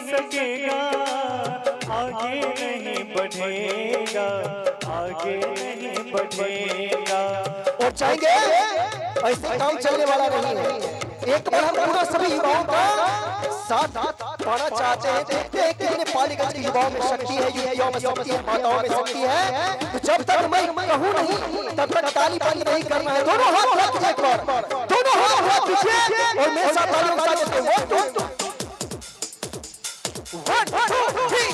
सकेगा, आगे नहीं बढ़ेगा, आगे नहीं बढ़ेगा। और चाहेंगे ऐसे काम चलने वाला नहीं है। एक बार हम पूरा सभी युवाओं का साथ पाना चाहते हैं। देखते हैं कि नेपालीगंज के युवाओं में शक्ति है, युवतियों में शक्ति है, माताओं में शक्ति है। तो जब तक मैं कहूं नहीं तब तक ताली बंद नहीं करना है। दोनों हाथ उठा दीजिए एक बार, दोनों हाथ दीजिए और मेरे साथ तालियों के साथ चलते हैं। 1 2 3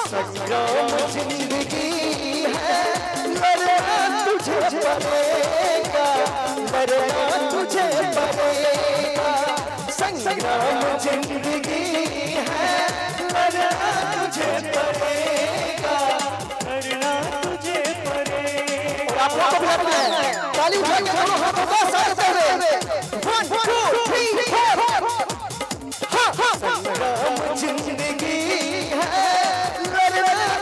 संग्राम जिंदगी है, लड़ना तुझे पड़ेगा, लड़ना तुझे पड़ेगा। संग्राम जिंदगी है, लड़ना तुझे पड़ेगा, लड़ना तुझे पड़ेगा। आप लोग को भी है ताली उठाइए दोनों हाथों का साथ देते हुए 1 2 3 4। संग्राम जिंदगी है,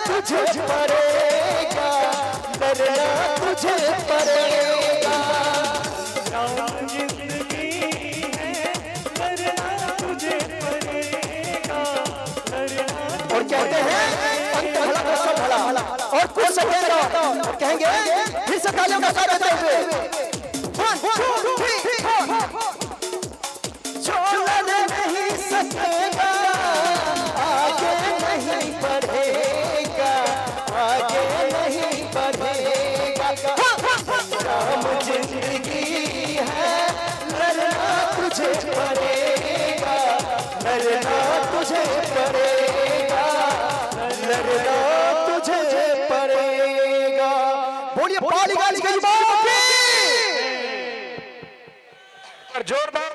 तुझे पड़ेगा, लड़ना तुझे पड़ेगा। राम जिंदगी है, लड़ना तुझे पड़ेगा, लड़ना। और कहते हैं अंत भला तो सब भला, और कुछ सकेगा। कहेंगे फिर से तालियों का साथ देते हुए 1 2 3 4। छोड़ नहीं सकेगा, आगे नहीं बढ़ेगा, आगे नहीं बढ़ेगा। राम जिंदगी है, लड़ना तुझे पड़ेगा, लड़ना तुझे पड़ेगा, लड़ना तुझे पड़ेगा। बोलिए पालीगंज के युवाओं की जोरदार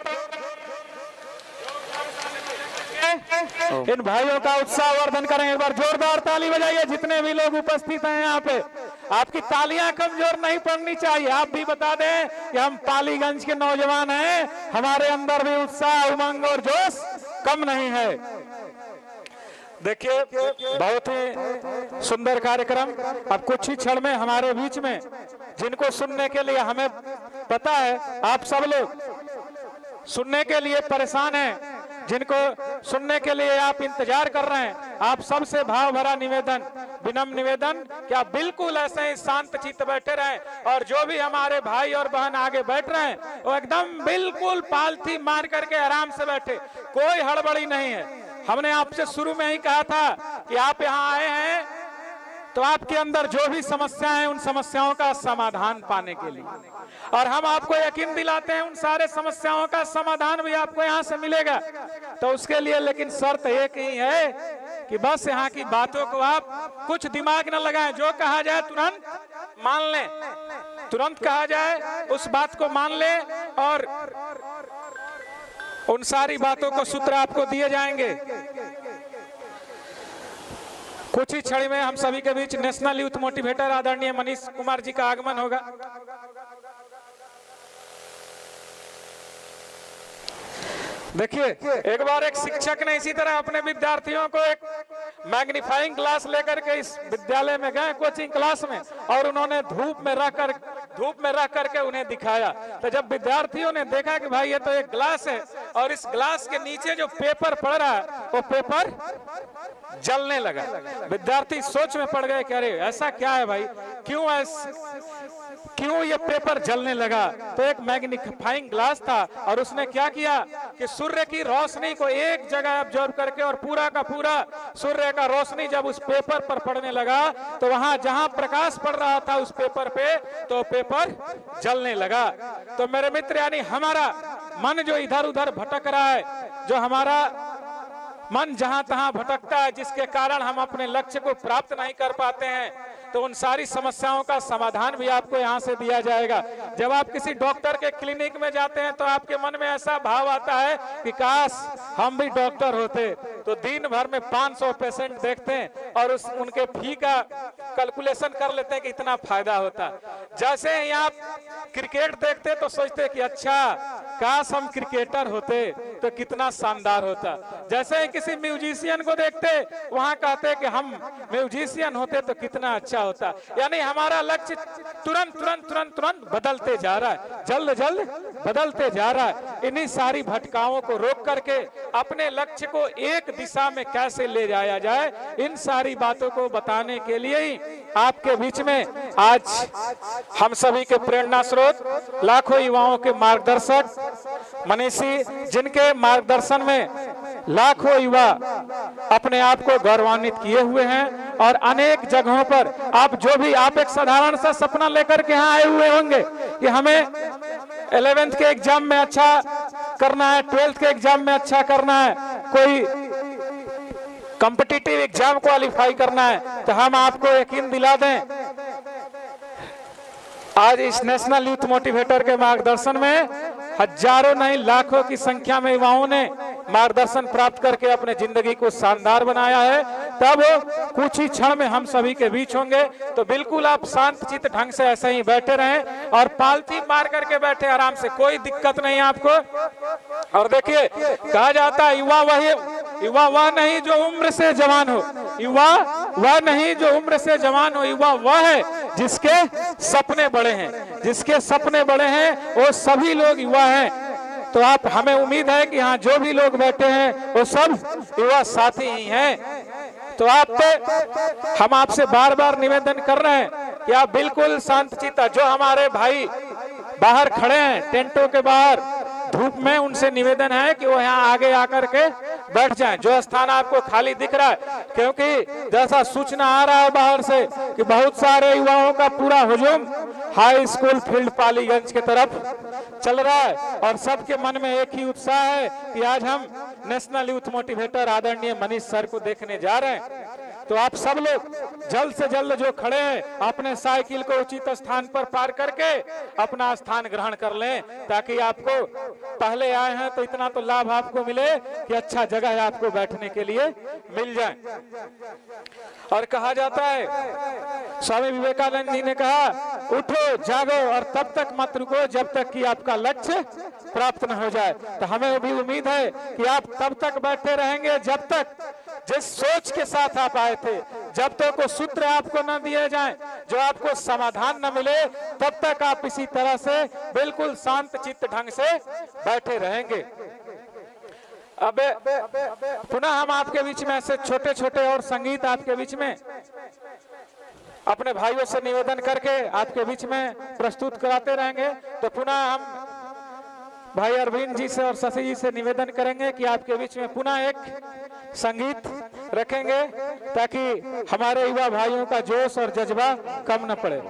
इन भाइयों का उत्साह वर्धन करेंगे। एक बार जोरदार ताली बजाइए जितने भी लोग उपस्थित हैं यहाँ पे। आपकी तालियां कमजोर नहीं पड़नी चाहिए। आप भी बता दें कि हम पालीगंज के नौजवान हैं, हमारे अंदर भी उत्साह, उमंग और जोश कम नहीं है। देखिए बहुत ही सुंदर कार्यक्रम अब कुछ ही क्षण में हमारे बीच में, जिनको सुनने के लिए हमें पता है आप सब लोग सुनने के लिए परेशान हैं, जिनको सुनने के लिए आप इंतजार कर रहे हैं, आप सबसे भाव भरा निवेदन, विनम्र निवेदन कि आप बिल्कुल ऐसे ही शांत चित्त बैठे रहें। और जो भी हमारे भाई और बहन आगे बैठ रहे हैं वो एकदम बिल्कुल पालथी मार करके आराम से बैठे, कोई हड़बड़ी नहीं है। हमने आपसे शुरू में ही कहा था कि आप यहाँ आए हैं तो आपके अंदर जो भी समस्याएं हैं उन समस्याओं का समाधान पाने के लिए, और हम आपको यकीन दिलाते हैं उन सारे समस्याओं का समाधान भी आपको यहाँ से मिलेगा। तो उसके लिए लेकिन शर्त एक ही है कि बस यहाँ की बातों को आप कुछ दिमाग न लगाएं, जो कहा जाए तुरंत मान लें, तुरंत कहा जाए उस बात को मान लें, और उन सारी बातों को सूत्र आपको दिए जाएंगे। कुछ ही क्षण में हम सभी के बीच नेशनल यूथ मोटिवेटर आदरणीय मनीष कुमार जी का आगमन होगा। देखिए एक बार एक शिक्षक ने इसी तरह अपने विद्यार्थियों को एक मैग्नीफाइंग ग्लास लेकर के इस विद्यालय में गए, कोचिंग क्लास में, और उन्होंने धूप में रख करके उन्हें दिखाया। तो जब विद्यार्थियों ने देखा कि भाई ये तो एक ग्लास है और इस ग्लास के नीचे जो पेपर पड़ रहा है वो पेपर जलने लगा। विद्यार्थी सोच में पड़ गए कि अरे ऐसा क्या है भाई, क्यों ये पेपर जलने लगा। तो एक मैग्नीफाइंग ग्लास था और उसने क्या किया कि सूर्य की रोशनी को एक जगह ऑब्जर्व करके और पूरा का पूरा सूर्य का रोशनी जब उस पेपर पर पड़ने लगा तो वहां जहां प्रकाश पड़ रहा था उस पेपर पे तो पेपर जलने लगा। तो मेरे मित्र यानी हमारा मन जो इधर उधर भटक रहा है, जो हमारा मन जहां तहां भटकता है, जिसके कारण हम अपने लक्ष्य को प्राप्त नहीं कर पाते हैं, तो उन सारी समस्याओं का समाधान भी आपको यहाँ से दिया जाएगा। जब आप किसी डॉक्टर के क्लिनिक में जाते हैं तो आपके मन में ऐसा भाव आता है कि काश हम भी डॉक्टर होते, तो दिन भर में 500 पेशेंट देखते हैं और उनके फी का कैलकुलेशन कर लेते हैं कि इतना फायदा होता। जैसे ही आप क्रिकेट देखते तो सोचते कि अच्छा काश हम क्रिकेटर होते तो कितना शानदार होता। जैसे ही किसी म्यूजिशियन को देखते वहां कहते कि हम म्यूजिशियन होते तो कितना अच्छा होता। यानी हमारा लक्ष्य तुरंत तुरंत तुरंत तुरंत बदलते जा रहा है, जल्द जल्द बदलते जा रहा है। इन्हीं सारी भटकाओं को रोक करके अपने लक्ष्य को एक दिशा में कैसे ले जाया जाए, इन सारी बातों को बताने के लिए ही आपके बीच में आज हम सभी के प्रेरणा स्रोत, लाखों युवाओं के मार्गदर्शक मनीषी, जिनके मार्गदर्शन में लाखों युवा अपने आप को गौरवान्वित किए हुए हैं और अनेक जगहों पर आप जो भी आप एक साधारण सा सपना लेकर के यहाँ आए हुए होंगे कि हमें 11th के एग्जाम में अच्छा करना है, 12th के एग्जाम में अच्छा करना है, कोई कॉम्पिटिटिव एग्जाम क्वालिफाई करना है, तो हम आपको यकीन दिला दें आज इस नेशनल यूथ मोटिवेटर के मार्गदर्शन में हजारों नहीं लाखों की संख्या में युवाओं ने मार्गदर्शन प्राप्त करके अपने जिंदगी को शानदार बनाया है। तब कुछ ही क्षण में हम सभी के बीच होंगे, तो बिल्कुल आप शांत चित्त ढंग से ऐसे ही बैठे रहें और पालती मार करके बैठे आराम से, कोई दिक्कत नहीं आपको। और देखिए कहा जाता है युवा वह नहीं जो उम्र से जवान हो, युवा वह नहीं जो उम्र से जवान हो, युवा वह है जिसके सपने बड़े हैं। जिसके सपने बड़े हैं वो सभी लोग युवा हैं। तो आप हमें उम्मीद है कि यहाँ जो भी लोग बैठे हैं वो सब युवा साथी ही हैं। तो हम आपसे बार बार निवेदन कर रहे हैं कि आप बिल्कुल शांतचित्त, जो हमारे भाई बाहर खड़े हैं टेंटों के बाहर धूप में, उनसे निवेदन है कि वो यहाँ आगे आकर के बैठ जाएं। जो स्थान आपको खाली दिख रहा है, क्योंकि जैसा सूचना आ रहा है बाहर से कि बहुत सारे युवाओं का पूरा हुजूम हाई स्कूल फील्ड पालीगंज के तरफ चल रहा है और सबके मन में एक ही उत्साह है कि आज हम नेशनल यूथ मोटिवेटर आदरणीय मनीष सर को देखने जा रहे हैं। तो आप सब लोग जल्द से जल्द जो खड़े हैं अपने साइकिल को उचित स्थान पर पार करके अपना स्थान ग्रहण कर लें, ताकि आपको पहले आए हैं तो इतना तो लाभ आपको मिले कि अच्छा जगह आपको बैठने के लिए मिल जाए। और कहा जाता है, स्वामी विवेकानंद जी ने कहा, उठो जागो और तब तक मत रुको जब तक कि आपका लक्ष्य प्राप्त न हो जाए। तो हमें भी उम्मीद है कि आप तब तक बैठे रहेंगे जब तक जिस सोच के साथ आप आए थे, जब तक वो सूत्र आपको न दिए जाएं, जो आपको समाधान न मिले, तब तक आप इसी तरह से बिल्कुल शांत चित्त ढंग से बैठे रहेंगे। अब पुनः हम आपके बीच में ऐसे छोटे छोटे और संगीत आपके बीच में अपने भाइयों से निवेदन करके आपके बीच में प्रस्तुत कराते रहेंगे। तो पुनः हम भाई अरविंद जी से और शशि जी से निवेदन करेंगे कि आपके बीच में पुनः एक संगीत रखेंगे, ताकि हमारे युवा भाइयों का जोश और जज्बा कम न पड़े।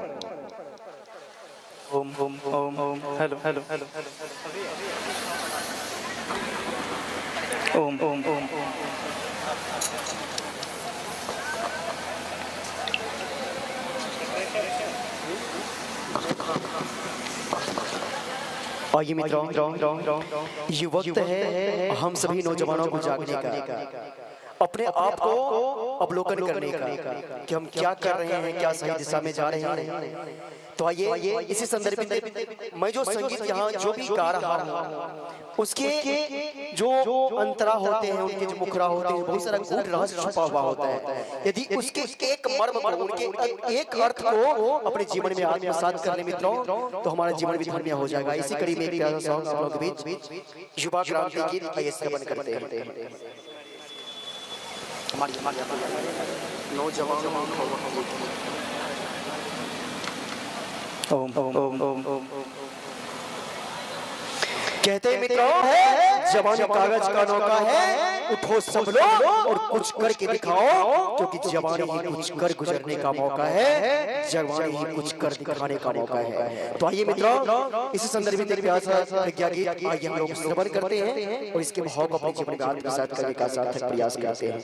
Om Om Om Om hello hello hello Om Om Om Om. आइए मित्रों, ये वक्त है हम सभी नौजवानों को जागने का, अपने आप को अवलोकन करने का कि हम क्या कर रहे हैं, क्या सही दिशा में जा रहे हैं। तो आइए इसी संदर्भ में मैं जो संगीत यहाँ जो भी गा रहा हूँ, उसके जो अंतरा होते हैं, उनके जो मुखरा होते हैं, बहुत सारा गूढ़ रहस्य छुपा हुआ होता है। यदि उसके एक मर्म को, उनके एक अर्थ को अपने जीवन में आत्मसात कर ले मित्रों, तो हमारा जीवन भी धन्य हो जाएगा। इसी कड़ी में एक प्यारा सॉन्ग आप लोगों के बीच युवा क्रांति गीत आइए श्रवण करते हैं। नौजवानों ओम ओम ओम ओम ओम। कहते हैं मित्रों, जवानी कागज का नौका है, उठो सब लोग और कुछ करके दिखाओ, क्योंकि जवानी ही कुछ कर गुजरने का मौका है, जवानी ही कुछ कर दिखाने का मौका है। तो आइए मित्रों, इस संदर्भ में एक प्यारा सा प्रज्ञा गीत आइए हम लोग श्रवण करते हैं और इसके भाव को अपने जीवन में आत्मसात करने का सार्थक प्रयास करते हैं।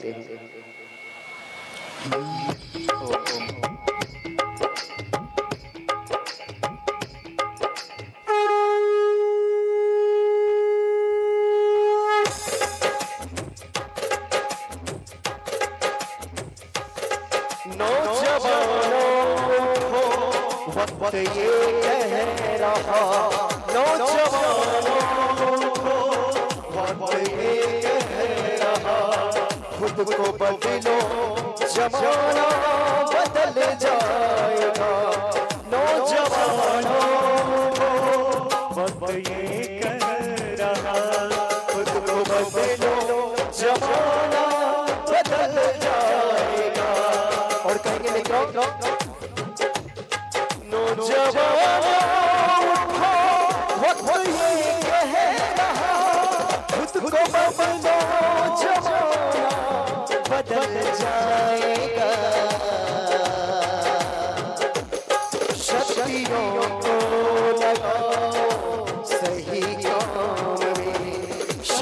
वक्त ये कह रहा, नौजवानों को वक्त ये कह रहा, खुद को बदलो जमाना बदल जाएगा। नौजवानों को वक्त ये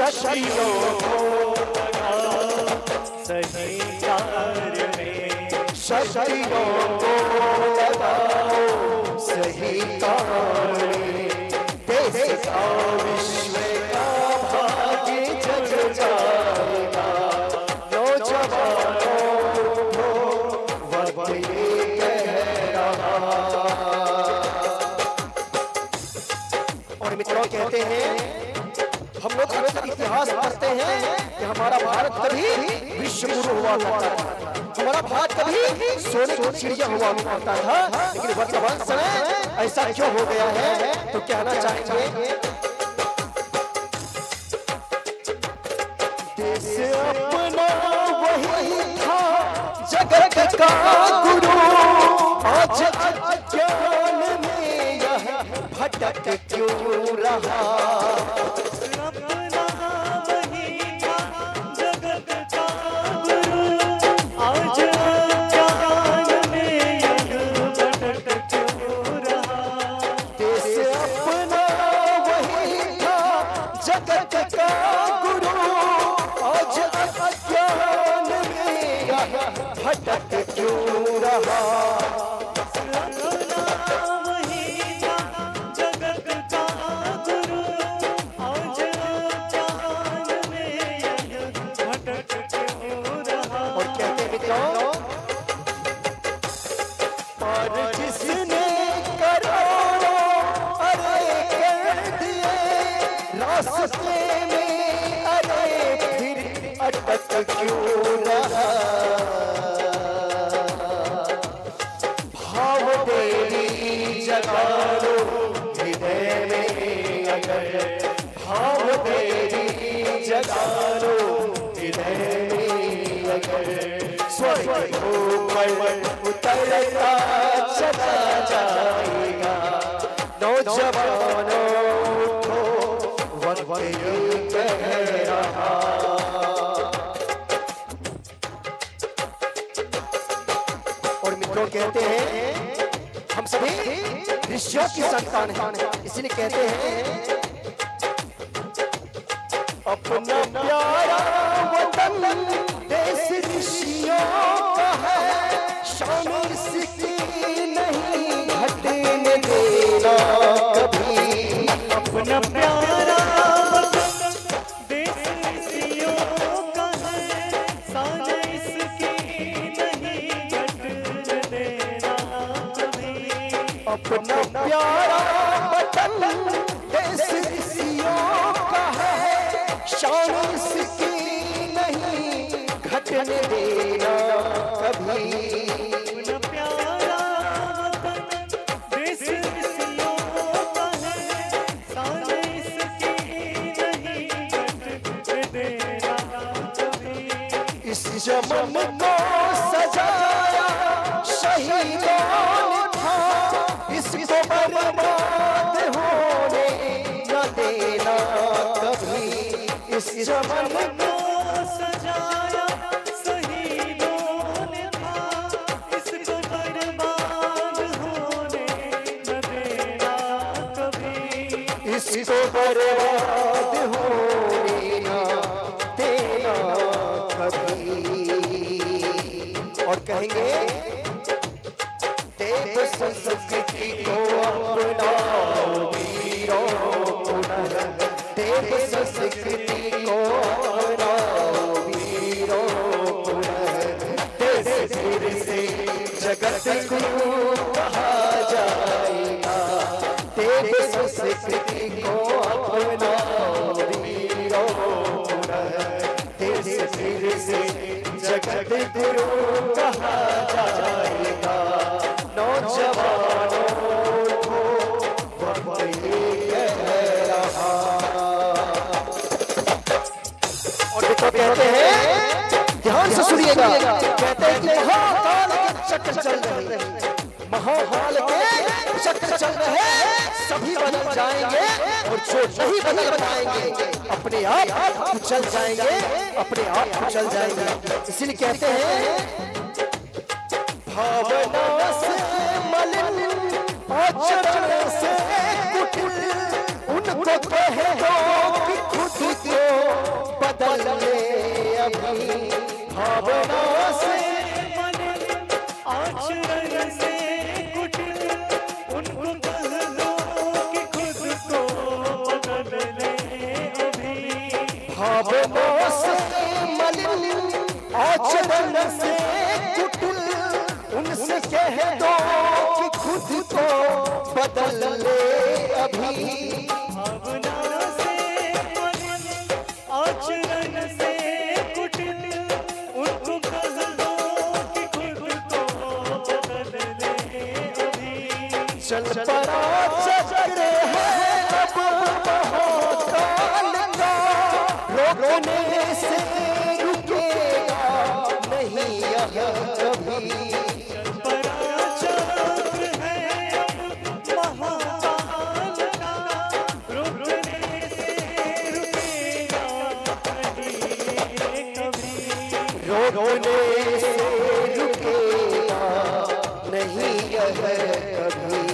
शक्तियों को सही कार्य में, शक्तियों को लगाओ सही कार्य में। देश का विश्व का भाग्य जग जाएगा। नौजवानों को वक्त ये कह रहा। और मित्रों कहते हैं, हम लोग अक्सर इतिहास पढ़ते हैं कि हमारा भारत कभी विश्व गुरु हुआ करता था, हमारा भारत कभी सोने की चिड़िया हुआ करता था। लेकिन वर्तमान समय ऐसा क्यों हो गया है, तो कहना चाहेंगे देश अपना वही था जगत का गुरु, आज अज्ञान में यह भटक क्यों रहा। भटक क्यों रहा। वही था जगत का गुरु, आज अज्ञान में यह भटक क्यों रहा। और कहते मित्रों, और जिसने करोड़ों अरे कर दिए रास्ते में, अरे फिर अटक क्यों रहा। जगालो हृदय में अगर, भाव तेरी जगालो हृदय में अगर, स्वर्ग ऊपर उतरता चला जाएगा। नौजवानों को वक्त ये कह रहा। और मित्रों कहते हैं, हम सभी ऋषियों की संतान हैं, इसलिए कहते हैं अपना प्यारा वतन देश ऋषियों का है, शान इसकी नहीं घटने देना कभी। अपना प्यारा वतन देश ऋषियों का है, शान इसकी नहीं घटने देना कभी। अपना प्यारा वतन देश ऋषियों का है, शान इसकी नहीं घटने देना कभी। अपना प्यारा वतन देश ऋषियों का है, शान इसकी नहीं घटने देना कभी। इस चमन को सजाया शहीदों ने था, इसको बर्बाद होने न देना कभी। इस चमन को सजाया शहीदों ने था, इसको बर्बाद होने न देना कभी। इसको बर्बाद होने न देना कभी। और कहेंगे देव संस्कृति को अपनाओ वीरों पुनः, देव संस्कृति को अपनाओ वीरों पुनः। देश फिर से जगत गुरु कहा जाएगा। देव संस्कृति को अपनाओ वीरों पुनः, देश फिर से जगत गुरु कहा जाएगा। नौजवानों को वक्त ये कह रहा। और देखो कहते हैं, ध्यान से सुनिएगा, कहते हैं कि महाकाल के चक्र चल रहे हैं, महाकाल के चक्र चल रहे हैं, सभी बदल जाएंगे और जो नहीं बदल पाएंगे अपने आप कुचल जाएंगे, अपने आप कुचल जाएंगे। इसीलिए कहते हैं भावना से मलिन आचरण से कुटिल, उनको कह दो कि खुद को भावों से मलिन आचरण से कुटिल उनसे कह दो कि खुद को बदल ले अभी। भावना से मलिन आचरण से कुटिल उनको कह दो कि खुद को बदल ले अभी। चल पड़ा चक्र है अब महाकाल का, रोकने से रुकेगा नहीं यह कभी। बड़ा चक्र है अब महाकाल का, रुकने से रुकेगा नहीं कभी। रोकने से रुकेगा नहीं यह कभी।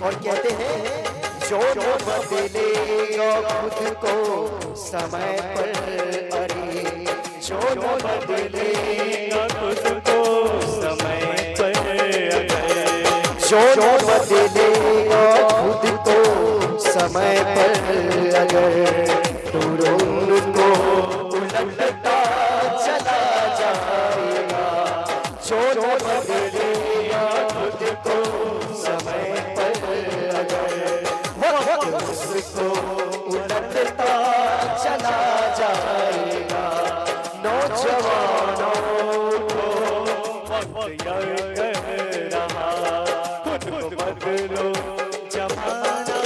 और कहते हैं जो बदलेगा खुद को समय पर, अरे जो बदलेगा खुद को समय पर जो बदलेगा खुद को समय पर अगर तो उनको उलटता चला जाएगा। जो बदलेगा खुद को समय पर अगर वक्त उसको उलटता चला जाएगा। नौजवानों को वक्त यह कह रहा खुद को बदलो, जमाना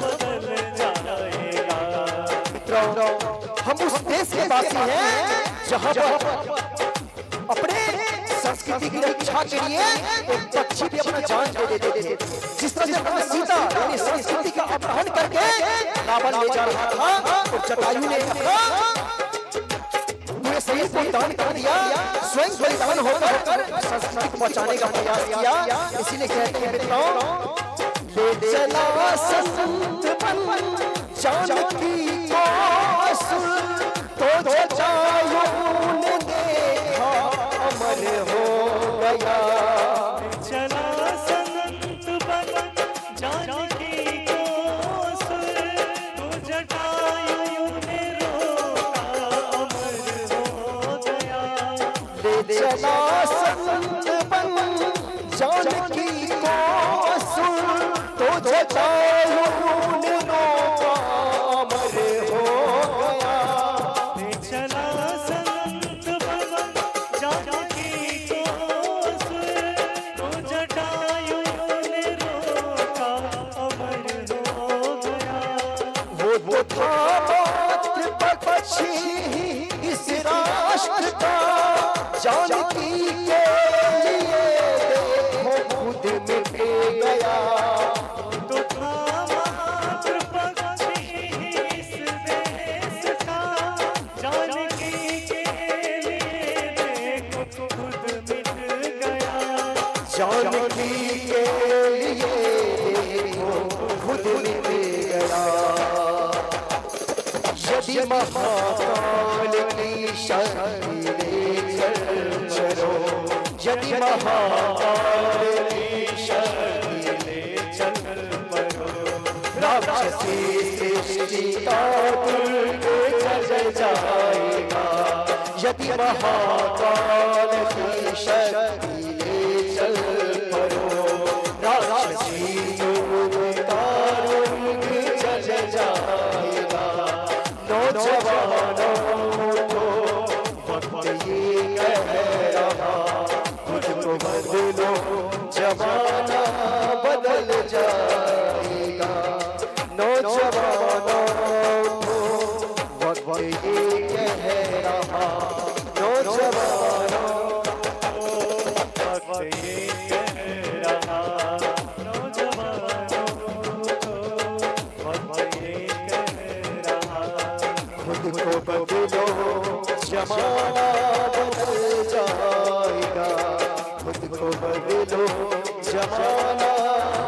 बदल जाएगा। हम उस देश के वासी हैं जहां पर अपने संस्कृति की रक्षा के लिए एक पक्षी भी अपना जान दे देते थे। जिस तरह से भगवान सीता यानी संस्कृति का अपहरण करके रावण ले जा रहा था, तो जटायु ने अपना पूरे शरीर को दान कर दिया, स्वयं बलिदान होकर संस्कृति को बचाने का प्रयास किया। इसीलिए कहते हैं मित्रों, ले चला संत बन जानकी को असुर, तो जटायु ने देखा अमर हो गया। चला संत बन जानकी को असुर, तो जटायु ने रोका अमर हो गया। ले चला संत बन जानकी को असुर, तो जटायु ने रोका अमर हो गया। चला संत बन जानकी को असुर, तो जटायु ने रोका अमर हो गया। वो था मात्र पक्षी इस राष्ट्र का, जानकी के लिए देखो खुद मिट गया। तो था मात्र पक्षी इस देश का, जानकी के लिए देखो खुद मिट गया। जानकी के लिए देखो खुद मिट गया। यदि महाकाल की शक्ति ले चलो, यदि महाकाल की शक्ति ले चलो, राक्षसी सृष्टि का दुर्ग जल जाएगा। यदि महाकाल की शक्ति ले चल पड़ो, राक्षसी दुर्ग का दुर्ग जल जाएगा। नौजवानों को वक्त ये कह रहा खुद को बदलो, जमाना बदल जाएगा। नौजवानों को वक्त ये कह रहा, नौजवानों वक्त ये कह रहा, नौजवानों को वक्त ये कह रहा। खुद को बदलो, जमाना बदल जाएगा। खुद को बदलो, जमाना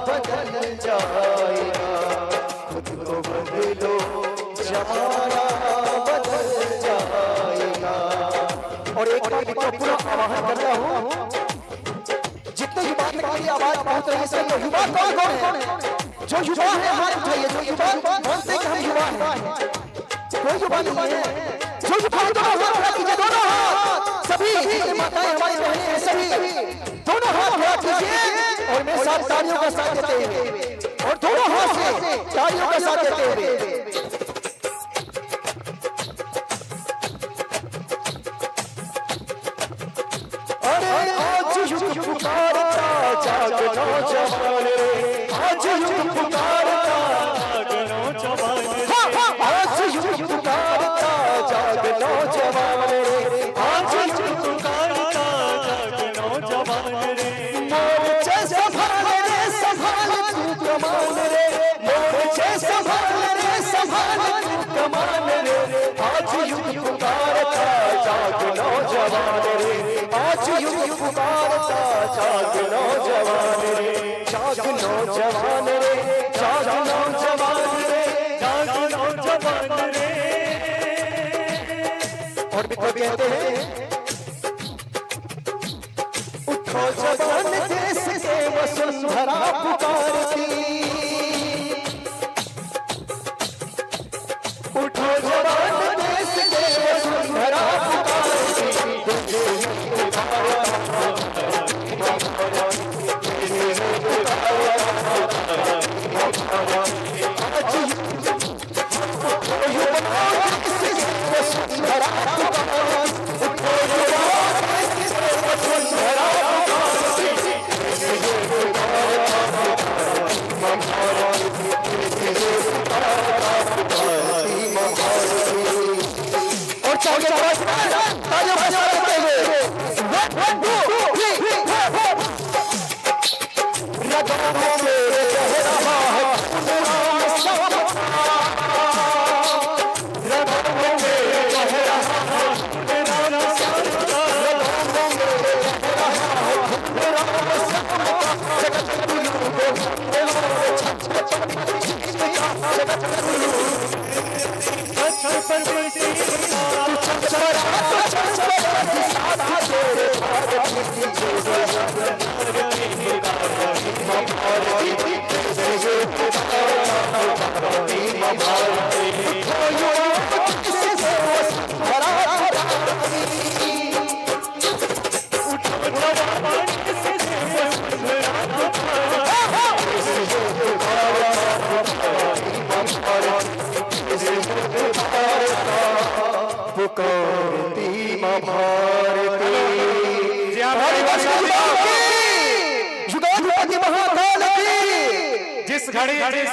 बदल जाएगा। खुद को बदलो, जमाना बदल जाएगा। और एक बार मित्रों पूरा आवाहन करता हूँ, जितने युवा तक मेरी आवाज पहुंच रही है, इसमें युवा कौन है? जो युवा है हाथ उठाइए, जो युवा मानते हैं कि हम युवा हैं। कोई युवा नहीं है जो युवा दोनों हाथ खड़ा कीजिए, दोनों हाथ सभी जितने माताएं हमारी बहनें हैं सभी दोनों हाथ खड़ा कीजिए और मेरे साथ तालियों का साथ देते हुए और दोनों हाथ से तालियों का साथ देते हुए पुकारता जागो नौजवान रे, आज युग पुकारता जागो नौजवान रे, आज युग पुकारता जागो नौजवान रे, आज युग पुकारता जागो नौजवान रे, मोर्चे संभाल रे संभाल तू कमान रे, मोर्चे संभाल रे संभाल तू कमान रे, आज युग पुकारता जागो नौजवान रे, आज युग पुकारता जाग नौजवान रे, जाग नौजवान रे, जाग नौजवान रे, जागो नौजवान रे। और भी तो कहते हैं उठो जवान देश के वसुंधरा पुकारती, उठो जवान देश के वसुंधरा पुकारती मां भारती, युगाधिपति महाकाल की। जिस घड़ी जिस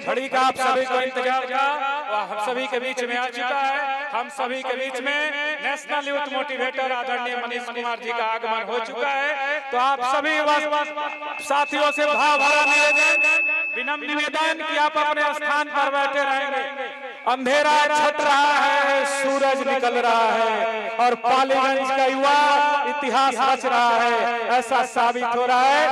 घड़ी का आप सभी को इंतजार था वह हम सभी के बीच में आ चुका है। हम सभी के बीच में नेशनल यूथ मोटिवेटर आदरणीय मनीष कुमार जी का आगमन हो चुका है। तो आप सभी साथियों से भाव भरा विनम्र निवेदन कि आप अपने स्थान पर बैठे रहेंगे। अंधेरा छट रहा है, सूरज निकल रहा है और पालीगंज का युवा इतिहास रच रहा है, ऐसा साबित हो रहा है।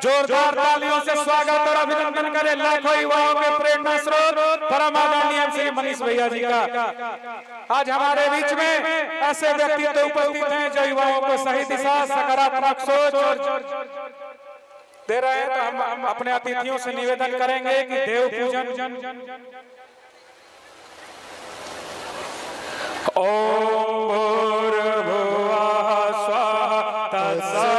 जोरदार तालियों से स्वागत और अभिनंदन करें लाखों युवाओं के प्रेरणा स्रोत परम आदरणीय श्री मनीष भैया जी का। आज हमारे बीच में ऐसे व्यक्तित्व उपस्थित हैं जो युवाओं को सही दिशा, सकारात्मक सोच दे रहे हैं। तो हम अपने अतिथियों से निवेदन करेंगे कि देव पूजन ओम भूर्भुवः स्वः तत्सवितुर्वरेण्यं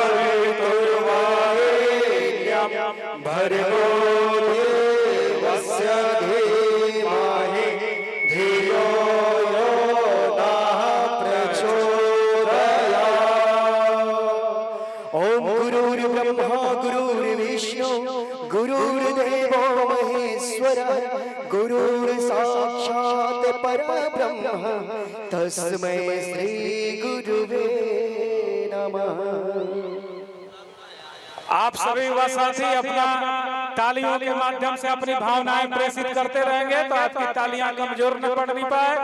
भर्गो देवस्य धीमहि धियो यो नः प्रचोदयात्। ओम गुरुर्ब्रह्मा गुरुर्विष्णु गुरुर्देवो महेश्वरः गुरुर्साक्षात् परब्रह्म तस्मै श्री गुरुवे नमः। आप सभी युवा साथी अपना तालियों के माध्यम से अपनी भावनाएं प्रेषित करते रहेंगे तो आपकी तालियां कमजोर न पड़ नहीं पाए।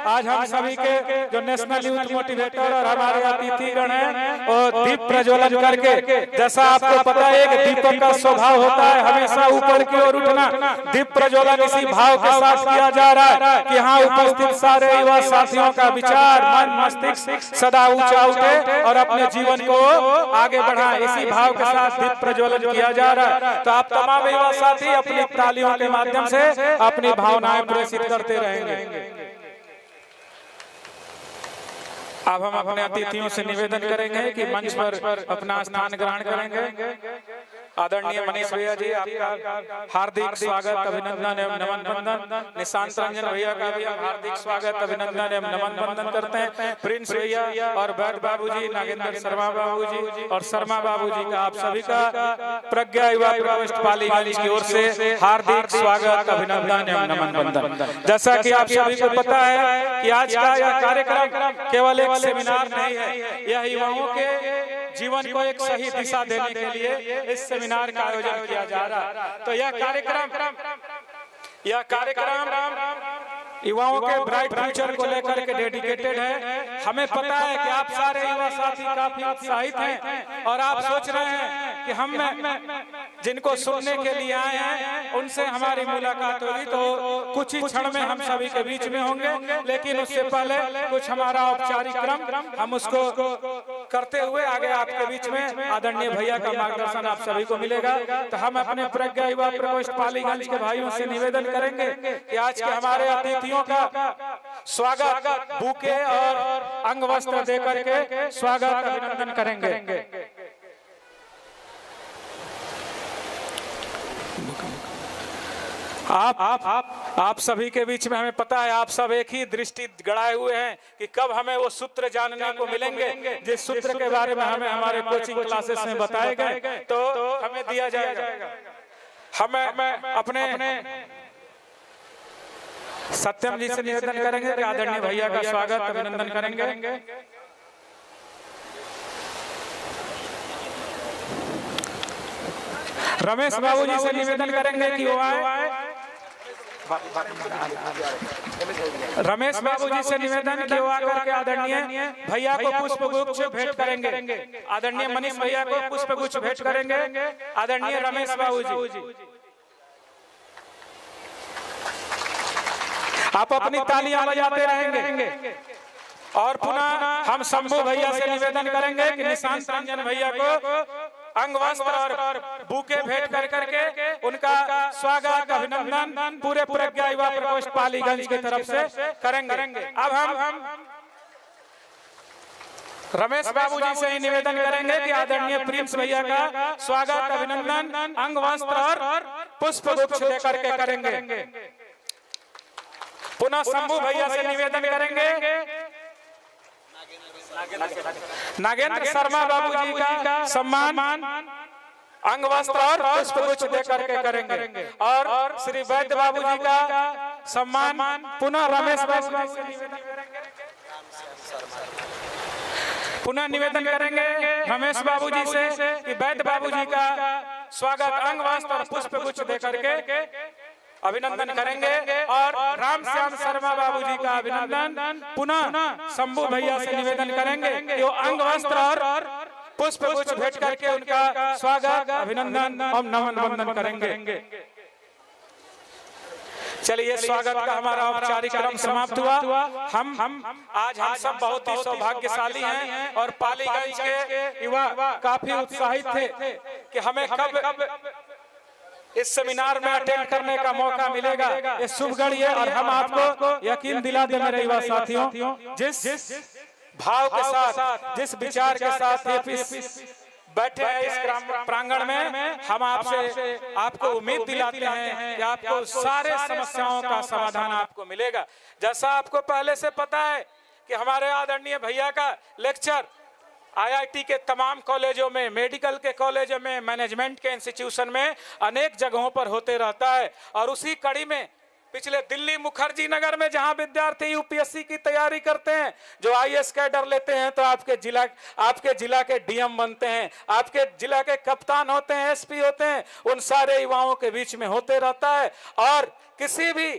आज हम सभी के जो नेशनल यूथ मोटिवेटर और हमारे अतिथिगण हैं वो दीप प्रज्वलन करके, जैसा आपको पता है कि दीपक का स्वभाव होता है हमेशा ऊपर की ओर उठना, दीप प्रज्वलन इसी भाव के साथ किया जा रहा है कि यहाँ उपस्थित सारे युवा साथियों का विचार, मन, मस्तिष्क सदा ऊंचा उठे और अपने जीवन को आगे बढ़ाए। इसी भाव के साथ दीप प्रज्वलन किया जा रहा है। तो आप तमाम युवा साथी अपनी तालियों के माध्यम से अपनी भावनाएं प्रेषित करते रहेंगे। अब हम अपने अतिथियों से निवेदन करेंगे कि मंच पर अपना स्थान ग्रहण करेंगे। आदरणीय मनीष भैया जी, आपका हार्दिक स्वागत, अभिनंदन एवं नमन बंदन। निशांत रंजन भैया का भी हम हार्दिक स्वागत, अभिनंदन एवं नमन बंदन करते हैं। प्रिंस भैया और बैद बाबू जी, नागेंद्र शर्मा बाबू जी और शर्मा बाबू जी का आप सभी का प्रज्ञा युवा प्रकोष्ठ पालीगंज की ओर से हार्दिक स्वागत, अभिनंदन एवं नमन बंदन। जैसा कि आप सभी को पता है कि आज का यह कार्यक्रम केवल एक सेमिनार नहीं है, यह युवाओं के जीवन को एक सही दिशा देने के लिए इस सेमिनार का आयोजन किया जा रहा है। तो यह कार्यक्रम युवाओं के ब्राइट फ्यूचर को लेकर के डेडिकेटेड है। हमें पता है कि आप सारे युवा साथी काफी उत्साहित हैं और आप सोच रहे हैं कि हम जिनको सुनने के लिए आए हैं उनसे हमारी मुलाकात होगी, तो कुछ ही क्षण में हम सभी के बीच में होंगे। लेकिन उससे पहले कुछ हमारा औपचारिक क्रम हम उसको करते हुए आगे आपके बीच में आदरणीय भैया का मार्गदर्शन आप सभी को मिलेगा। तो हम अपने प्रज्ञा युवा प्रकोष्ठ पालीगंज के भाइयों से निवेदन करेंगे कि आज के हमारे अतिथियों का स्वागत बुके और अंग वस्त्र देकर के स्वागत अभिनंदन करेंगे। आप सभी के बीच में हमें पता है, आप सब एक ही दृष्टि गड़ाए हुए हैं कि कब हमें वो सूत्र जानने को मिलेंगे जिस सूत्र के बारे में हमें हमारे कोचिंग क्लासेस में बताए गए, तो हमें दिया जाएगा। हमें अपने सत्यम जी से निवेदन करेंगे कि आदरणीय भैया का स्वागत अभिनंदन करेंगे। रमेश बाबू जी से निवेदन करेंगे कि वो आए। रमेश बाबू जी से निवेदन कि वो आकर के आदरणीय भैया को पुष्प गुच्छ भेंट करेंगे। आदरणीय मनीष भैया को पुष्प गुच्छ भेंट करेंगे। आदरणीय रमेश बाबू जी, आप अपनी तालियां बजाते रहेंगे। और पुनः हम शंभू भैया से निवेदन करेंगे कि निशांत रंजन भैया को अंग वस्त्र और बुके भेंट कर करके उनका स्वागत अभिनंदन पूरे प्रज्ञा युवा प्रकोष्ठ पालीगंज की तरफ से करेंगे। अब हम रमेश बाबू जी से ही निवेदन करेंगे कि आदरणीय प्रिंस भैया का स्वागत अभिनंदन अंग वस्त्र और पुष्प गुच्छ देकर के करेंगे। पुनः शंभू भैया से निवेदन करेंगे नागेंद्र शर्मा बाबू जी का सम्मान अंग वस्त्र और पुष्प गुच्छ देकर के करेंगे। और श्री वैद्य बाबू जी का सम्मान पुनः रमेश बाबू जी से पुनः निवेदन करेंगे रमेश बाबू जी से कि वैद्य बाबू जी का स्वागत अंग वस्त्र और पुष्प गुच्छ देकर के अभिनंदन करेंगे। और राम श्याम शर्मा बाबू जी का अभिनंदन पुनः शंभू भैया से निवेदन करेंगे कि वो अंग वस्त्र और पुष्प गुच्छ भेंट करके उनका स्वागत अभिनंदन और नमन वंदन करेंगे। चलिए, स्वागत का हमारा औपचारिक क्रम समाप्त हुआ। हम सब बहुत ही सौभाग्यशाली हैं और पालीगंज के युवा काफी उत्साहित थे कि हमें कब इस सेमिनार में अटेंड करने का मौका मिलेगा। ये शुभ घड़ी है और हम आपको यकीन दिला दें मेरे युवा साथियों, जिस भाव के साथ, जिस विचार के साथ बैठे हैं इस प्रांगण में, हम आपको उम्मीद दिलाते हैं कि आपको सारे समस्याओं का समाधान आपको मिलेगा। जैसा आपको पहले से पता है कि हमारे आदरणीय भैया का लेक्चर आईआईटी के तमाम कॉलेजों में, मेडिकल के कॉलेजों में, मैनेजमेंट के इंस्टीट्यूशन में अनेक जगहों पर होते रहता है। और उसी कड़ी में पिछले दिल्ली मुखर्जी नगर में जहां विद्यार्थी यूपीएससी की तैयारी करते हैं, जो आईएएस कैडर लेते हैं तो आपके जिला के डीएम बनते हैं, आपके जिला के कप्तान होते हैं, एसपी होते हैं, उन सारे युवाओं के बीच में होते रहता है। और किसी भी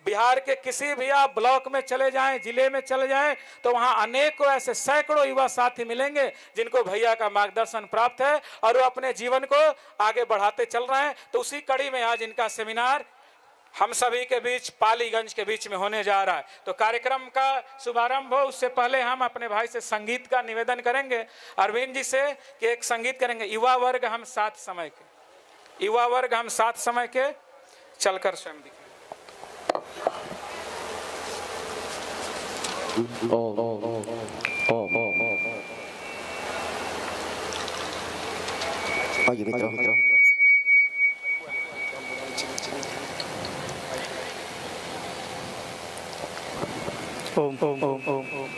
बिहार के किसी भी आप ब्लॉक में चले जाएं, जिले में चले जाएं, तो वहां अनेकों ऐसे सैकड़ों युवा साथी मिलेंगे जिनको भैया का मार्गदर्शन प्राप्त है और वो अपने जीवन को आगे बढ़ाते चल रहे हैं। तो उसी कड़ी में आज इनका सेमिनार हम सभी के बीच, पालीगंज के बीच में होने जा रहा है। तो कार्यक्रम का शुभारंभ हो उससे पहले हम अपने भाई से संगीत का निवेदन करेंगे, अरविंद जी से, कि एक संगीत करेंगे। युवा वर्ग हम साथ समय के चलकर स्वयं दिखे। आइए मित्रों, Om Om Om Om Om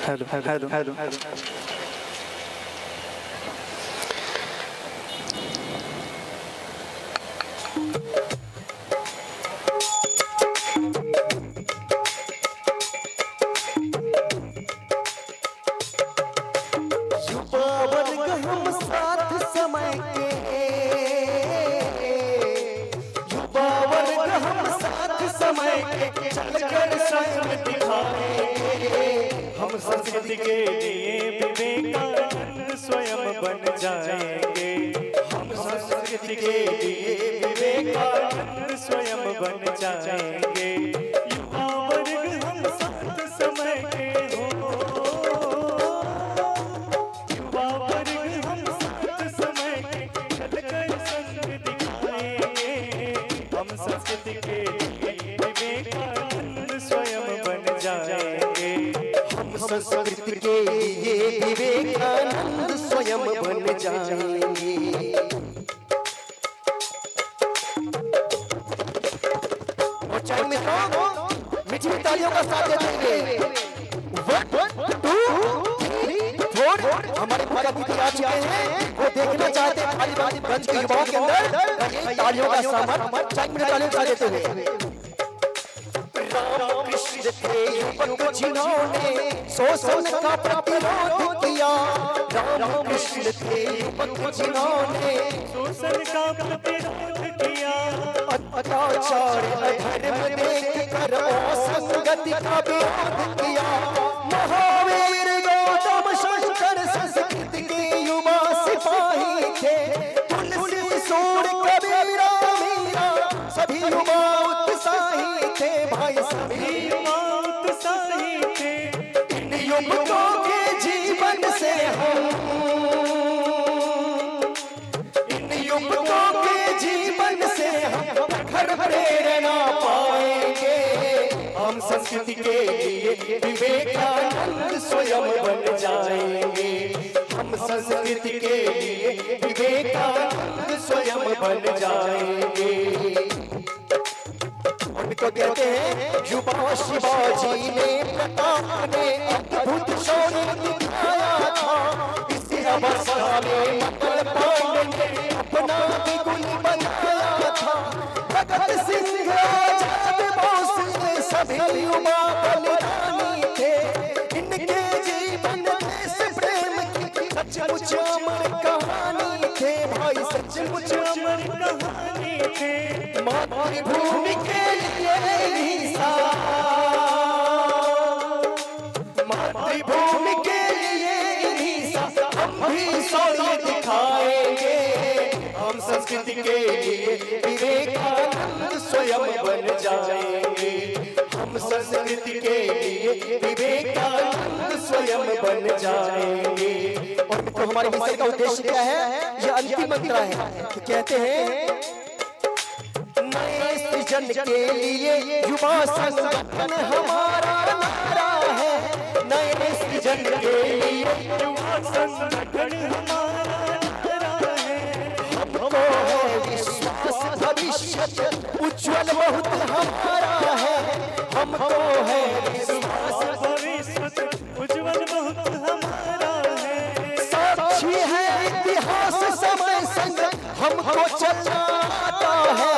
hello hello hello hello हम साथ समय के, युवा वर्ग हम साथ समय के चलकर स्वयं दिखाएंगे। हम संस्कृति के लिए विवेकानंद स्वयं बन जाएंगे। हम संस्कृति के लिए विवेकानंद स्वयं बन जाएंगे। युवा वर्ग हम साथ समय के हो, युवा वर्ग हम साथ समय के चलकर संग दिखाएंगे। हम संस्कृति के लिए विवेकानंद स्वयं बन जाएंगे। हम संस्कृति के लिए विवेकानंद स्वयं बन जाएंगे। और चाहे मित्रों मीठी तालियों का साथ देंगे। 1 2 3 4 हमारे पूरा अतिथि आ चुके हैं, वो देखना चाहते हैं कालीगंज के युवाओं के अंदर तालियों का सामर्थ्य। चाहे मीठी तालियों का साथ देते हुए कृष्ण थे युवक जिन्होंने शोषण का प्रतिरोध किया। राम कृष्ण थे युवक जिन्होंने शोषण का प्रतिरोध किया। अत्याचार अधर्म देख कर असंगति का विरोध किया। महावीर गौतम शंकर संस्कृत के युवा सिपाही थे। तुलसी सूर कबीरा मीरा सभी युवा उत्साही थे। भाई सभी युवा उत्साही थे। इन युवकों के जीवन से हम, इन युवकों के जीवन से हम प्रखर प्रेरणा पाएंगे। हम संस्कृति के लिए विवेकानंद स्वयं बन जाएंगे। हम संस्कृति के लिए विवेकानंद स्वयं बन जाएंगे। तो कहते हैं युवा शिवाजी ने प्रताप ने अद्भुत शौर्य दिखाया था। इसी अवस्था में मंगल पांडे ने अपना बिगुल बनाया था। भगत सिंह आजाद बोस सभी युवा बलिदानी थे। इनके जीवन देश प्रेम की सचमुच अमर कहानी थे। भाई सचमुच अमर कहानी थे। मातृभूमि के लिए मातृभूमि के लिए हम भी शौर्य दिखाएंगे। हम संस्कृति के लिए विवेकानंद स्वयं बन जाएंगे। हम संस्कृति के लिए विवेकानंद स्वयं बन जाएंगे। और मित्रों हमारे मिशन का उद्देश्य क्या है? ये अंतिम मंत्र है कि कहते हैं नए सृजन के लिए युवा संगठन हमारा नारा है। नए सृजन के लिए युवा संगठन हमारा नारा है। हमको है विश्वास भविष्य उज्ज्वल बहुत हमारा है। हमको है विश्वास भविष्य उज्ज्वल बहुत हमारा है। साक्षी है इतिहास समय संग हमको चलना आता है।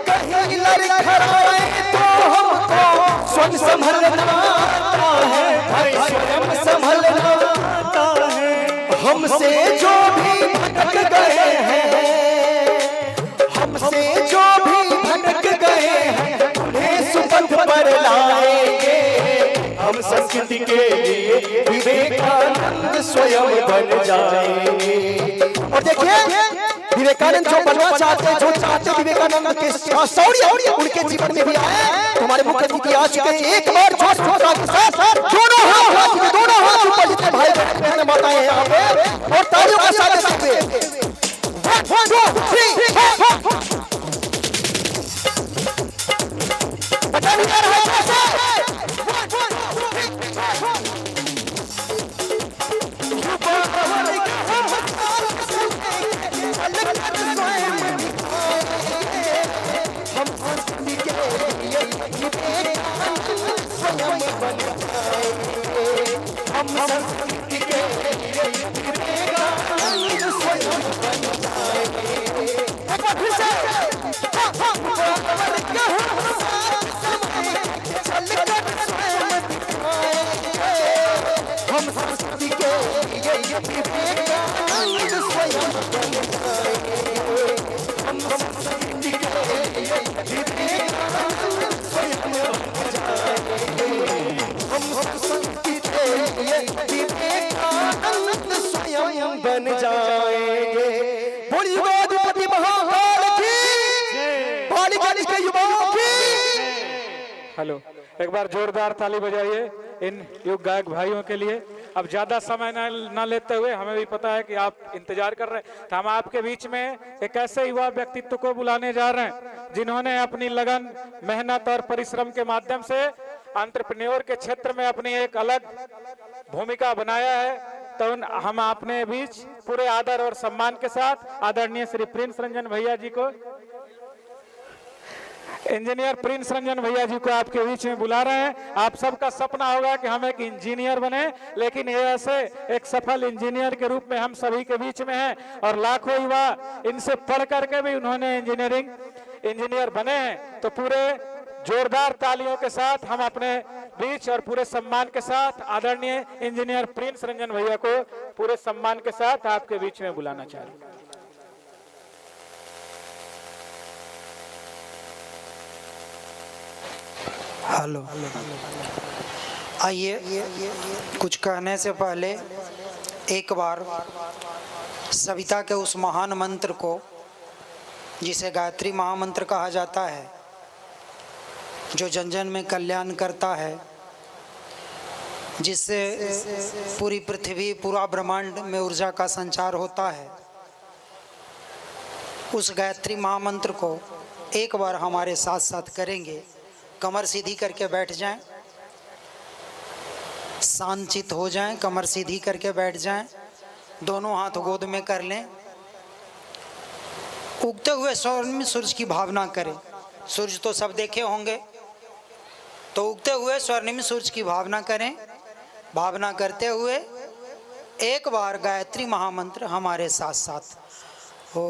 कहीं लड़खड़ाए तो हमको स्वयं संभलना आता है। भाई स्वयं संभलना आता है। हमसे जो भी भटक गए हैं, हमसे जो भी भटक गए हैं उन्हें सुपथ पर लाएंगे। हम संस्कृति के लिए विवेकानंद स्वयं बन जाएंगे। और देखिए विवेकानंद जो बनना चाहते हैं, जो चाहते हैं विवेकानंद के शौर्य उनके जीवन में भी आए। हमारे मुख्य अतिथि आ चुके हैं। एक बार जोश के साथ दोनों हाथ ऊपर जितने भाई बहन माताएं हैं यहाँ पे और तालियों का साथ देते हुए 1 2 3 बता नहीं रहा है। स्वयं बन जाएंगे। हम संस्कृति के विवेकानंद स्वयं बन जाएंगे। एक बार फिर से हम संस्कृति के विवेकानंद स्वयं बन जाएंगे। हम संस्कृति के विवेकानंद स्वयं बन जाएंगे। हम संस्कृति के विवेकानंद स्वयं बन जाएंगे। बोलिए गणपति महाकाल की, बालिका के युवाओं की। हेलो, एक बार जोरदार ताली बजाइए इन युग गायक भाइयों के लिए। अब ज्यादा समय ना लेते हुए, हमें भी पता है कि आप इंतजार कर रहे हैं, तो हम आपके बीच में एक ऐसे युवा व्यक्तित्व को बुलाने जा रहे हैं जिन्होंने अपनी लगन, मेहनत और परिश्रम के माध्यम से एंटरप्रेन्योर के क्षेत्र में अपनी एक अलग भूमिका बनाया है। तो हम अपने बीच पूरे आदर और सम्मान के साथ आदरणीय श्री प्रिंस रंजन भैया जी को, इंजीनियर प्रिंस रंजन भैया जी को आपके बीच में बुला रहे हैं। आप सबका सपना होगा कि हम एक इंजीनियर बने, लेकिन ये ऐसे एक सफल इंजीनियर के रूप में हम सभी के बीच में हैं और लाखों युवा इनसे पढ़ करके भी उन्होंने इंजीनियर बने हैं। तो पूरे जोरदार तालियों के साथ हम अपने बीच और पूरे सम्मान के साथ आदरणीय इंजीनियर प्रिंस रंजन भैया को पूरे सम्मान के साथ आपके बीच में बुलाना चाह रहे हैं। हेलो, आइए कुछ कहने से पहले एक बार सविता के उस महान मंत्र को, जिसे गायत्री महामंत्र कहा जाता है, जो जन जन में कल्याण करता है, जिससे पूरी पृथ्वी, पूरा ब्रह्मांड में ऊर्जा का संचार होता है, उस गायत्री महामंत्र को एक बार हमारे साथ साथ करेंगे। कमर सीधी करके बैठ जाएं, शांतचित्त हो जाएं, कमर सीधी करके बैठ जाएं, दोनों हाथ गोद में कर लें। उगते हुए सूरज की भावना करें। सूरज तो सब देखे होंगे, तो उगते हुए स्वर्णिम सूरज की भावना करें। भावना करते हुए एक बार गायत्री महामंत्र हमारे साथ साथ, ओम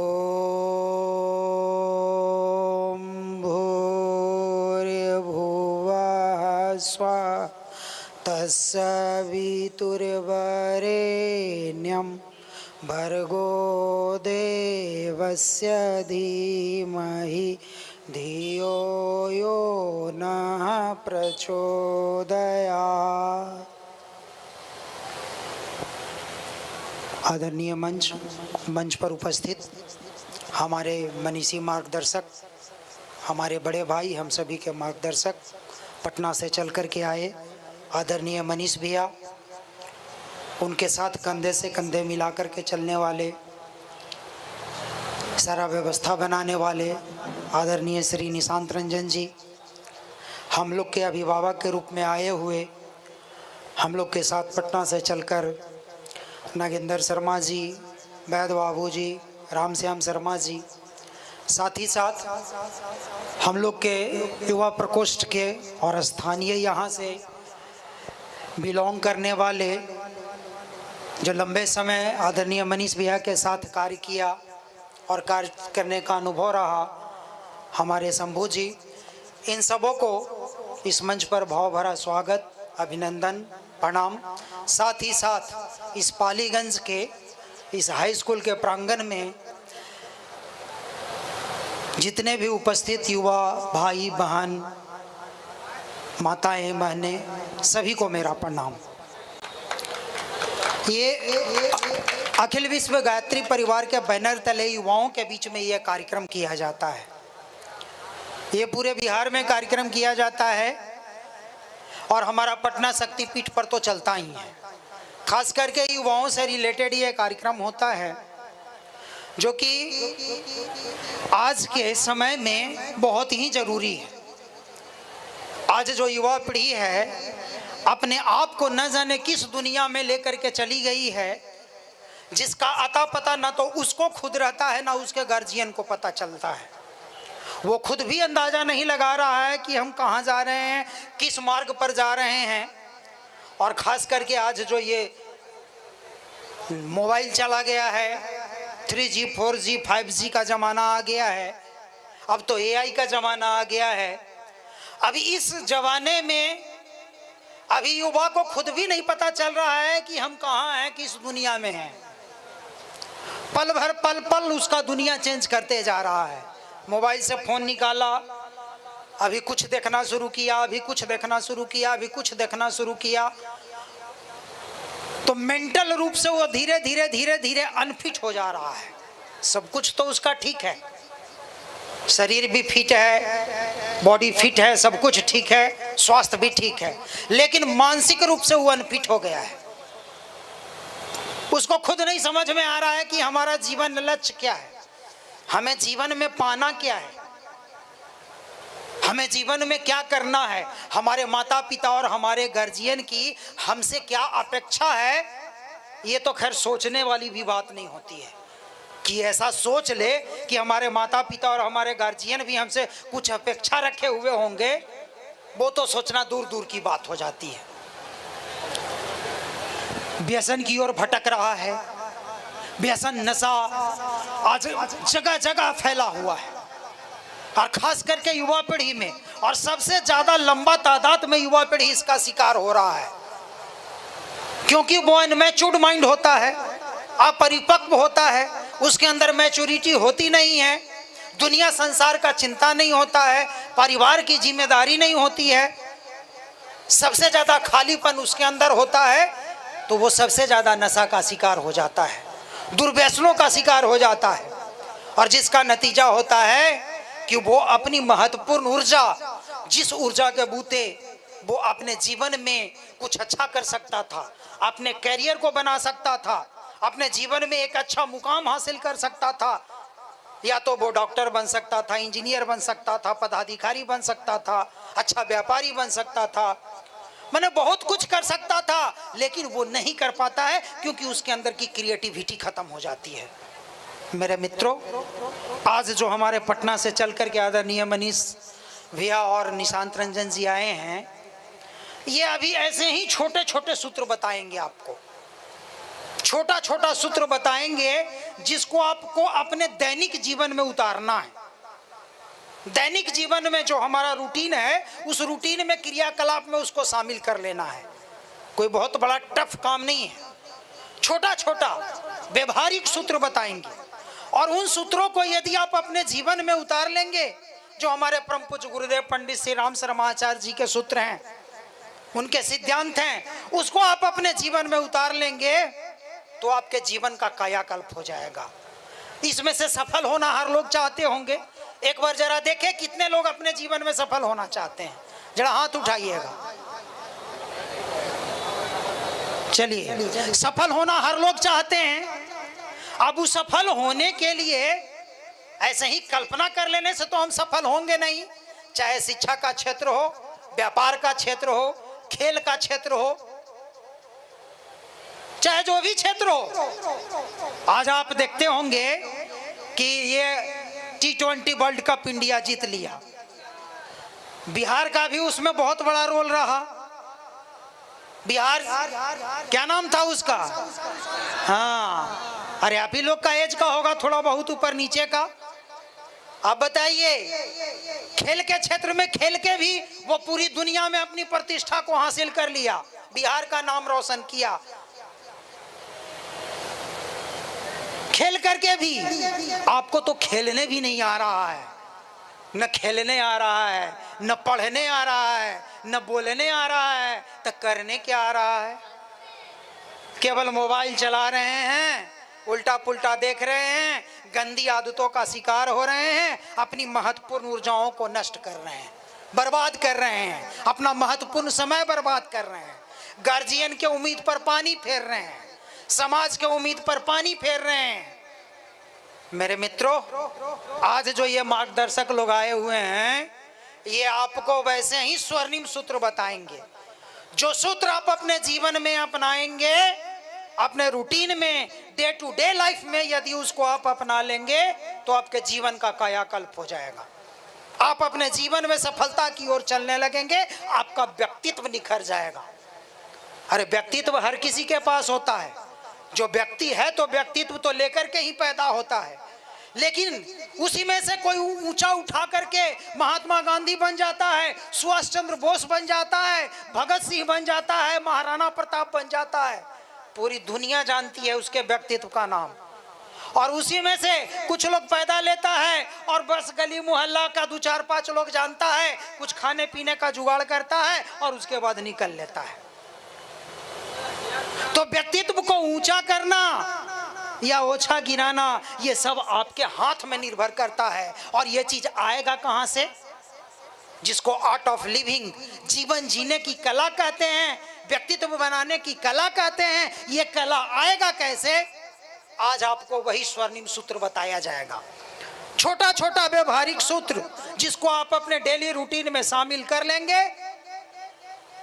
भूर्भुवः स्वः तत्सवितुर्वरेण्यं भर्गो देवस्य धीमहि धियो यो नः प्रचोदयात्। आदरणीय मंच पर उपस्थित हमारे मनीषी मार्गदर्शक, हमारे बड़े भाई, हम सभी के मार्गदर्शक, पटना से चल कर के आए आदरणीय मनीष भैया, उनके साथ कंधे से कंधे मिला कर के चलने वाले, सारा व्यवस्था बनाने वाले आदरणीय श्री निशांत रंजन जी, हम लोग के अभिभावक के रूप में आए हुए, हम लोग के साथ पटना से चलकर नागेंद्र शर्मा जी, वैद बाबू जी, रामश्याम शर्मा जी, साथ ही साथ हम लोग के युवा प्रकोष्ठ के और स्थानीय यहाँ से बिलोंग करने वाले, जो लंबे समय आदरणीय मनीष भैया के साथ कार्य किया और कार्य करने का अनुभव रहा, हमारे शंभू जी, इन सबों को इस मंच पर भाव भरा स्वागत, अभिनंदन, प्रणाम। साथ ही साथ इस पालीगंज के इस हाई स्कूल के प्रांगण में जितने भी उपस्थित युवा भाई बहन, माताएं बहनें, सभी को मेरा प्रणाम। ये अखिल विश्व गायत्री परिवार के बैनर तले युवाओं के बीच में यह कार्यक्रम किया जाता है। ये पूरे बिहार में कार्यक्रम किया जाता है और हमारा पटना शक्तिपीठ पर तो चलता ही है। खास करके युवाओं से रिलेटेड ये कार्यक्रम होता है, जो कि आज के समय में बहुत ही जरूरी है। आज जो युवा पीढ़ी है अपने आप को न जाने किस दुनिया में लेकर के चली गई है, जिसका अता पता ना तो उसको खुद रहता है ना उसके गार्जियन को पता चलता है। वो खुद भी अंदाजा नहीं लगा रहा है कि हम कहाँ जा रहे हैं, किस मार्ग पर जा रहे हैं। और खास करके आज जो ये मोबाइल चला गया है, 3G 4G 5G का ज़माना आ गया है, अब तो AI का ज़माना आ गया है। अभी इस ज़माने में अभी युवा को खुद भी नहीं पता चल रहा है कि हम कहाँ हैं, किस दुनिया में हैं। पल भर पल पल उसका दुनिया चेंज करते जा रहा है। मोबाइल से फ़ोन निकाला, अभी कुछ देखना शुरू किया, अभी कुछ देखना शुरू किया, अभी कुछ देखना शुरू किया, तो मेंटल रूप से वो धीरे धीरे धीरे धीरे अनफिट हो जा रहा है। सब कुछ तो उसका ठीक है, शरीर भी फिट है, बॉडी फिट है, सब कुछ ठीक है, स्वास्थ्य भी ठीक है, लेकिन मानसिक रूप से वो अनफिट हो गया है। उसको खुद नहीं समझ में आ रहा है कि हमारा जीवन लक्ष्य क्या है, हमें जीवन में पाना क्या है, हमें जीवन में क्या करना है, हमारे माता पिता और हमारे गार्जियन की हमसे क्या अपेक्षा है। ये तो खैर सोचने वाली भी बात नहीं होती है कि ऐसा सोच ले कि हमारे माता पिता और हमारे गार्जियन भी हमसे कुछ अपेक्षा रखे हुए होंगे, वो तो सोचना दूर दूर की बात हो जाती है। व्यसन की ओर भटक रहा है, व्यसन नशा आज जगह जगह फैला हुआ है, और खास करके युवा पीढ़ी में, और सबसे ज्यादा लंबा तादाद में युवा पीढ़ी इसका शिकार हो रहा है। क्योंकि वो अनमैच्योर्ड माइंड होता है, अपरिपक्व होता है, उसके अंदर मैच्योरिटी होती नहीं है, दुनिया संसार का चिंता नहीं होता है, परिवार की जिम्मेदारी नहीं होती है, सबसे ज्यादा खालीपन उसके अंदर होता है, तो वो सबसे ज्यादा नशा का शिकार हो जाता है, दुर्व्यसनों का शिकार हो जाता है। और जिसका नतीजा होता है कि वो अपनी महत्वपूर्ण ऊर्जा, जिस ऊर्जा के बूते वो अपने जीवन में कुछ अच्छा कर सकता था, अपने कैरियर को बना सकता था, अपने जीवन में एक अच्छा मुकाम हासिल कर सकता था, या तो वो डॉक्टर बन सकता था, इंजीनियर बन सकता था, पदाधिकारी बन सकता था, अच्छा व्यापारी बन सकता था, मैंने बहुत कुछ कर सकता था, लेकिन वो नहीं कर पाता है क्योंकि उसके अंदर की क्रिएटिविटी खत्म हो जाती है। मेरे मित्रों, आज जो हमारे पटना से चल कर के आदरणीय मनीष भैया और निशांत रंजन जी आए हैं, ये अभी ऐसे ही छोटे छोटे सूत्र बताएंगे आपको, छोटा छोटा सूत्र बताएंगे जिसको आपको अपने दैनिक जीवन में उतारना है। दैनिक जीवन में जो हमारा रूटीन है, उस रूटीन में क्रियाकलाप में उसको शामिल कर लेना है। कोई बहुत बड़ा टफ काम नहीं है, छोटा छोटा व्यवहारिक सूत्र बताएंगे, और उन सूत्रों को यदि आप अपने जीवन में उतार लेंगे, जो हमारे परम पूज्य गुरुदेव पंडित श्री राम शर्माचार्य जी के सूत्र हैं, उनके सिद्धांत हैं, उसको आप अपने जीवन में उतार लेंगे तो आपके जीवन का कायाकल्प हो जाएगा। इसमें से सफल होना हर लोग चाहते होंगे। एक बार जरा देखें कितने लोग अपने जीवन में सफल होना चाहते हैं, जरा हाथ उठाइएगा। चलिए, सफल होना हर लोग चाहते हैं। अब उस सफल होने के लिए ऐसे ही कल्पना कर लेने से तो हम सफल होंगे नहीं। चाहे शिक्षा का क्षेत्र हो, व्यापार का क्षेत्र हो, खेल का क्षेत्र हो, चाहे जो भी क्षेत्र हो। आज आप देखते होंगे कि ये T20 वर्ल्ड कप इंडिया जीत लिया, बिहार का भी उसमें बहुत बड़ा रोल रहा। बिहार क्या नाम था उसका? हाँ, अरे आप ही लोग का एज का होगा, थोड़ा बहुत ऊपर नीचे का। आप बताइए, खेल के क्षेत्र में खेल के भी वो पूरी दुनिया में अपनी प्रतिष्ठा को हासिल कर लिया, बिहार का नाम रोशन किया। खेल करके भी आपको तो खेलने भी नहीं आ रहा है, न खेलने आ रहा है, न पढ़ने आ रहा है, न बोलने आ रहा है, तो करने क्या आ रहा है? केवल मोबाइल चला रहे हैं, उल्टा पुल्टा देख रहे हैं, गंदी आदतों का शिकार हो रहे हैं, अपनी महत्वपूर्ण ऊर्जाओं को नष्ट कर रहे हैं, बर्बाद कर रहे हैं, अपना महत्वपूर्ण समय बर्बाद कर रहे हैं, गार्जियन के उम्मीद पर पानी फेर रहे हैं, समाज के उम्मीद पर पानी फेर रहे हैं। मेरे मित्रों, आज जो ये मार्गदर्शक लोग आए हुए हैं, ये आपको वैसे ही स्वर्णिम सूत्र बताएंगे। जो सूत्र आप अपने जीवन में अपनाएंगे, अपने रूटीन में, डे टू डे लाइफ में यदि उसको आप अपना लेंगे, तो आपके जीवन का कायाकल्प हो जाएगा। आप अपने जीवन में सफलता की ओर चलने लगेंगे, आपका व्यक्तित्व निखर जाएगा। अरे व्यक्तित्व हर किसी के पास होता है, जो व्यक्ति है तो व्यक्तित्व तो लेकर के ही पैदा होता है, लेकिन उसी में से कोई ऊंचा उठा करके महात्मा गांधी बन जाता है, सुभाष चंद्र बोस बन जाता है, भगत सिंह बन जाता है, महाराणा प्रताप बन जाता है। पूरी दुनिया जानती है उसके व्यक्तित्व का नाम। और उसी में से कुछ लोग पैदा लेता है और बस गली मोहल्ला का 2 4 5 लोग जानता है, कुछ खाने पीने का जुगाड़ करता है और उसके बाद निकल लेता है। तो व्यक्तित्व को ऊंचा करना या ओछा गिराना, ये सब आपके हाथ में निर्भर करता है। और ये चीज आएगा कहां से? जिसको आर्ट ऑफ लिविंग, जीवन जीने की कला कहते हैं, व्यक्तित्व बनाने की कला कहते हैं, ये कला आएगा कैसे? आज आपको वही स्वर्णिम सूत्र बताया जाएगा। छोटा छोटा व्यवहारिक सूत्र जिसको आप अपने डेली रूटीन में शामिल कर लेंगे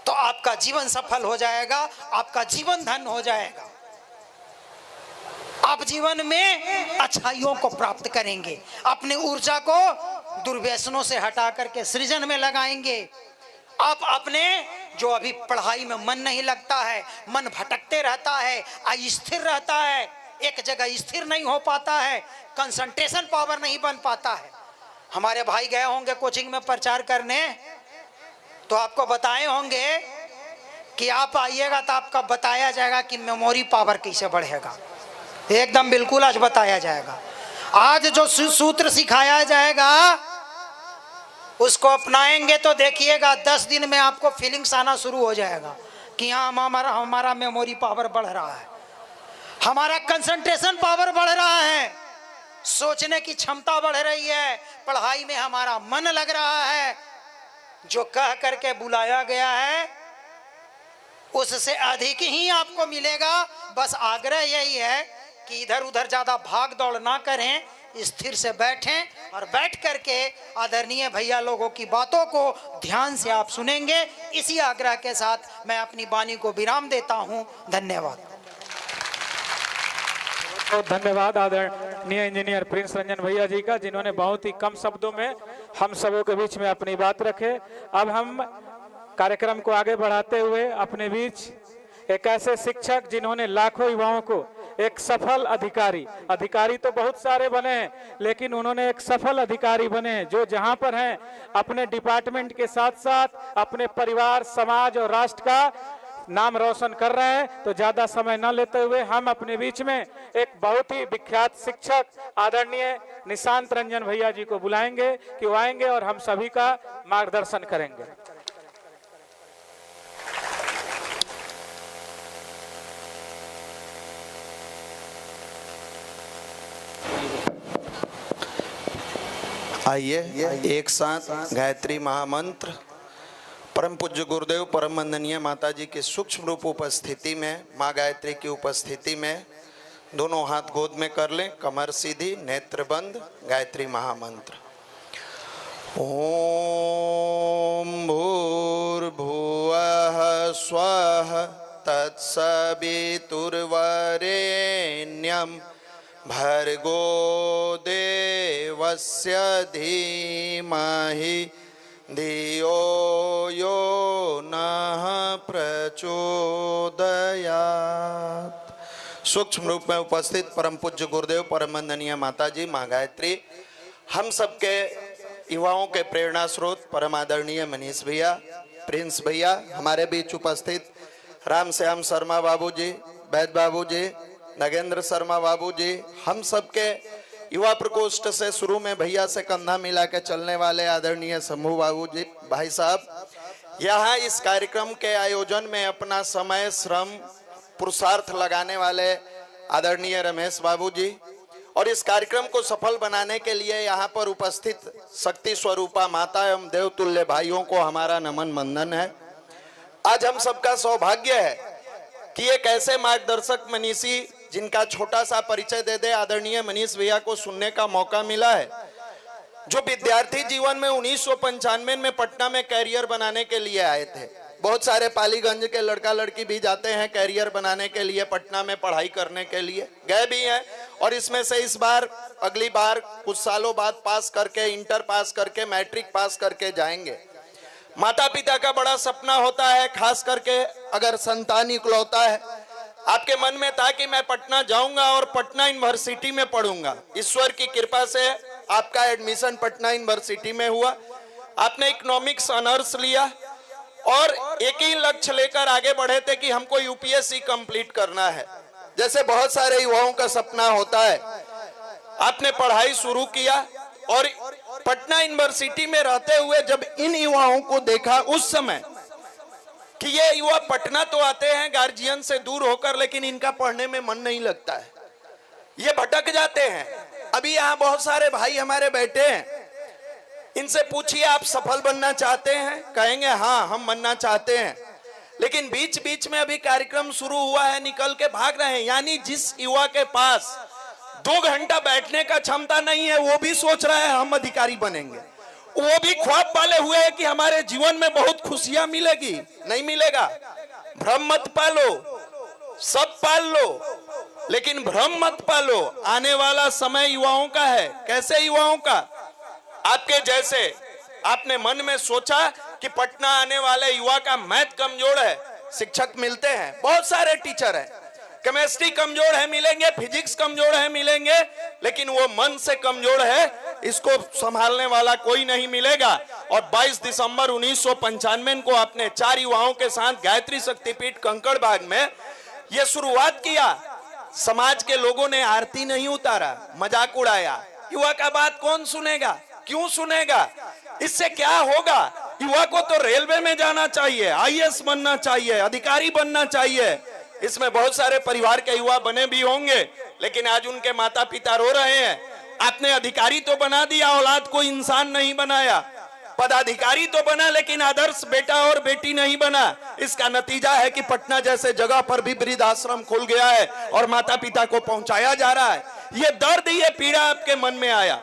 तो आपका जीवन सफल हो जाएगा, आपका जीवन धन हो जाएगा। आप जीवन में अच्छाइयों को प्राप्त करेंगे, अपनी ऊर्जा को दुर्व्यसनों से हटा करके सृजन में लगाएंगे। आप अपने जो अभी पढ़ाई में मन नहीं लगता है, मन भटकते रहता है, अस्थिर रहता है, एक जगह स्थिर नहीं हो पाता है, कंसंट्रेशन पावर नहीं बन पाता है। हमारे भाई गए होंगे कोचिंग में प्रचार करने, तो आपको बताए होंगे कि आप आइएगा तो आपका बताया जाएगा कि मेमोरी पावर कैसे बढ़ेगा। एकदम बिल्कुल आज बताया जाएगा। आज जो सूत्र सिखाया जाएगा उसको अपनाएंगे तो देखिएगा 10 दिन में आपको फीलिंग्स आना शुरू हो जाएगा कि हाँ हमारा मेमोरी पावर बढ़ रहा है, हमारा कंसंट्रेशन पावर बढ़ रहा है, सोचने की क्षमता बढ़ रही है, पढ़ाई में हमारा मन लग रहा है। जो कह करके बुलाया गया है उससे अधिक ही आपको मिलेगा। बस आग्रह यही है कि इधर उधर ज्यादा भाग दौड़ ना करें, स्थिर से बैठें और बैठ करके आदरणीय भैया लोगों की बातों को ध्यान से आप सुनेंगे। इसी आग्रह के साथ मैं अपनी वाणी को विराम देता हूं। धन्यवाद। तो धन्यवाद आदरणीय इंजीनियर प्रिंस रंजन भैया जी का, जिन्होंने बहुत ही कम शब्दों में हम सबों के बीच में अपनी बात रखे। अब हम कार्यक्रम को आगे बढ़ाते हुए अपने बीच एक ऐसे शिक्षक जिन्होंने लाखों युवाओं को एक सफल अधिकारी तो बहुत सारे बने हैं, लेकिन उन्होंने एक सफल अधिकारी बने हैं जो जहां पर हैं अपने डिपार्टमेंट के साथ साथ अपने परिवार, समाज और राष्ट्र का नाम रोशन कर रहे हैं। तो ज्यादा समय न लेते हुए हम अपने बीच में एक बहुत ही विख्यात शिक्षक आदरणीय निशांत रंजन भैया जी को बुलाएंगे कि वो आएंगे और हम सभी का मार्गदर्शन करेंगे। आइए एक साथ गायत्री महामंत्र परम पूज्य गुरुदेव परम वंदनीय माता जी की सूक्ष्म रूप उपस्थिति में, माँ गायत्री की उपस्थिति में दोनों हाथ गोद में कर लें, कमर सीधी, नेत्र बंद। गायत्री महामंत्र। ओम भूर्भुवः स्वः तत्सवितुर्वरेण्यं भर्गो देवस्य धीमहि धियो यो नः प्रचोदयात्। सूक्ष्म रूप में उपस्थित परम पूज्य गुरुदेव परम वंदनीय माता जी माँ गायत्री, हम सबके युवाओं के प्रेरणा स्रोत परम आदरणीय मनीष भैया, प्रिंस भैया, हमारे बीच उपस्थित राम श्याम शर्मा बाबू जी, वैद बाबू जी, नगेंद्र शर्मा बाबू जी, हम सबके युवा प्रकोष्ठ से शुरू में भैया से कंधा मिला के चलने वाले आदरणीय शंभू बाबू जी, भाई साहब, यहाँ इस कार्यक्रम के आयोजन में अपना समय, श्रम, पुरुषार्थ लगाने वाले आदरणीय रमेश बाबू जी, और इस कार्यक्रम को सफल बनाने के लिए यहाँ पर उपस्थित शक्ति स्वरूपा माता एवं देवतुल्य भाइयों को हमारा नमन वंदन है। आज हम सबका सौभाग्य है कि एक ऐसे मार्गदर्शक मनीषी जिनका छोटा सा परिचय दे दे आदरणीय मनीष भैया को सुनने का मौका मिला है, जो विद्यार्थी जीवन में 1995 में पटना में कैरियर बनाने के लिए आए थे। बहुत सारे पालीगंज के लड़का लड़की भी जाते हैं कैरियर बनाने के लिए, पटना में पढ़ाई करने के लिए गए भी हैं। और इसमें से इस बार अगली बार कुछ सालों बाद पास करके, इंटर पास करके, मैट्रिक पास करके जाएंगे। माता पिता का बड़ा सपना होता है, खास करके अगर संतान इकलौता है। आपके मन में था कि मैं पटना जाऊंगा और पटना यूनिवर्सिटी में पढ़ूंगा। ईश्वर की कृपा से आपका एडमिशन पटना यूनिवर्सिटी में हुआ। आपने इकोनॉमिक्स ऑनर्स लिया और एक ही लक्ष्य लेकर आगे बढ़े थे कि हमको यूपीएससी कंप्लीट करना है, जैसे बहुत सारे युवाओं का सपना होता है। आपने पढ़ाई शुरू किया और पटना यूनिवर्सिटी में रहते हुए जब इन युवाओं को देखा उस समय कि ये युवा पटना तो आते हैं गार्जियन से दूर होकर, लेकिन इनका पढ़ने में मन नहीं लगता है, ये भटक जाते हैं। अभी यहाँ बहुत सारे भाई हमारे बैठे हैं, इनसे पूछिए आप सफल बनना चाहते हैं, कहेंगे हाँ हम बनना चाहते हैं, लेकिन बीच बीच में अभी कार्यक्रम शुरू हुआ है निकल के भाग रहे हैं। यानी जिस युवा के पास 2 घंटा बैठने का क्षमता नहीं है वो भी सोच रहा है हम अधिकारी बनेंगे, वो भी ख्वाब पाले हुए हैं कि हमारे जीवन में बहुत खुशियां मिलेगी। नहीं मिलेगा। भ्रम मत पालो, सब पाल लो, लेकिन भ्रम मत पालो। आने वाला समय युवाओं का है। कैसे युवाओं का? आपके जैसे आपने मन में सोचा कि पटना आने वाले युवा का मैथ कमजोर है, शिक्षक मिलते हैं, बहुत सारे टीचर हैं, केमिस्ट्री कमजोर है मिलेंगे, फिजिक्स कमजोर है मिलेंगे, लेकिन वो मन से कमजोर है, इसको संभालने वाला कोई नहीं मिलेगा। और 22 दिसंबर 1995 को आपने 4 युवाओं के साथ गायत्री शक्तिपीठ कंकड़बाग में यह शुरुआत किया। समाज के लोगों ने आरती नहीं उतारा, मजाक उड़ाया। युवा का बात कौन सुनेगा? क्यों सुनेगा? इससे क्या होगा? युवा को तो रेलवे में जाना चाहिए, आईएएस बनना चाहिए, अधिकारी बनना चाहिए। इसमें बहुत सारे परिवार के युवा बने भी होंगे, लेकिन आज उनके माता पिता रो रहे हैं। आपने अधिकारी तो बना दिया, औलाद को इंसान नहीं बनाया। पदाधिकारी तो बना, लेकिन आदर्श बेटा और बेटी नहीं बना। इसका नतीजा है कि पटना जैसे जगह पर भी वृद्ध आश्रम खुल गया है और माता पिता को पहुंचाया जा रहा है। ये दर्द, ये पीड़ा आपके मन में आया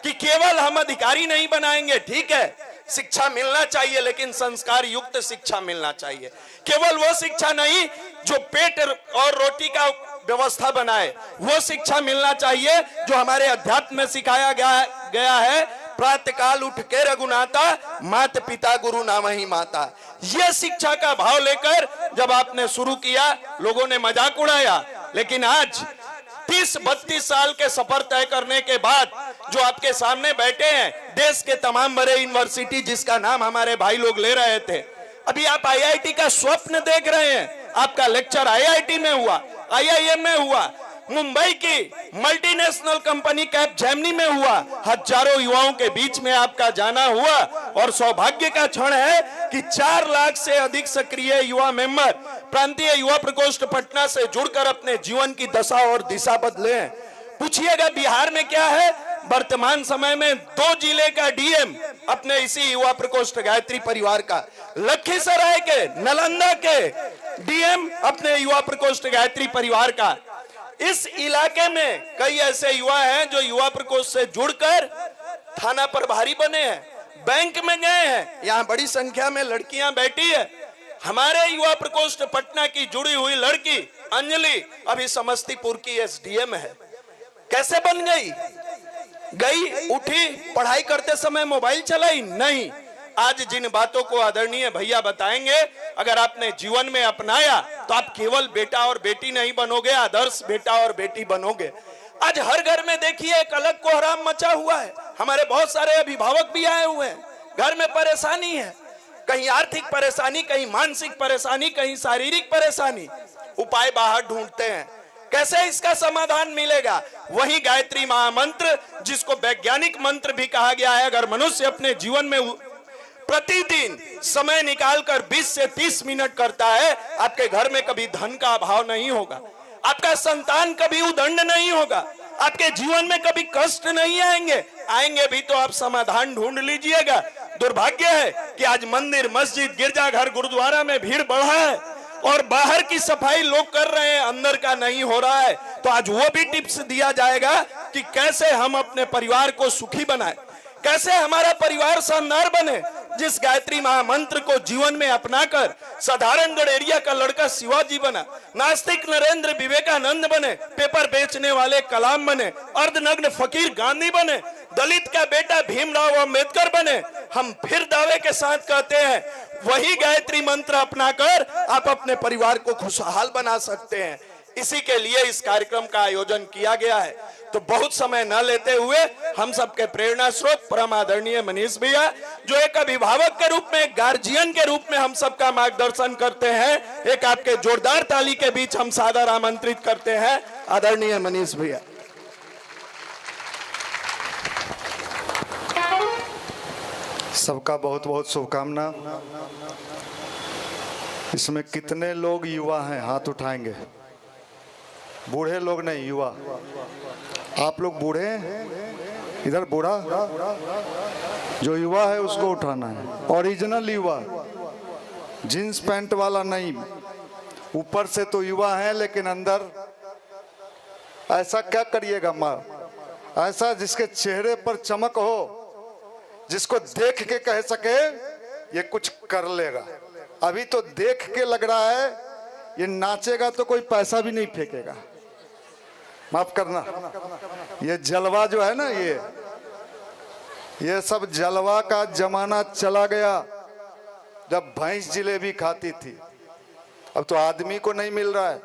कि केवल हम अधिकारी नहीं बनाएंगे। ठीक है, शिक्षा मिलना चाहिए, लेकिन संस्कार युक्त शिक्षा मिलना चाहिए। केवल वो शिक्षा नहीं जो पेट और रोटी का व्यवस्था बनाए, वो शिक्षा मिलना चाहिए जो हमारे अध्यात्म में सिखाया गया है। प्रातःकाल उठ के रघुनाथा, माता पिता गुरु नाम ही माता। ये शिक्षा का भाव लेकर जब आपने शुरू किया, लोगों ने मजाक उड़ाया, लेकिन आज 30-32 साल के सफर तय करने के बाद जो आपके सामने बैठे हैं, देश के तमाम बड़े यूनिवर्सिटी जिसका नाम हमारे भाई लोग ले रहे थे, अभी आप आईआईटी का स्वप्न देख रहे हैं। आपका लेक्चर आईआईटी में हुआ, आईआईएम में हुआ, मुंबई की मल्टीनेशनल कंपनी कैपजेमिनी में हुआ। हजारों युवाओं के बीच में आपका जाना हुआ और सौभाग्य का क्षण है कि 4 लाख से अधिक सक्रिय युवा मेंबर प्रांतीय युवा प्रकोष्ठ पटना से जुड़कर अपने जीवन की दशा और दिशा बदले हैं। पूछिएगा बिहार में क्या है? वर्तमान समय में 2 जिले का डीएम अपने इसी युवा प्रकोष्ठ गायत्री परिवार का, लखीसराय के, नालंदा के डीएम अपने युवा प्रकोष्ठ गायत्री परिवार का। इस इलाके में कई ऐसे युवा हैं जो युवा प्रकोष्ठ से जुड़कर थाना प्रभारी बने हैं, बैंक में गए हैं। यहाँ बड़ी संख्या में लड़कियां बैठी है। हमारे युवा प्रकोष्ठ पटना की जुड़ी हुई लड़की अंजलि अभी समस्तीपुर की एसडीएम है। कैसे बन गई उठी, पढ़ाई करते समय मोबाइल चलाई? नहीं। आज जिन बातों को आदरणीय भैया बताएंगे, अगर आपने जीवन में अपनाया तो आप केवल बेटा और बेटी नहीं बनोगे, आदर्श बेटा और बेटी बनोगे। आज हर घर में देखिए एक अलग कोहराम मचा हुआ है। हमारे बहुत सारे अभिभावक भी आए हुए हैं, घर में परेशानी है, कहीं आर्थिक परेशानी, कहीं मानसिक परेशानी, कहीं शारीरिक परेशानी। उपाय बाहर ढूंढते हैं, कैसे इसका समाधान मिलेगा? वही गायत्री महामंत्र, जिसको वैज्ञानिक मंत्र भी कहा गया है, अगर मनुष्य अपने जीवन में प्रतिदिन समय निकालकर 20 से 30 मिनट करता है, आपके घर में कभी धन का अभाव नहीं होगा, आपका संतान कभी उदंड नहीं होगा, आपके जीवन में कभी कष्ट नहीं आएंगे भी तो आप समाधान ढूंढ लीजिएगा। दुर्भाग्य है कि आज मंदिर, मस्जिद, गिरजाघर, गुरुद्वारा में भीड़ बढ़ा है और बाहर की सफाई लोग कर रहे हैं, अंदर का नहीं हो रहा है। तो आज वो भी टिप्स दिया जाएगा कि कैसे हम अपने परिवार को सुखी बनाए, कैसे हमारा परिवार शानदार बने। जिस गायत्री महामंत्र को जीवन में अपनाकर साधारणगढ़ एरिया का लड़का शिवाजी बना, नास्तिक नरेंद्र विवेकानंद बने, पेपर बेचने वाले कलाम बने, अर्धनग्न फकीर गांधी बने, दलित का बेटा भीमराव अंबेडकर बने, हम फिर दावे के साथ कहते हैं वही गायत्री मंत्र अपनाकर आप अपने परिवार को खुशहाल बना सकते हैं। इसी के लिए इस कार्यक्रम का आयोजन किया गया है। तो बहुत समय न लेते हुए हम सबके प्रेरणा स्रोत परम आदरणीय मनीष भैया, जो एक अभिभावक के रूप में, एक गार्जियन के रूप में हम सबका मार्गदर्शन करते हैं, एक आपके जोरदार ताली के बीच हम सादर आमंत्रित करते हैं आदरणीय मनीष भैया। सबका बहुत बहुत शुभकामना। इसमें कितने लोग युवा हैं, हाथ उठाएंगे? बूढ़े लोग नहीं, युवा। आप लोग बूढ़े हैं? इधर बूढ़ा जो युवा है उसको उठाना है। ओरिजिनल युवा, जींस पैंट वाला नहीं। ऊपर से तो युवा है लेकिन अंदर ऐसा क्या करिएगा माँ, ऐसा जिसके चेहरे पर चमक हो, जिसको देख के कह सके ये कुछ कर लेगा। अभी तो देख के लग रहा है ये नाचेगा तो कोई पैसा भी नहीं फेंकेगा। माफ करना, ये जलवा जो है ना, ये सब जलवा का जमाना चला गया। जब भैंस जिलेबी खाती थी, अब तो आदमी को नहीं मिल रहा है।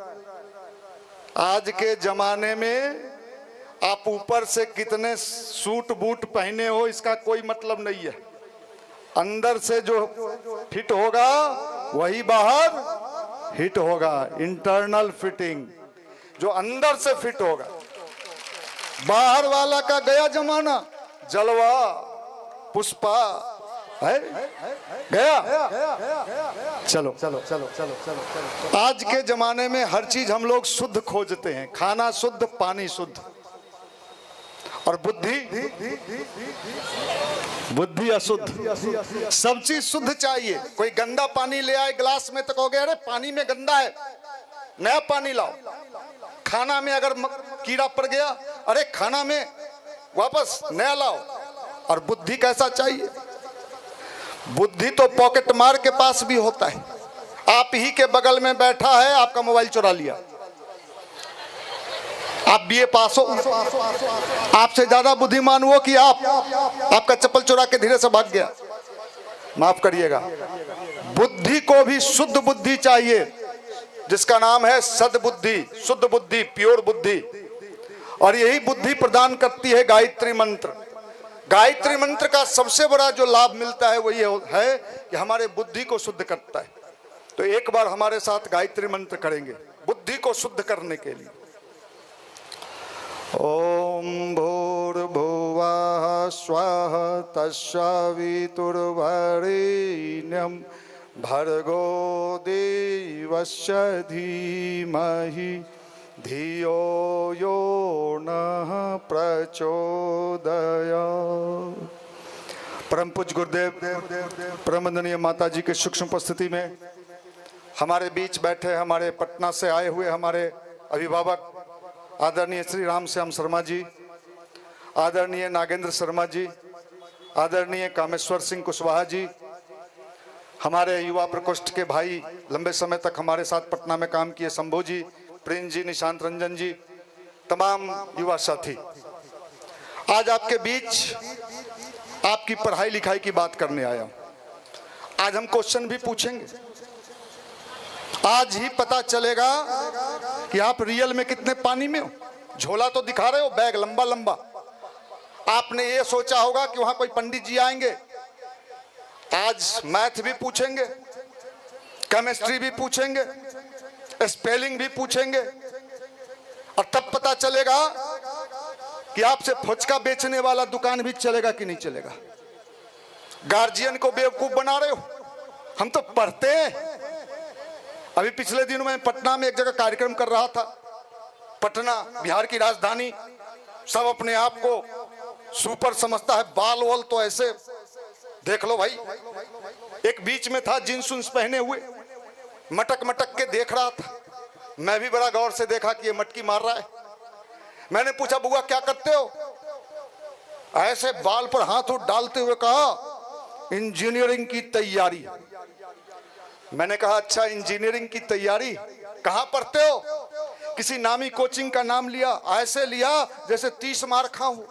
आज के जमाने में आप ऊपर से कितने सूट बूट पहने हो इसका कोई मतलब नहीं है। अंदर से जो फिट होगा वही बाहर हिट होगा। इंटरनल फिटिंग, जो अंदर से फिट होगा। बाहर वाला का गया जमाना, जलवा पुष्पा है गया। चलो चलो चलो चलो चलो। आज के जमाने में हर चीज हम लोग शुद्ध खोजते हैं, खाना शुद्ध, पानी शुद्ध, और बुद्धि अशुद्ध। सब चीज शुद्ध चाहिए। कोई गंदा पानी ले आए गिलास में तो कहोगे अरे पानी में गंदा है, नया पानी लाओ। खाना में अगर कीड़ा पड़ गया, अरे खाना में वापस नया लाओ। और बुद्धि कैसा चाहिए? बुद्धि तो पॉकेट मार के पास भी होता है। आप ही के बगल में बैठा है, आपका मोबाइल चुरा लिया, आप बीए पास हो, आपसे ज्यादा बुद्धिमान वो कि आपका चप्पल चुरा के धीरे से भाग गया। माफ करिएगा, बुद्धि को भी शुद्ध बुद्धि चाहिए, जिसका नाम है सद्बुद्धि, शुद्ध बुद्धि, प्योर बुद्धि। और यही बुद्धि प्रदान करती है गायत्री मंत्र। गायत्री मंत्र का सबसे बड़ा जो लाभ मिलता है वो ये है कि हमारे बुद्धि को शुद्ध करता है। तो एक बार हमारे साथ गायत्री मंत्र करेंगे बुद्धि को शुद्ध करने के लिए। ओम भूर्भुवः स्वः तत्सवितुर्वरेण्यं भर्गो देवस्य धीमहि धियो यो नः प्रचोदयात्। परम पूज्य गुरुदेव परमवंदनीय माता जी के सूक्ष्म उपस्थिति में हमारे बीच बैठे हमारे पटना से आए हुए हमारे अभिभावक आदरणीय श्री राम श्याम शर्मा जी, आदरणीय नागेंद्र शर्मा जी, आदरणीय कामेश्वर सिंह कुशवाहा जी, हमारे युवा प्रकोष्ठ के भाई, लंबे समय तक हमारे साथ पटना में काम किए शंभू जी, प्रिंस जी, निशांत रंजन जी, तमाम युवा साथी, आज आपके बीच आपकी पढ़ाई लिखाई की बात करने आया हूं। आज हम क्वेश्चन भी पूछेंगे। आज ही पता चलेगा कि आप रियल में कितने पानी में हो। झोला तो दिखा रहे हो, बैग लंबा लंबा। आपने ये सोचा होगा कि वहां कोई पंडित जी आएंगे। आज मैथ भी पूछेंगे, केमिस्ट्री भी पूछेंगे, स्पेलिंग भी पूछेंगे, और तब पता चलेगा कि आपसे फुचका बेचने वाला दुकान भी चलेगा कि नहीं चलेगा। गार्जियन को बेवकूफ बना रहे हो। हम तो पढ़ते हैं। अभी पिछले दिनों में पटना में एक जगह कार्यक्रम कर रहा था। पटना बिहार की राजधानी, सब अपने आप को सुपर समझता है। बाल वाल तो ऐसे देख लो भाई। एक बीच में था जींस उन्स पहने हुए, मटक मटक के देख रहा था। मैं भी बड़ा गौर से देखा कि ये मटकी मार रहा है। मैंने पूछा बुआ क्या करते हो? ऐसे बाल पर हाथ उठ डालते हुए कहा इंजीनियरिंग की तैयारी। मैंने कहा अच्छा इंजीनियरिंग की तैयारी कहाँ पढ़ते हो? किसी नामी कोचिंग का नाम लिया, ऐसे लिया जैसे 30 मार खा हूं।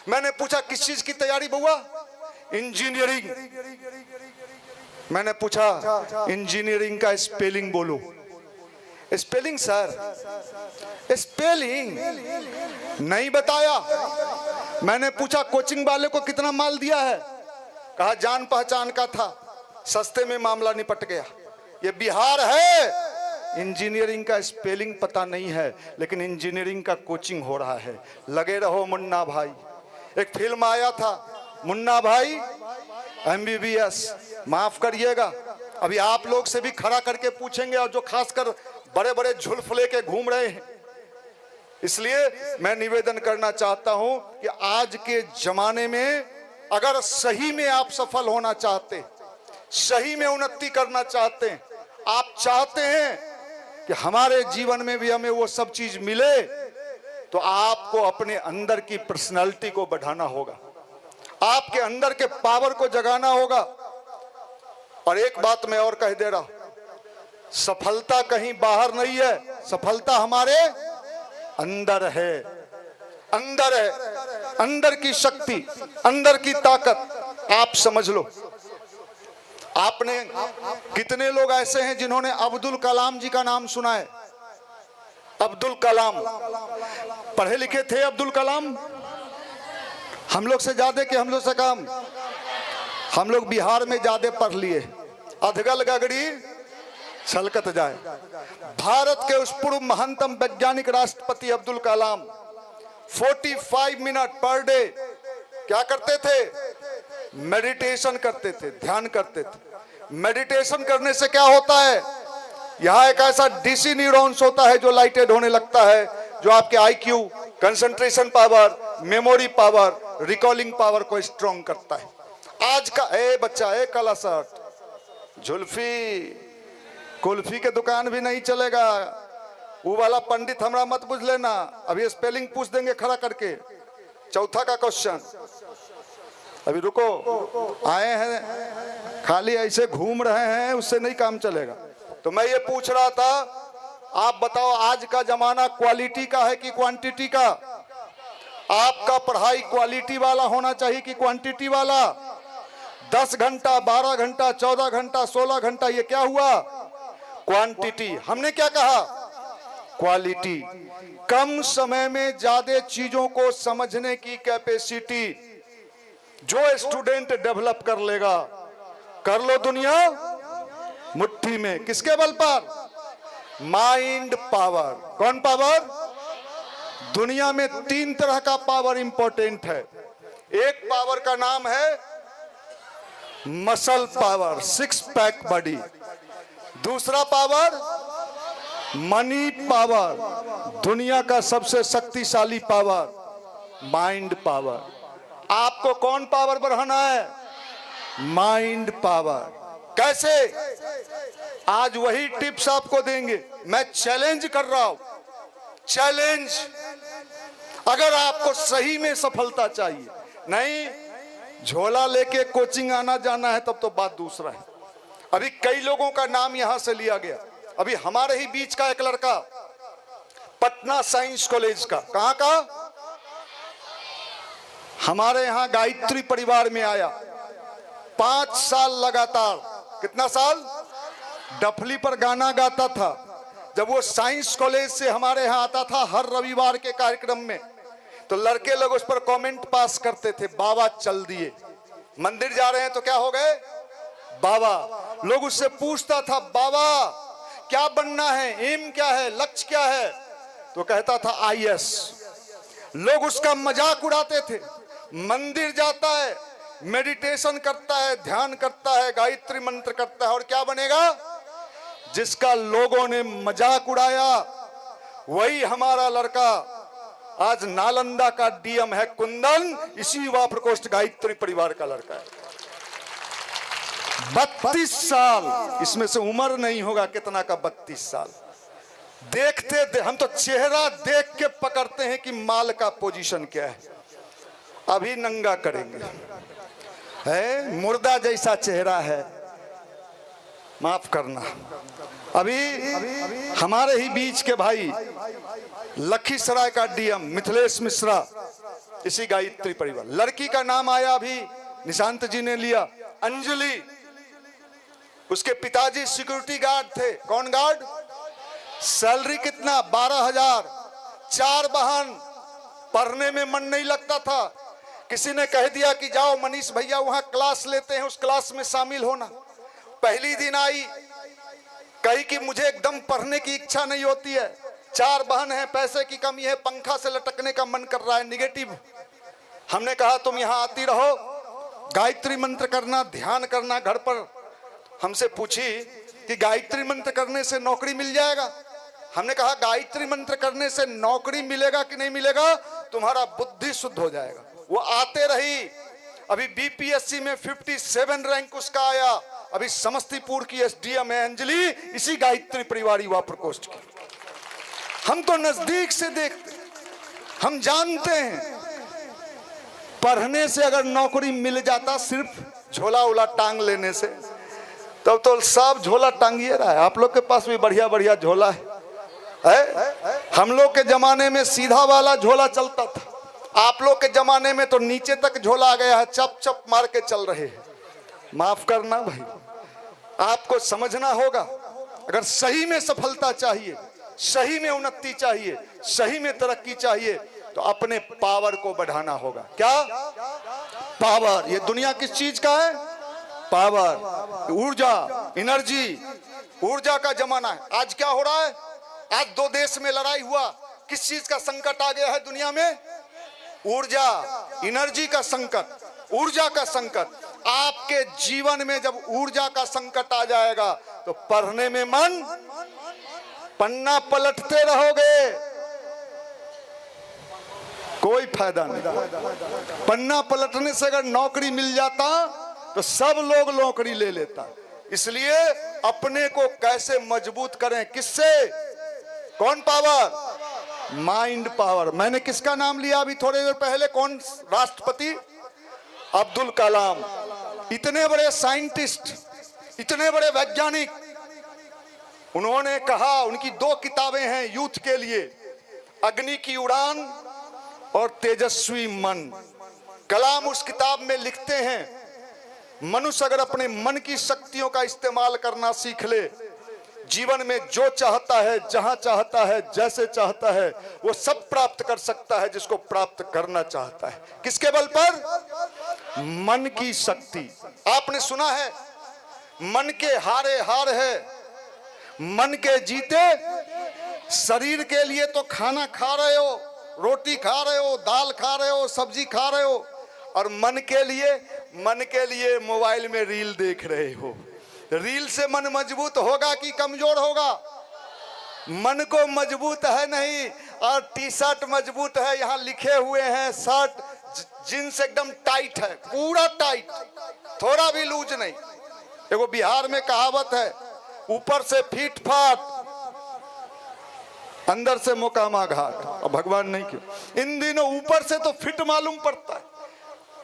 मैंने पूछा किस चीज की तैयारी बउआ? इंजीनियरिंग। मैंने पूछा इंजीनियरिंग का स्पेलिंग बोलो। स्पेलिंग सर, स्पेलिंग नहीं बताया। मैंने पूछा कोचिंग वाले को कितना माल दिया है? कहा जान पहचान का था, सस्ते में मामला निपट गया। ये बिहार है, इंजीनियरिंग का स्पेलिंग पता नहीं है, लेकिन इंजीनियरिंग का कोचिंग हो रहा है। लगे रहो मुन्ना भाई। एक फिल्म आया था मुन्ना भाई MBBS। माफ करिएगा, अभी आप लोग से भी खड़ा करके पूछेंगे, और जो खासकर बड़े बड़े झुल्फ लेके घूम रहे हैं। इसलिए मैं निवेदन करना चाहता हूं कि आज के जमाने में अगर सही में आप सफल होना चाहते, सही में उन्नति करना चाहते हैं, आप चाहते हैं कि हमारे जीवन में भी हमें वो सब चीज मिले, तो आपको अपने अंदर की पर्सनालिटी को बढ़ाना होगा, आपके अंदर के पावर को जगाना होगा। और एक बात मैं और कह दे रहा हूं, सफलता कहीं बाहर नहीं है, सफलता हमारे अंदर है। अंदर है, अंदर की शक्ति, अंदर की ताकत आप समझ लो। आपने कितने लोग ऐसे हैं जिन्होंने अब्दुल कलाम जी का नाम सुना है? अब्दुल कलाम पढ़े लिखे थे अब्दुल कलाम, हम लोग से ज्यादा कि हम लोग से कम? हम लोग बिहार में ज्यादा पढ़ लिए। अधगल गगड़ी छलकत जाए। भारत के उस पूर्व महानतम वैज्ञानिक राष्ट्रपति Abdul Kalam 45 minute per day क्या करते थे? मेडिटेशन करते थे, ध्यान करते थे। मेडिटेशन करने से क्या होता है? यहाँ एक ऐसा डीसी न्यूरॉन्स होता है जो लाइटेड होने लगता है, जो आपके IQ, concentration power, memory power, recalling power को स्ट्रॉन्ग करता है। आज का ए बच्चा, ए काला शर्ट, जुल्फी कुल्फी के दुकान भी नहीं चलेगा। वो वाला पंडित हमरा मत बुझ लेना, अभी स्पेलिंग पूछ देंगे खड़ा करके। चौथा का क्वेश्चन, अभी रुको, आए हैं खाली ऐसे घूम रहे हैं, उससे नहीं काम चलेगा। तो मैं ये पूछ रहा था, आप बताओ आज का जमाना क्वालिटी का है कि क्वांटिटी का? आपका पढ़ाई क्वालिटी वाला होना चाहिए कि क्वांटिटी वाला? 10 घंटा, 12 घंटा, 14 घंटा, 16 घंटा, ये क्या हुआ? क्वांटिटी। हमने क्या कहा? क्वालिटी। कम समय में ज्यादा चीजों को समझने की कैपेसिटी जो स्टूडेंट डेवलप कर लेगा, कर लो दुनिया मुट्ठी में। किसके बल पर? Mind power. कौन पावर? दुनिया में 3 तरह का पावर इंपॉर्टेंट है। एक पावर का नाम है मसल पावर, 6 पैक बॉडी। दूसरा पावर मनी पावर, दुनिया का सबसे शक्तिशाली पावर माइंड पावर। आपको कौन पावर बढ़ाना है? Mind power. कैसे? आज वही टिप्स आपको देंगे। मैं चैलेंज कर रहा हूं, चैलेंज। अगर आपको सही में सफलता चाहिए, नहीं झोला लेके कोचिंग आना जाना है, तब तो बात दूसरा है। अभी कई लोगों का नाम यहां से लिया गया। अभी हमारे ही बीच का एक लड़का पटना साइंस कॉलेज का, कहां का? हमारे यहां गायत्री परिवार में आया। 5 साल लगातार, कितना साल? डफली पर गाना गाता था। जब वो साइंस कॉलेज से हमारे यहाँ आता था हर रविवार के कार्यक्रम में, तो लड़के लोग उस पर कमेंट पास करते थे, बाबा चल दिए। मंदिर जा रहे हैं तो क्या हो गए? बाबा। लोग उससे पूछता था, बाबा क्या बनना है, एम क्या है, लक्ष्य क्या है? तो कहता था IAS। लोग उसका मजाक उड़ाते थे। मंदिर जाता है, मेडिटेशन करता है, ध्यान करता है, गायत्री मंत्र करता है, और क्या बनेगा? जिसका लोगों ने मजाक उड़ाया वही हमारा लड़का आज नालंदा का DM है, कुंदन। इसी युवा प्रकोष्ठ गायत्री परिवार का लड़का है। 32 साल, इसमें से उम्र नहीं होगा कितना का 32 साल। देखते हम तो चेहरा देख के पकड़ते हैं कि माल का पोजीशन क्या है। अभी नंगा करेंगे। है, मुर्दा जैसा चेहरा है। माफ करना। अभी हमारे ही बीच के भाई लखीसराय का डीएम मिथिलेश मिश्रा, इसी गायत्री परिवार, लड़की का नाम आया अभी निशांत जी ने लिया, अंजलि। उसके पिताजी सिक्योरिटी गार्ड थे। कौन गार्ड? सैलरी कितना? 12,000। 4 बहन। पढ़ने में मन नहीं लगता था। किसी ने कह दिया कि जाओ मनीष भैया वहां क्लास लेते हैं, उस क्लास में शामिल होना। पहली दिन आई, कही कि मुझे एकदम पढ़ने की इच्छा नहीं होती है, 4 बहन है, पैसे की कमी है, पंखा से लटकने का मन कर रहा है, निगेटिव। हमने कहा तुम यहाँ आती रहो, गायत्री मंत्र करना, ध्यान करना घर पर। हमसे पूछी कि गायत्री मंत्र करने से नौकरी मिल जाएगा। हमने कहा गायत्री मंत्र करने से नौकरी मिलेगा कि नहीं मिलेगा, तुम्हारा बुद्धि शुद्ध हो जाएगा। वो आते रही। अभी बीपीएससी में 57 रैंक उसका आया। अभी समस्तीपुर की एसडीएम है अंजलि, इसी गायत्री परिवार युवा प्रकोष्ठ की। हम तो नजदीक से देखते, हम जानते हैं पढ़ने से अगर नौकरी मिल जाता सिर्फ झोला उला टांग लेने से, तब तो सब झोला टांगिए रहा है। आप लोग के पास भी बढ़िया बढ़िया झोला है। हम लोग के जमाने में सीधा वाला झोला चलता था, आप लोग के जमाने में तो नीचे तक झोला आ गया है, चप चप मार के चल रहे हैं। माफ करना भाई, आपको समझना होगा। अगर सही में सफलता चाहिए, सही में उन्नति चाहिए, सही में तरक्की चाहिए, तो अपने पावर को बढ़ाना होगा। क्या पावर? ये दुनिया किस चीज का है? पावर, ऊर्जा, एनर्जी। ऊर्जा का जमाना है। आज क्या हो रहा है? आज 2 देश में लड़ाई हुआ। किस चीज का संकट आ गया है दुनिया में? ऊर्जा, एनर्जी का संकट, ऊर्जा का संकट। आपके जीवन में जब ऊर्जा का संकट आ जाएगा तो पढ़ने में मन, पन्ना पलटते रहोगे, कोई फायदा नहीं। पन्ना पलटने से अगर नौकरी मिल जाता तो सब लोग नौकरी ले लेता। इसलिए अपने को कैसे मजबूत करें? किससे? कौन पावर? Mind power. मैंने किसका नाम लिया अभी थोड़ी देर पहले? कौन राष्ट्रपति? अब्दुल कलाम। इतने बड़े साइंटिस्ट, इतने बड़े वैज्ञानिक, उन्होंने कहा, उनकी 2 किताबें हैं यूथ के लिए, अग्नि की उड़ान और तेजस्वी मन। कलाम उस किताब में लिखते हैं, मनुष्य अगर अपने मन की शक्तियों का इस्तेमाल करना सीख ले, जीवन में जो चाहता है, जहां चाहता है, जैसे चाहता है, वो सब प्राप्त कर सकता है जिसको प्राप्त करना चाहता है। किसके बल पर? मन की शक्ति। आपने सुना है, मन के हारे हार है, मन के जीते। शरीर के लिए तो खाना खा रहे हो, रोटी खा रहे हो, दाल खा रहे हो, सब्जी खा रहे हो, और मन के लिए मोबाइल में रील देख रहे हो। रील से मन मजबूत होगा कि कमजोर होगा? मन को मजबूत है नहीं, और टी शर्ट मजबूत है, यहाँ लिखे हुए हैं, शर्ट जींस एकदम टाइट है, पूरा टाइट, थोड़ा भी लूज नहीं। देखो बिहार में कहावत है, ऊपर से फीट फाट, अंदर से मोकामा घाट। और भगवान नहीं क्यों, इन दिनों ऊपर से तो फिट मालूम पड़ता है।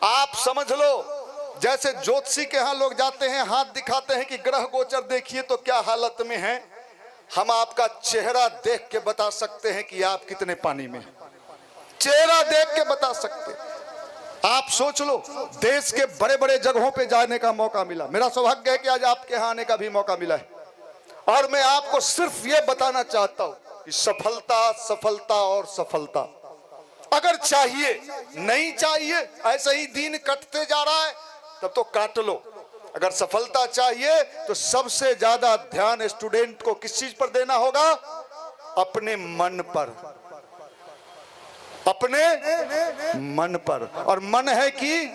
आप समझ लो, जैसे ज्योतिषी के यहाँ लोग जाते हैं, हाथ दिखाते हैं कि ग्रह गोचर देखिए तो क्या हालत में है। हम आपका चेहरा देख के बता सकते हैं कि आप कितने पानी में हैं। चेहरा देख के बता सकते हैं। आप सोच लो, देश के बड़े बड़े जगहों पे जाने का मौका मिला। मेरा सौभाग्य है कि आज आपके यहाँ आने का भी मौका मिला है। और मैं आपको सिर्फ ये बताना चाहता हूं कि सफलता, सफलता और सफलता अगर चाहिए, नहीं चाहिए, ऐसे ही दिन कटते जा रहा है, तब तो काट लो। अगर सफलता चाहिए तो सबसे ज्यादा ध्यान स्टूडेंट को किस चीज पर देना होगा? अपने मन पर, अपने मन पर। और मन है कि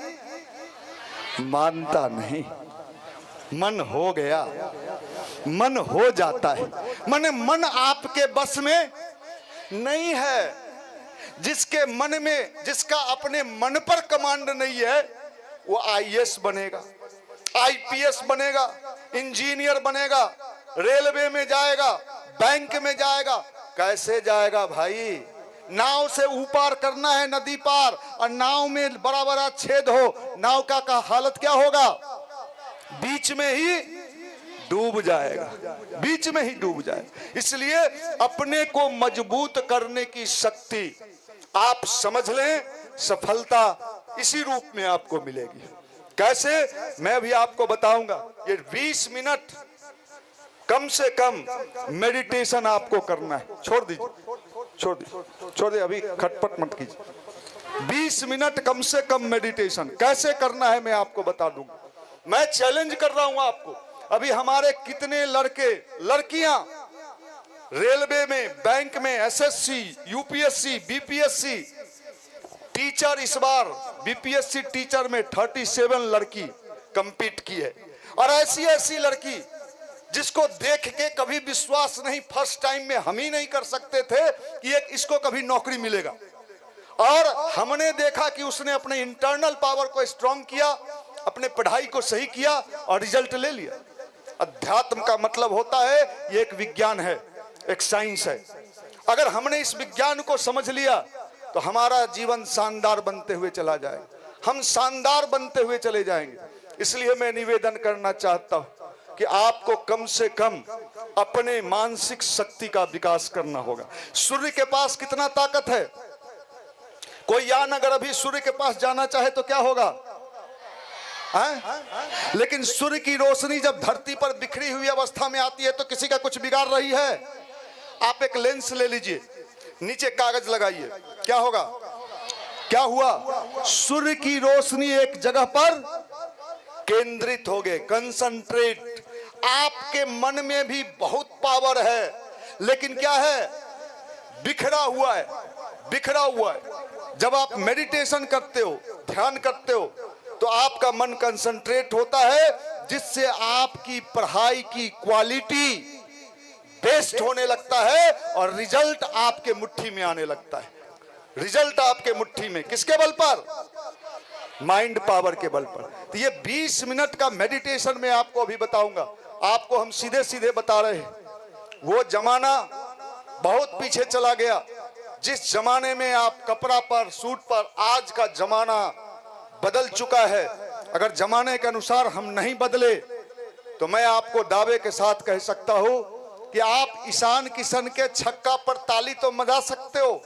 मानता नहीं, मन हो गया, मन हो जाता है। मन आपके बस में नहीं है। जिसके मन में, जिसका अपने मन पर कमांड नहीं है, वो आईएएस बनेगा, आईपीएस बनेगा, इंजीनियर बनेगा, रेलवे में जाएगा, बैंक में जाएगा। कैसे जाएगा भाई? नाव से ऊपर करना है नदी पार, और नाव में बड़ा बड़ा छेद हो, नाव का हालत क्या होगा? बीच में ही डूब जाएगा, बीच में ही डूब जाएगा। इसलिए अपने को मजबूत करने की शक्ति आप समझ लें, सफलता इसी रूप में आपको मिलेगी। कैसे? मैं भी आपको बताऊंगा। ये 20 मिनट कम से कम मेडिटेशन आपको करना है। छोड़ दीजिए, छोड़ दीजिए, छोड़ दीजिए, अभी खटपट मत कीजिए। 20 मिनट कम से कम मेडिटेशन कैसे करना है मैं आपको बता दूंगा। मैं चैलेंज कर रहा हूं आपको। अभी हमारे कितने लड़के लड़कियां रेलवे में, बैंक में, एसएससी, यूपीएससी, बीपीएससी टीचर, इस बार बीपीएससी टीचर में 37 लड़की कंपीट की है। और ऐसी ऐसी लड़की जिसको देख के कभी विश्वास नहीं, फर्स्ट टाइम में हम ही नहीं कर सकते थे कि एक इसको कभी नौकरी मिलेगा। और हमने देखा कि उसने अपने इंटरनल पावर को स्ट्रांग किया, अपने पढ़ाई को सही किया और रिजल्ट ले लिया। अध्यात्म का मतलब होता है ये एक विज्ञान है, एक साइंस है। अगर हमने इस विज्ञान को समझ लिया तो हमारा जीवन शानदार बनते हुए चला जाएगा, हम शानदार बनते हुए चले जाएंगे। इसलिए मैं निवेदन करना चाहता हूं कि आपको कम से कम अपने मानसिक शक्ति का विकास करना होगा। सूर्य के पास कितना ताकत है? कोई यान अगर अभी सूर्य के पास जाना चाहे तो क्या होगा? लेकिन सूर्य की रोशनी जब धरती पर बिखरी हुई अवस्था में आती है तो किसी का कुछ बिगाड़ रही है? आप एक लेंस ले लीजिए, नीचे कागज लगाइए, क्या होगा? क्या हुआ? सूर्य की रोशनी एक जगह पर केंद्रित हो गए, कंसंट्रेट। आपके मन में भी बहुत पावर है, लेकिन क्या है? बिखरा हुआ है, बिखरा हुआ है। जब आप मेडिटेशन करते हो, ध्यान करते हो, तो आपका मन कंसंट्रेट होता है, जिससे आपकी पढ़ाई की क्वालिटी बेस्ट होने लगता है और रिजल्ट आपके मुट्ठी में आने लगता है। रिजल्ट आपके मुट्ठी में, किसके बल पर? माइंड पावर के बल पर। तो ये 20 मिनट का मेडिटेशन मैं आपको अभी बताऊंगा। आपको हम सीधे सीधे बता रहे हैं। वो जमाना बहुत पीछे चला गया, जिस जमाने में आप कपड़ा पर, सूट पर, आज का जमाना बदल चुका है। अगर जमाने के अनुसार हम नहीं बदले तो मैं आपको दावे के साथ कह सकता हूं कि आप ईशान किशन के छक्का पर ताली तो बजा सकते हो,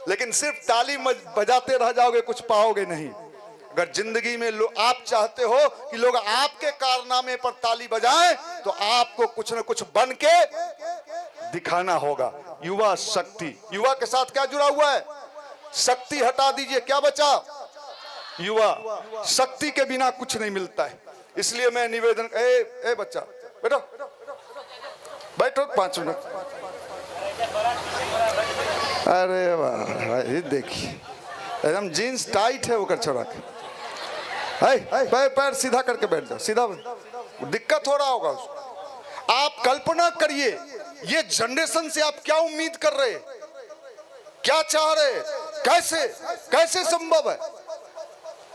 लेकिन सिर्फ ताली बजाते रह जाओगे, कुछ पाओगे नहीं। अगर जिंदगी में आप चाहते हो कि लोग आपके कारनामे पर ताली बजाएं, तो आपको कुछ न कुछ बन के दिखाना होगा। युवा शक्ति, युवा के साथ क्या जुड़ा हुआ है? शक्ति हटा दीजिए, क्या बचा? युवा। शक्ति के बिना कुछ नहीं मिलता है। इसलिए मैं निवेदन, ए बच्चा बैठो, बैठो 5 मिनट। अरे वाह, ये देखिए एकदम जीन्स टाइट है, वो कर छोड़ा के पैर सीधा करके बैठ जाओ, सीधा। दिक्कत हो रहा होगा उसको। आप कल्पना करिए, ये जनरेशन से आप क्या उम्मीद कर रहे, क्या चाह रहे, कैसे कैसे संभव है?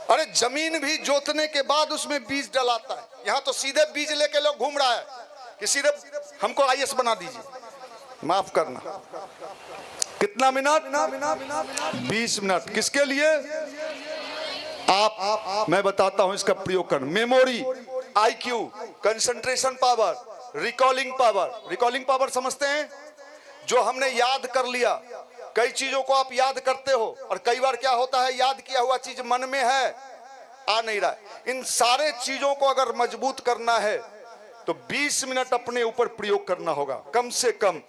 अरे जमीन भी जोतने के बाद उसमें बीज डलाता है। यहाँ तो सीधे बीज लेके लोग घूम रहा है कि सीधे हमको आईएएस बना दीजिए। माफ करना, कितना मिनट? 20 मिनट। किसके लिए? आप मैं बताता हूं इसका प्रयोग कर। Memory, IQ, concentration power, recalling power. Recalling power समझते हैं? जो हमने याद कर लिया। कई चीजों को आप याद करते हो और कई बार क्या होता है, याद किया हुआ चीज मन में है, आ नहीं रहा है। इन सारे चीजों को अगर मजबूत करना है तो 20 मिनट अपने ऊपर प्रयोग करना होगा, कम से कम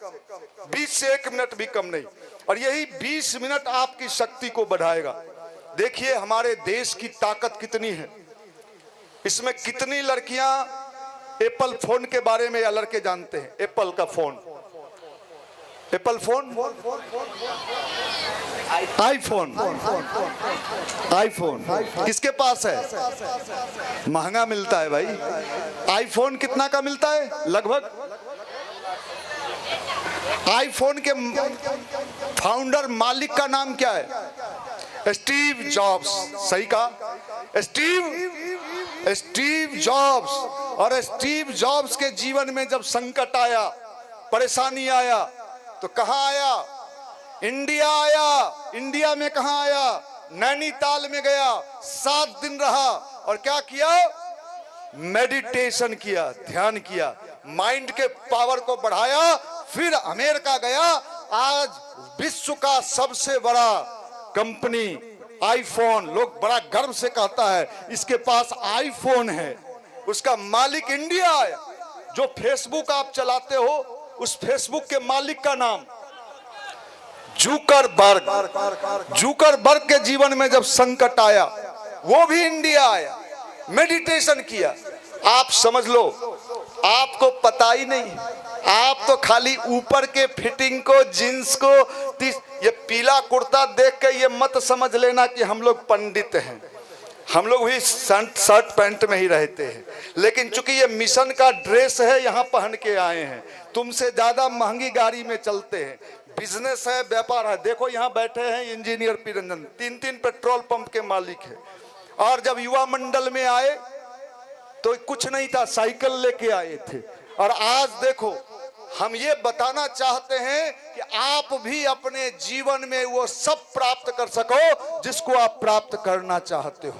20 से 1 मिनट भी कम नहीं। और यही 20 मिनट आपकी शक्ति को बढ़ाएगा। देखिए हमारे देश की ताकत कितनी है। इसमें कितनी लड़कियां एप्पल फोन के बारे में या लड़के जानते हैं? एप्पल का phone, Apple phone, iPhone, iPhone किसके पास है? महंगा मिलता है भाई। आईफोन कितना का मिलता है? लगभग। आईफोन के फाउंडर, मालिक का नाम क्या है? Steve jobs. सही कहा, स्टीव जॉब्स। और स्टीव जॉब्स के जीवन में जब संकट आया, परेशानी आया, तो कहां आया? इंडिया आया। इंडिया में कहां आया? नैनीताल में गया, 7 दिन रहा और क्या किया? मेडिटेशन किया, ध्यान किया, माइंड के पावर को बढ़ाया। फिर अमेरिका गया। आज विश्व का सबसे बड़ा कंपनी आईफोन, लोग बड़ा गर्व से कहता है इसके पास आईफोन है, उसका मालिक इंडिया आया। जो फेसबुक आप चलाते हो, उस फेसबुक के मालिक का नाम जुकरबर्ग। जुकरबर्ग के जीवन में जब संकट आया, वो भी इंडिया आया, मेडिटेशन किया। आप समझ लो, आपको पता ही नहीं, आप तो खाली ऊपर के फिटिंग को, जींस को, ये पीला कुर्ता देख के ये मत समझ लेना कि हम लोग पंडित हैं। हम लोग भी शर्ट पैंट में ही रहते हैं, लेकिन चूंकि ये मिशन का ड्रेस है, यहाँ पहन के आए हैं। तुमसे ज्यादा महंगी गाड़ी में चलते हैं, बिजनेस है, व्यापार है। देखो यहाँ बैठे हैं इंजीनियर पिरंजन, 3 पेट्रोल पंप के मालिक है। और जब युवा मंडल में आए तो कुछ नहीं था, साइकिल लेके आए थे। और आज देखो, हम ये बताना चाहते हैं कि आप भी अपने जीवन में वो सब प्राप्त कर सको जिसको आप प्राप्त करना चाहते हो।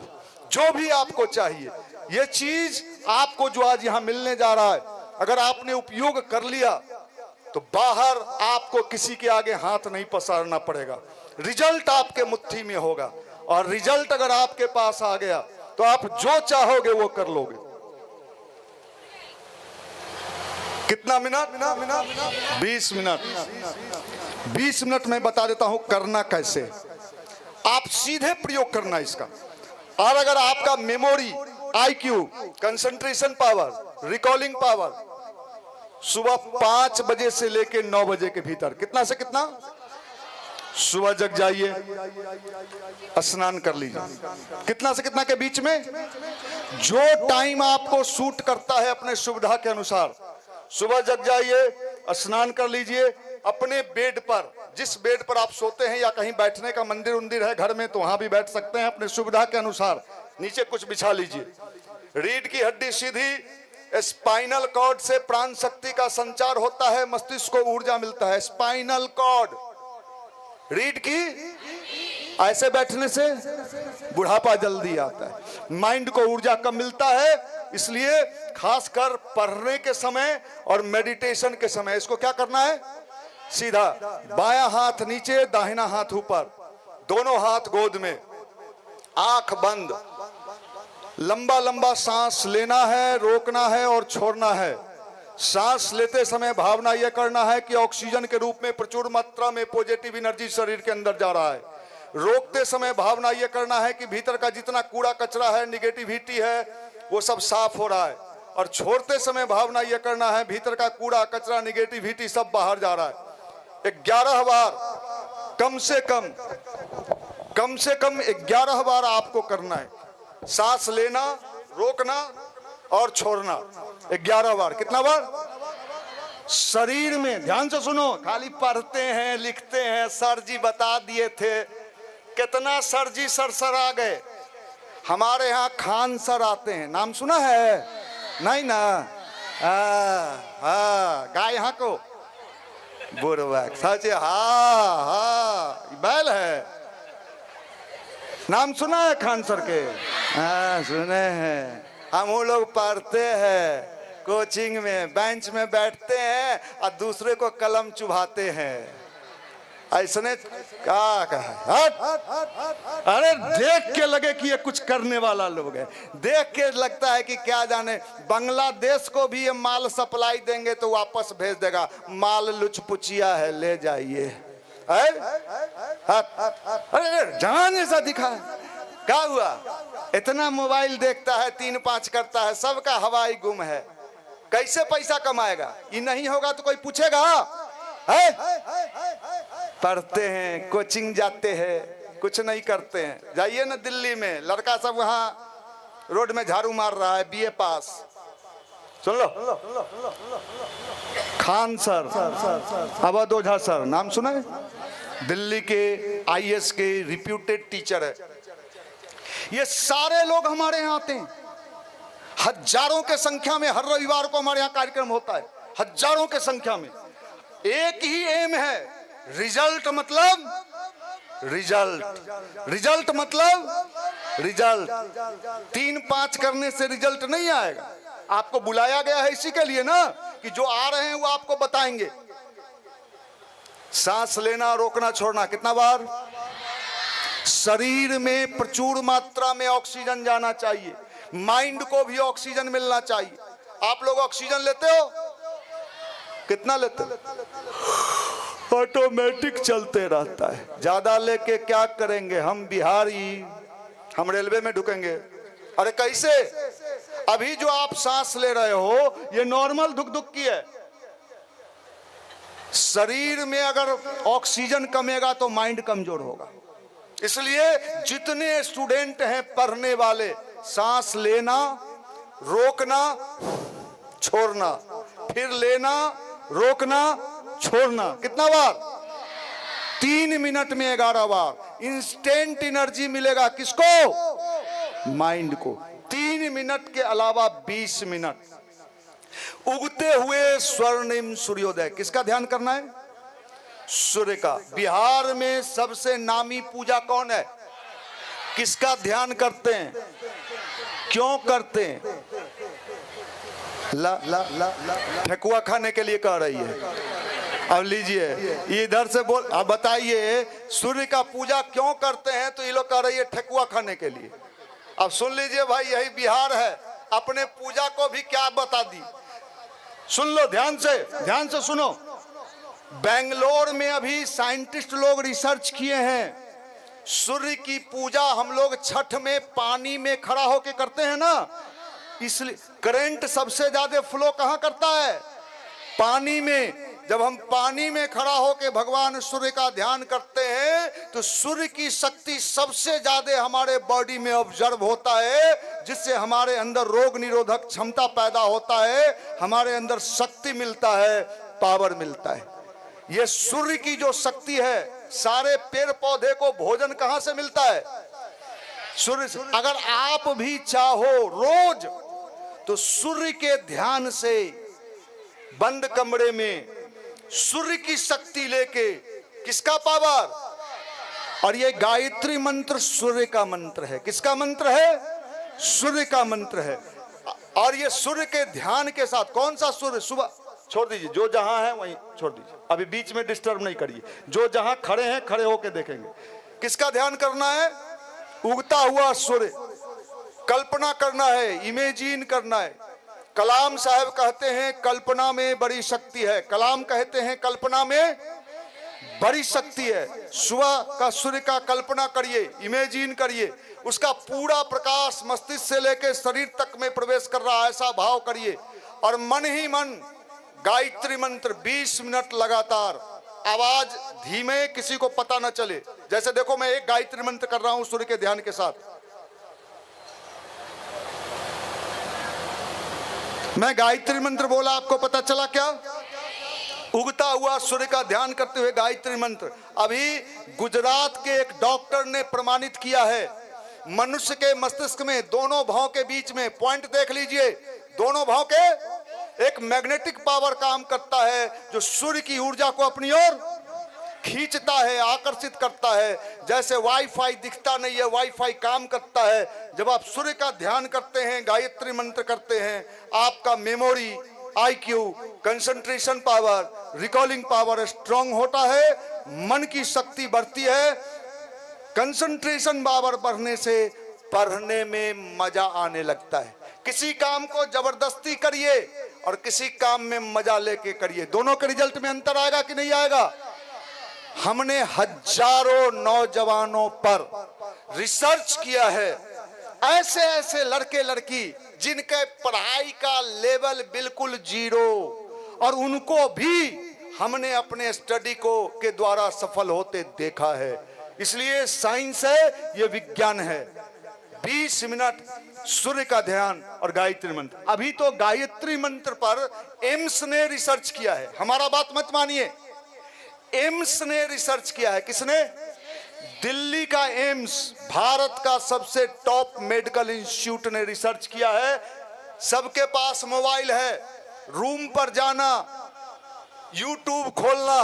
जो भी आपको चाहिए, ये चीज आपको जो आज यहाँ मिलने जा रहा है, अगर आपने उपयोग कर लिया तो बाहर आपको किसी के आगे हाथ नहीं पसारना पड़ेगा। रिजल्ट आपके मुट्ठी में होगा, और रिजल्ट अगर आपके पास आ गया तो आप जो चाहोगे वो कर लोगे। कितना मिनट? 20 मिनट। 20 मिनट में बता देता हूं करना कैसे। आप सीधे प्रयोग करना इसका। और अगर आपका memory, IQ, concentration power, recalling power सुबह 5 बजे से लेके 9 बजे के भीतर, कितना से कितना? सुबह जग जाइए, स्नान कर लीजिए, कितना से कितना के बीच में, जो टाइम आपको सूट करता है अपने सुविधा के अनुसार। सुबह जग जाइए, स्नान कर लीजिए, अपने बेड पर, जिस बेड पर आप सोते हैं, या कहीं बैठने का मंदिर उंदिर है घर में तो वहां भी बैठ सकते हैं अपने सुविधा के अनुसार। नीचे कुछ बिछा लीजिए, रीढ़ की हड्डी सीधी, स्पाइनल कॉर्ड से प्राण शक्ति का संचार होता है, मस्तिष्क को ऊर्जा मिलता है। स्पाइनल कॉर्ड, रीढ़ की, ऐसे बैठने से बुढ़ापा जल्दी आता है, माइंड को ऊर्जा कम मिलता है। इसलिए खासकर पढ़ने के समय और मेडिटेशन के समय इसको क्या करना है? सीधा बायां हाथ नीचे, दाहिना हाथ ऊपर, दोनों हाथ गोद में, आंख बंद, लंबा लंबा सांस लेना है, रोकना है और छोड़ना है। सांस लेते समय भावना यह करना है कि ऑक्सीजन के रूप में प्रचुर मात्रा में पॉजिटिव एनर्जी शरीर के अंदर जा रहा है। रोकते समय भावना यह करना है कि भीतर का जितना कूड़ा कचरा है, निगेटिविटी है, वो सब साफ हो रहा है। और छोड़ते समय भावना यह करना है भीतर का कूड़ा कचरा, निगेटिविटी सब बाहर जा रहा है। 11 बार कम से कम 11 बार आपको करना है। सांस लेना, रोकना और छोड़ना 11 बार। कितना बार? शरीर में, ध्यान से सुनो, खाली पढ़ते हैं लिखते हैं, सर जी बता दिए थे, कितना सर जी सरसरा गए। हमारे यहाँ खान सर आते हैं, नाम सुना है? नहीं ना? गाय यहाँ को बुरबक सच, हाँ बैल है, नाम सुना है खान सर के? हाँ सुने हैं। हम वो लोग पढ़ते हैं, कोचिंग में बेंच में बैठते हैं और दूसरे को कलम चुभाते हैं। ऐसने क्या कहा? अरे देख के लगे कि ये कुछ करने वाला लोग है, देख के लगता है कि क्या जाने बांग्लादेश को भी ये माल सप्लाई देंगे तो वापस भेज देगा, माल लुचपुचिया है, ले जाइए। अरे जान ऐसा दिखा है, क्या हुआ? इतना मोबाइल देखता है, 3-5 करता है, सबका हवाई गुम है, कैसे पैसा कमाएगा? ये नहीं होगा तो कोई पूछेगा? है? पढ़ते हैं, कोचिंग जाते हैं, कुछ नहीं करते हैं। जाइए ना दिल्ली में, लड़का सब वहाँ रोड में झाड़ू मार रहा है, बीए पास। सुन लो, खान सर, अवध ओझा सर, नाम सुना है? दिल्ली के आईएएस के रिप्यूटेड टीचर है। ये सारे लोग हमारे यहाँ आते हैं, हजारों के संख्या में। हर रविवार को हमारे यहाँ कार्यक्रम होता है, हजारों के संख्या में। एक ही एम है रिजल्ट मतलब रिजल्ट, रिजल्ट मतलब रिजल्ट। 3-5 करने से रिजल्ट नहीं आएगा। आपको बुलाया गया है इसी के लिए ना कि जो आ रहे हैं वो आपको बताएंगे। सांस लेना, रोकना, छोड़ना, कितना बार? शरीर में प्रचुर मात्रा में ऑक्सीजन जाना चाहिए, माइंड को भी ऑक्सीजन मिलना चाहिए। आप लोग ऑक्सीजन लेते हो? कितना लेते हो? ऑटोमेटिक चलते रहता है। ज्यादा लेके क्या करेंगे? हम बिहारी, हम रेलवे में ढुकेंगे। अरे कैसे? अभी जो आप सांस ले रहे हो ये नॉर्मल धुक धुक की है। शरीर में अगर ऑक्सीजन कमेगा तो माइंड कमजोर होगा। इसलिए जितने स्टूडेंट हैं पढ़ने वाले, सांस लेना, रोकना, छोड़ना, फिर लेना, रोकना, छोड़ना, कितना बार? 3 मिनट में 11 बार। इंस्टेंट एनर्जी मिलेगा किसको? माइंड को। 3 मिनट के अलावा 20 मिनट उगते हुए स्वर्णिम सूर्योदय, किसका ध्यान करना है? सूर्य का। बिहार में सबसे नामी पूजा कौन है? किसका ध्यान करते हैं? क्यों करते हैं? ठेकुआ खाने के लिए कह रही है। अब लीजिए इधर से बोल, अब बताइए सूर्य का पूजा क्यों करते हैं? तो ये लोग कह रही है ठेकुआ खाने के लिए। अब सुन लीजिए भाई, यही बिहार है, अपने पूजा को भी क्या बता दी। सुन लो ध्यान से सुनो। बेंगलोर में अभी साइंटिस्ट लोग रिसर्च किए हैं, सूर्य की पूजा हम लोग छठ में पानी में खड़ा होके करते हैं ना, इसलिए करंट सबसे ज्यादा फ्लो कहां करता है? पानी में। जब हम पानी में खड़ा होके भगवान सूर्य का ध्यान करते हैं तो सूर्य की शक्ति सबसे ज्यादा हमारे बॉडी में ऑब्जर्व होता है, जिससे हमारे अंदर रोग निरोधक क्षमता पैदा होता है, हमारे अंदर शक्ति मिलता है, पावर मिलता है। ये सूर्य की जो शक्ति है, सारे पेड़ पौधे को भोजन कहां से मिलता है? सूर्य से। अगर आप भी चाहो रोज तो सूर्य के ध्यान से बंद कमरे में सूर्य की शक्ति लेके, किसका पावर? और ये गायत्री मंत्र सूर्य का मंत्र है। किसका मंत्र है? सूर्य का मंत्र है। और ये सूर्य के ध्यान के साथ, कौन सा सूर्य? सुबह छोड़ दीजिए, जो जहां है वहीं छोड़ दीजिए, अभी बीच में डिस्टर्ब नहीं करिए। जो जहां खड़े हैं खड़े होके देखेंगे। किसका ध्यान करना है? उगता हुआ सूर्य। कल्पना करना है, इमेजिन करना है। कलाम साहब कहते हैं कल्पना में बड़ी शक्ति है। कलाम कहते हैं कल्पना में बड़ी शक्ति है। सुबह का सूर्य का कल्पना करिए, इमेजिन करिए, उसका पूरा प्रकाश मस्तिष्क से लेकर शरीर तक में प्रवेश कर रहा है, ऐसा भाव करिए। और मन ही मन गायत्री मंत्र 20 मिनट लगातार, आवाज धीमे, किसी को पता न चले। जैसे देखो मैं एक गायत्री मंत्र कर रहा हूं सूर्य के ध्यान के साथ। मैं गायत्री मंत्र बोला, आपको पता चला क्या? उगता हुआ सूर्य का ध्यान करते हुए गायत्री मंत्र। अभी गुजरात के एक डॉक्टर ने प्रमाणित किया है, मनुष्य के मस्तिष्क में दोनों भाव के बीच में, पॉइंट देख लीजिए, दोनों भाव के एक मैग्नेटिक पावर काम करता है, जो सूर्य की ऊर्जा को अपनी ओर खींचता है, आकर्षित करता है। जैसे वाईफाई दिखता नहीं है, वाईफाई काम करता है। जब आप सूर्य का ध्यान करते हैं, गायत्री मंत्र करते हैं, आपका memory, IQ, concentration power, recalling power strong होता है, मन की शक्ति बढ़ती है। कंसंट्रेशन पावर बढ़ने से पढ़ने में मजा आने लगता है। किसी काम को जबरदस्ती करिए और किसी काम में मजा लेके करिए, दोनों के रिजल्ट में अंतर आएगा कि नहीं आएगा? हमने हजारों नौजवानों पर रिसर्च किया है, ऐसे ऐसे लड़के लड़की जिनके पढ़ाई का लेवल बिल्कुल जीरो, और उनको भी हमने अपने स्टडी को के द्वारा सफल होते देखा है। इसलिए साइंस है, ये विज्ञान है। 20 मिनट सूर्य का ध्यान और गायत्री मंत्र। अभी तो गायत्री मंत्र पर एम्स ने रिसर्च किया है, हमारा बात मत मानिए, एम्स ने रिसर्च किया है। किसने? दिल्ली का एम्स, भारत का सबसे टॉप मेडिकल इंस्टीट्यूट ने रिसर्च किया है। सबके पास मोबाइल है, रूम पर जाना, यूट्यूब खोलना,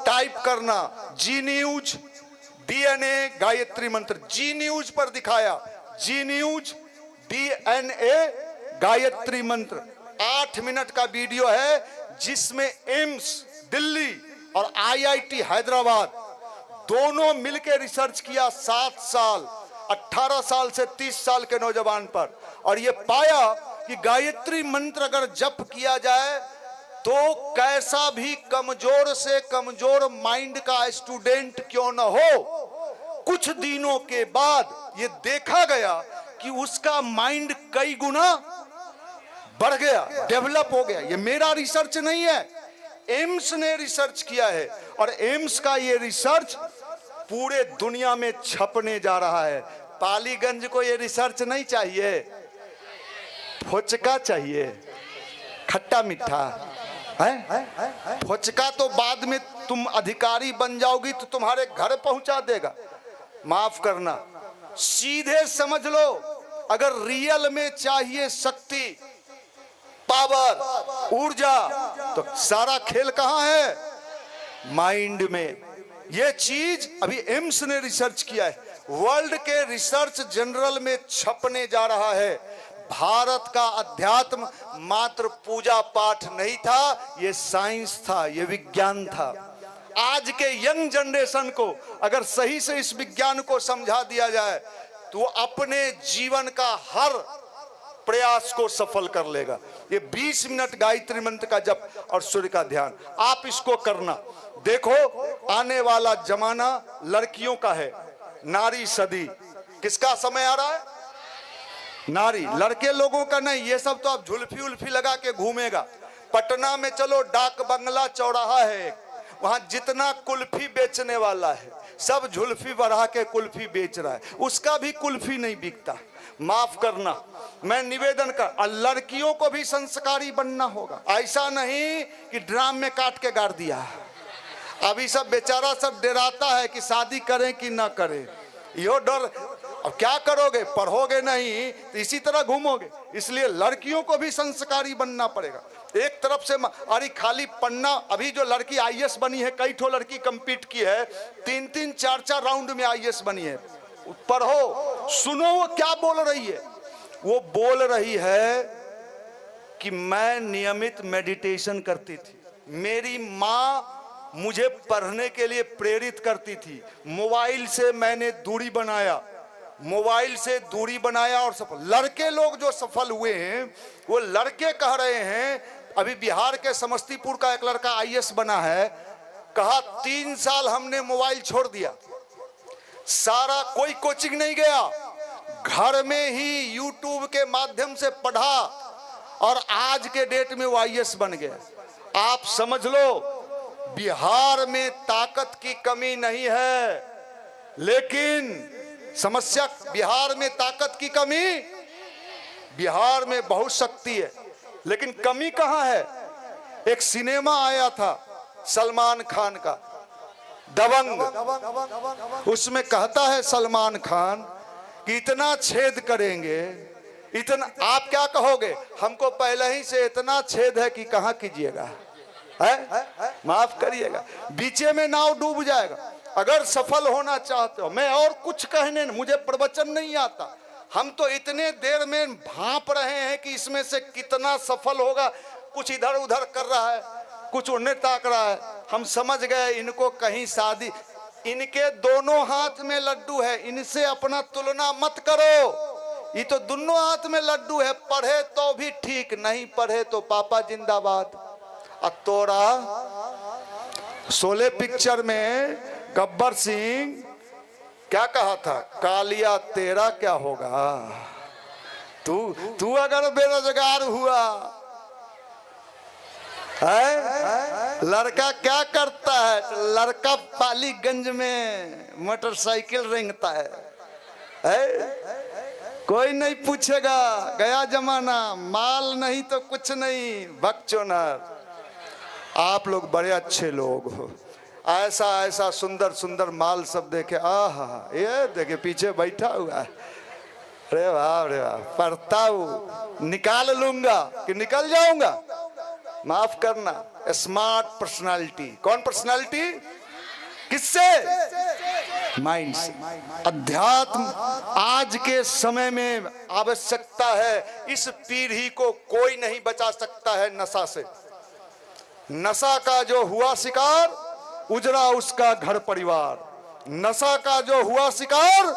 टाइप करना, जी न्यूज डीएनए गायत्री मंत्र, जी न्यूज पर दिखाया, जी न्यूज डीएनए गायत्री मंत्र। 8 मिनट का वीडियो है जिसमें एम्स दिल्ली और आईआईटी हैदराबाद दोनों मिलकर रिसर्च किया 7 साल, 18 साल से 30 साल के नौजवान पर, और ये पाया कि गायत्री मंत्र अगर जप किया जाए तो कैसा भी कमजोर से कमजोर माइंड का स्टूडेंट क्यों न हो, कुछ दिनों के बाद ये देखा गया कि उसका माइंड कई गुना बढ़ गया, डेवलप हो गया। ये मेरा रिसर्च नहीं है, एम्स ने रिसर्च किया है, और एम्स का ये रिसर्च पूरे दुनिया में छपने जा रहा है। पालीगंज को ये रिसर्च नहीं चाहिए, फुचका चाहिए, खट्टा मीठा है। फुचका तो बाद में तुम अधिकारी बन जाओगी तो तुम्हारे घर पहुंचा देगा। माफ करना, सीधे समझ लो, अगर रियल में चाहिए शक्ति, पावर, ऊर्जा, तो सारा खेल कहां है? माइंड में। यह चीज अभी एम्स ने रिसर्च किया है, वर्ल्ड के रिसर्च जनरल में छपने जा रहा है। भारत का अध्यात्म मात्र पूजा पाठ नहीं था, यह साइंस था, यह विज्ञान था। आज के यंग जनरेशन को अगर सही से इस विज्ञान को समझा दिया जाए तो वो अपने जीवन का हर प्रयास को सफल कर लेगा। ये 20 मिनट गायत्री मंत्र का जप और सूर्य का ध्यान, आप इसको करना। देखो, आने वाला जमाना लड़कियों का है, नारी सदी। किसका समय आ रहा है? नारी, लड़के लोगों का नहीं। ये सब तो आप झुल्फी उल्फी लगा के घूमेगा। पटना में चलो, डाक बंगला चौराहा है, वहां जितना कुल्फी बेचने वाला है सब झुल्फी बढ़ा के कुल्फी बेच रहा है, उसका भी कुल्फी नहीं बिकता। माफ करना, मैं निवेदन कर, लड़कियों को भी संस्कारी बनना होगा। ऐसा नहीं कि ड्राम में काट के गाड़ दिया। अभी सब बेचारा सब डराता है कि शादी करें कि ना करें, यो डर। अब क्या करोगे? पढ़ोगे नहीं तो इसी तरह घूमोगे। इसलिए लड़कियों को भी संस्कारी बनना पड़ेगा। एक तरफ से अरे खाली पढ़ना, अभी जो लड़की आईएएस बनी है, कई ठो लड़की कंपीट की है, 3-3, 4-4 राउंड में आईएएस बनी है। पढ़ो, सुनो वो क्या बोल रही है। वो बोल रही है कि मैं नियमित मेडिटेशन करती थी, मेरी माँ मुझे पढ़ने के लिए प्रेरित करती थी, मोबाइल से मैंने दूरी बनाया, मोबाइल से दूरी बनाया और सफल। लड़के लोग जो सफल हुए हैं वो लड़के कह रहे हैं, अभी बिहार के समस्तीपुर का एक लड़का आईएएस बना है, कहा 3 साल हमने मोबाइल छोड़ दिया, सारा कोई कोचिंग नहीं गया, घर में ही यूट्यूब के माध्यम से पढ़ा और आज के डेट में वो आईएएस बन गया। आप समझ लो, बिहार में ताकत की कमी नहीं है, लेकिन समस्या बिहार में ताकत की कमी, बिहार में बहुत शक्ति है, लेकिन कमी कहां है? एक सिनेमा आया था सलमान खान का, दबंग। उसमें कहता है सलमान खान कि इतना छेद करेंगे, इतना। आप क्या कहोगे? हमको पहले ही से इतना छेद है कि कहां कीजिएगा, है? माफ करिएगा, बीचे में नाव डूब जाएगा। अगर सफल होना चाहते हो, मैं और कुछ कहने, मुझे प्रवचन नहीं आता, हम तो इतने देर में भांप रहे हैं कि इसमें से कितना सफल होगा। कुछ इधर उधर कर रहा है, कुछ उन्हें ताक रहा है। हम समझ गए इनको कहीं शादी, इनके दोनों हाथ में लड्डू है, इनसे अपना तुलना मत करो। ये तो दोनों हाथ में लड्डू है, पढ़े तो भी ठीक, नहीं पढ़े तो पापा जिंदाबाद। अतोरा शोले पिक्चर में गब्बर सिंह क्या कहा था? कालिया तेरा क्या होगा, तू अगर बेरोजगार हुआ है। लड़का क्या करता है? लड़का पालीगंज में मोटरसाइकिल रेंगता है? कोई नहीं पूछेगा, गया जमाना, माल नहीं तो कुछ नहीं, बकचोदर। आप लोग बड़े अच्छे लोग हो, ऐसा ऐसा सुंदर सुंदर माल सब देखे, आहा, ये देखे पीछे बैठा हुआ है, अरे वाह रे वाह, पढ़ता हूँ, निकाल लूंगा कि निकल जाऊंगा। माफ करना, स्मार्ट पर्सनालिटी। कौन पर्सनालिटी? किससे? माइंड से। अध्यात्म आज के समय में आवश्यकता है। इस पीढ़ी को कोई नहीं बचा सकता है नशा से। नशा का जो हुआ शिकार, उजड़ा उसका घर परिवार। नशा का जो हुआ शिकार,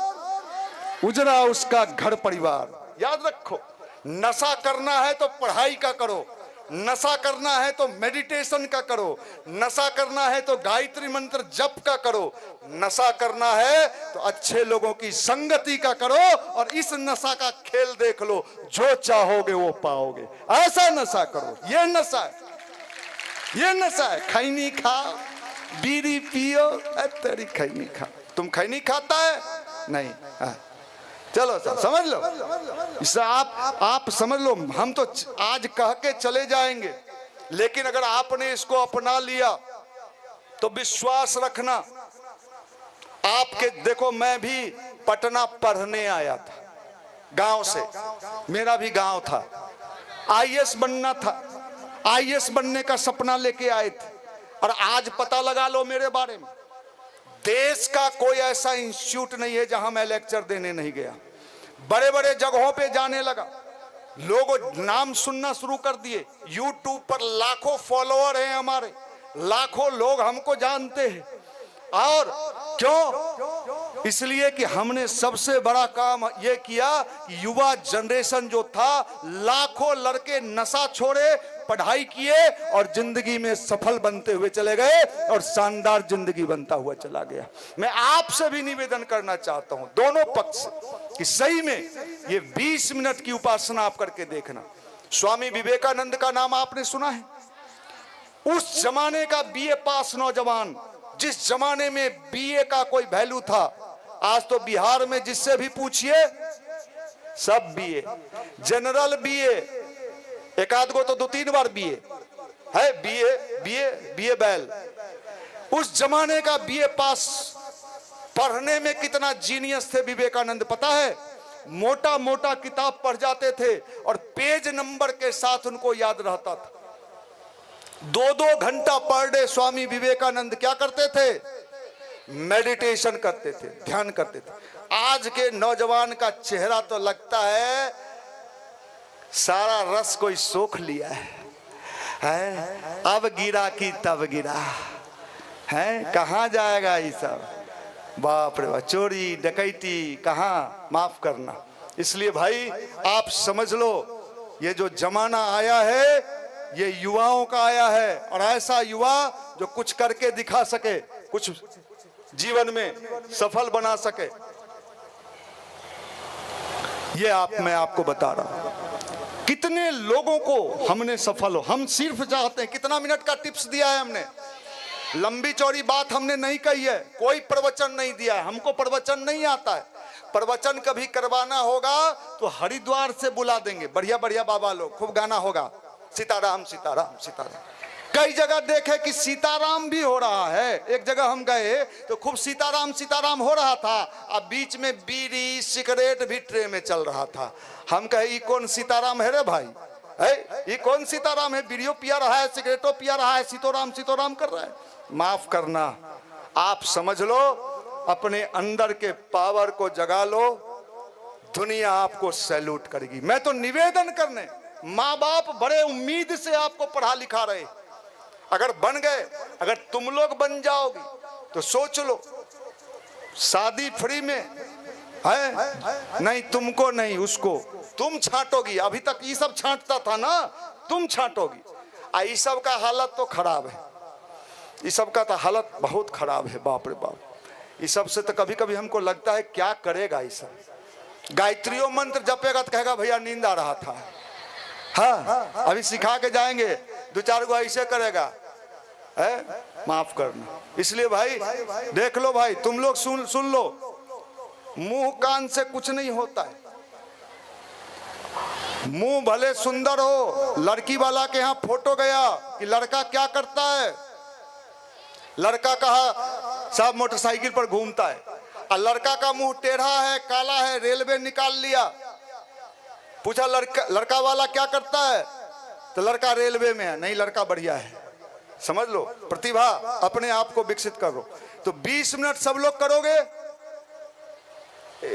उजड़ा उसका घर परिवार। याद रखो, नशा करना है तो पढ़ाई का करो, नशा करना है तो मेडिटेशन का करो, नशा करना है तो गायत्री मंत्र जप का करो, नशा करना है तो अच्छे लोगों की संगति का करो। और इस नशा का खेल देख लो, जो चाहोगे वो पाओगे। ऐसा नशा करो। ये नशा है, ये नशा है। खैनी खा, बीड़ी पियो, तेरी खैनी खा। तुम खैनी खाता है? नहीं। चलो सर समझ लो, इससे आप समझ लो। हम तो आज कह के चले जाएंगे, लेकिन अगर आपने इसको अपना लिया तो विश्वास रखना। आपके देखो, मैं भी पटना पढ़ने आया था गांव से, मेरा भी गांव था। आईएएस बनना था, आईएएस बनने का सपना लेके आए थे। और आज पता लगा लो मेरे बारे में, देश का कोई ऐसा इंस्टीट्यूट नहीं है जहां मैं लेक्चर देने नहीं गया। बड़े बड़े जगहों पे जाने लगा, लोग नाम सुनना शुरू कर दिए। यूट्यूब पर लाखों फॉलोअर हैं हमारे, लाखों लोग हमको जानते हैं। और क्यों? इसलिए कि हमने सबसे बड़ा काम यह किया कि युवा जनरेशन जो था, लाखों लड़के नशा छोड़े, पढ़ाई किए और जिंदगी में सफल बनते हुए चले गए और शानदार जिंदगी बनता हुआ चला गया। मैं आपसे भी निवेदन करना चाहता हूं, दोनों पक्ष से, कि सही में ये 20 मिनट की उपासना आप करके देखना। स्वामी विवेकानंद का नाम आपने सुना है? उस जमाने का बीए पास नौजवान, जिस जमाने में बीए का कोई वैल्यू था, आज तो बिहार में जिससे भी पूछिए सब बीए, जनरल बीए, एक आध गो तो 2-3 बार बीए है, बीए बीए बीए बैल। उस जमाने का बीए पास, पढ़ने में कितना जीनियस थे विवेकानंद पता है? मोटा मोटा किताब पढ़ जाते थे और पेज नंबर के साथ उनको याद रहता था। 2-2 घंटा पर डे स्वामी विवेकानंद क्या करते थे? मेडिटेशन करते थे, ध्यान करते थे। आज के नौजवान का चेहरा तो लगता है सारा रस कोई सोख लिया है? अब गिरा कि तब गिरा है। कहाँ जाएगा ये सब? बाप रे बाप, चोरी डकैती कहाँ, माफ करना। इसलिए भाई आप समझ लो, ये जो जमाना आया है ये युवाओं का आया है। और ऐसा युवा जो कुछ करके दिखा सके, कुछ जीवन में सफल बना सके, ये मैं आपको बता रहा हूं। कितने लोगों को हमने सफल हो, हम सिर्फ चाहते हैं। कितना मिनट का टिप्स दिया है हमने, लंबी चौड़ी बात हमने नहीं कही है, कोई प्रवचन नहीं दिया है। हमको प्रवचन नहीं आता है। प्रवचन कभी करवाना होगा तो हरिद्वार से बुला देंगे, बढ़िया बढ़िया बाबा लोग, खूब गाना होगा, सीताराम सीताराम सीताराम। कई जगह देखे कि सीताराम भी हो रहा है। एक जगह हम गए तो खूब सीताराम सीताराम हो रहा था, अब बीच में बीड़ी सिगरेट भी ट्रे में चल रहा था। हम कहे ये कौन सीताराम है रे भाई? ये कौन सीताराम है? बीड़ियों पिया रहा है, सिगरेटों पिया रहा है, सीतोराम सीतोराम कर रहा है। माफ करना, आप समझ लो, अपने अंदर के पावर को जगा लो, दुनिया आपको सैल्यूट करेगी। मैं तो निवेदन करने, माँ बाप बड़े उम्मीद से आपको पढ़ा लिखा रहे, अगर बन गए, अगर तुम लोग बन जाओगे तो सोच लो, शादी फ्री में है, नहीं तुमको नहीं उसको, तुम छांटोगी। अभी तक ये सब छांटता था ना, तुम छांटोगी। ये सब का हालत तो खराब है, ये सब का तो हालत बहुत खराब है। बाप रे बाप, ये सब से तो कभी कभी हमको लगता है क्या करेगा ये सब। गायत्रियों मंत्र जपेगा तो कहेगा भैया नींद आ रहा था। हाँ, अभी सिखा के जाएंगे, 2-4 गो ऐसे करेगा है, माफ करना। इसलिए भाई देख लो भाई, तुम लोग सुन लो, मुंह कान से कुछ नहीं होता है। मुंह भले सुंदर हो, लड़की वाला के यहाँ फोटो गया कि लड़का क्या करता है, लड़का कहा साहब मोटरसाइकिल पर घूमता है, और लड़का का मुंह टेढ़ा है, काला है, रेलवे निकाल लिया। पूछा लड़का वाला क्या करता है, तो लड़का रेलवे में है। नहीं, लड़का बढ़िया है। समझ लो, प्रतिभा अपने आप को विकसित करो। तो 20 मिनट सब लोग करोगे।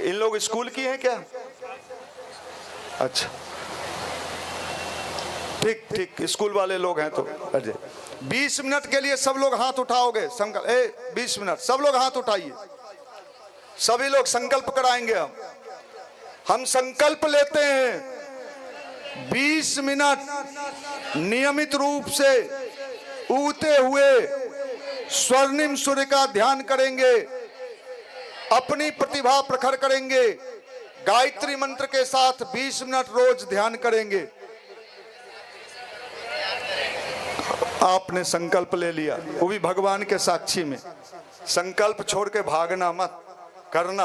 इन लोग स्कूल की हैं क्या? अच्छा, ठीक ठीक, स्कूल वाले लोग हैं। तो अजय 20 मिनट के लिए सब लोग हाथ उठाओगे। संकल्प 20 मिनट सब लोग हाथ उठाइए। सभी लोग संकल्प कराएंगे। हम संकल्प लेते हैं 20 मिनट नियमित रूप से उगते हुए स्वर्णिम सूर्य का ध्यान करेंगे, अपनी प्रतिभा प्रखर करेंगे, गायत्री मंत्र के साथ 20 मिनट रोज ध्यान करेंगे। आपने संकल्प ले लिया, वो भी भगवान के साक्षी में। संकल्प छोड़ के भागना मत, करना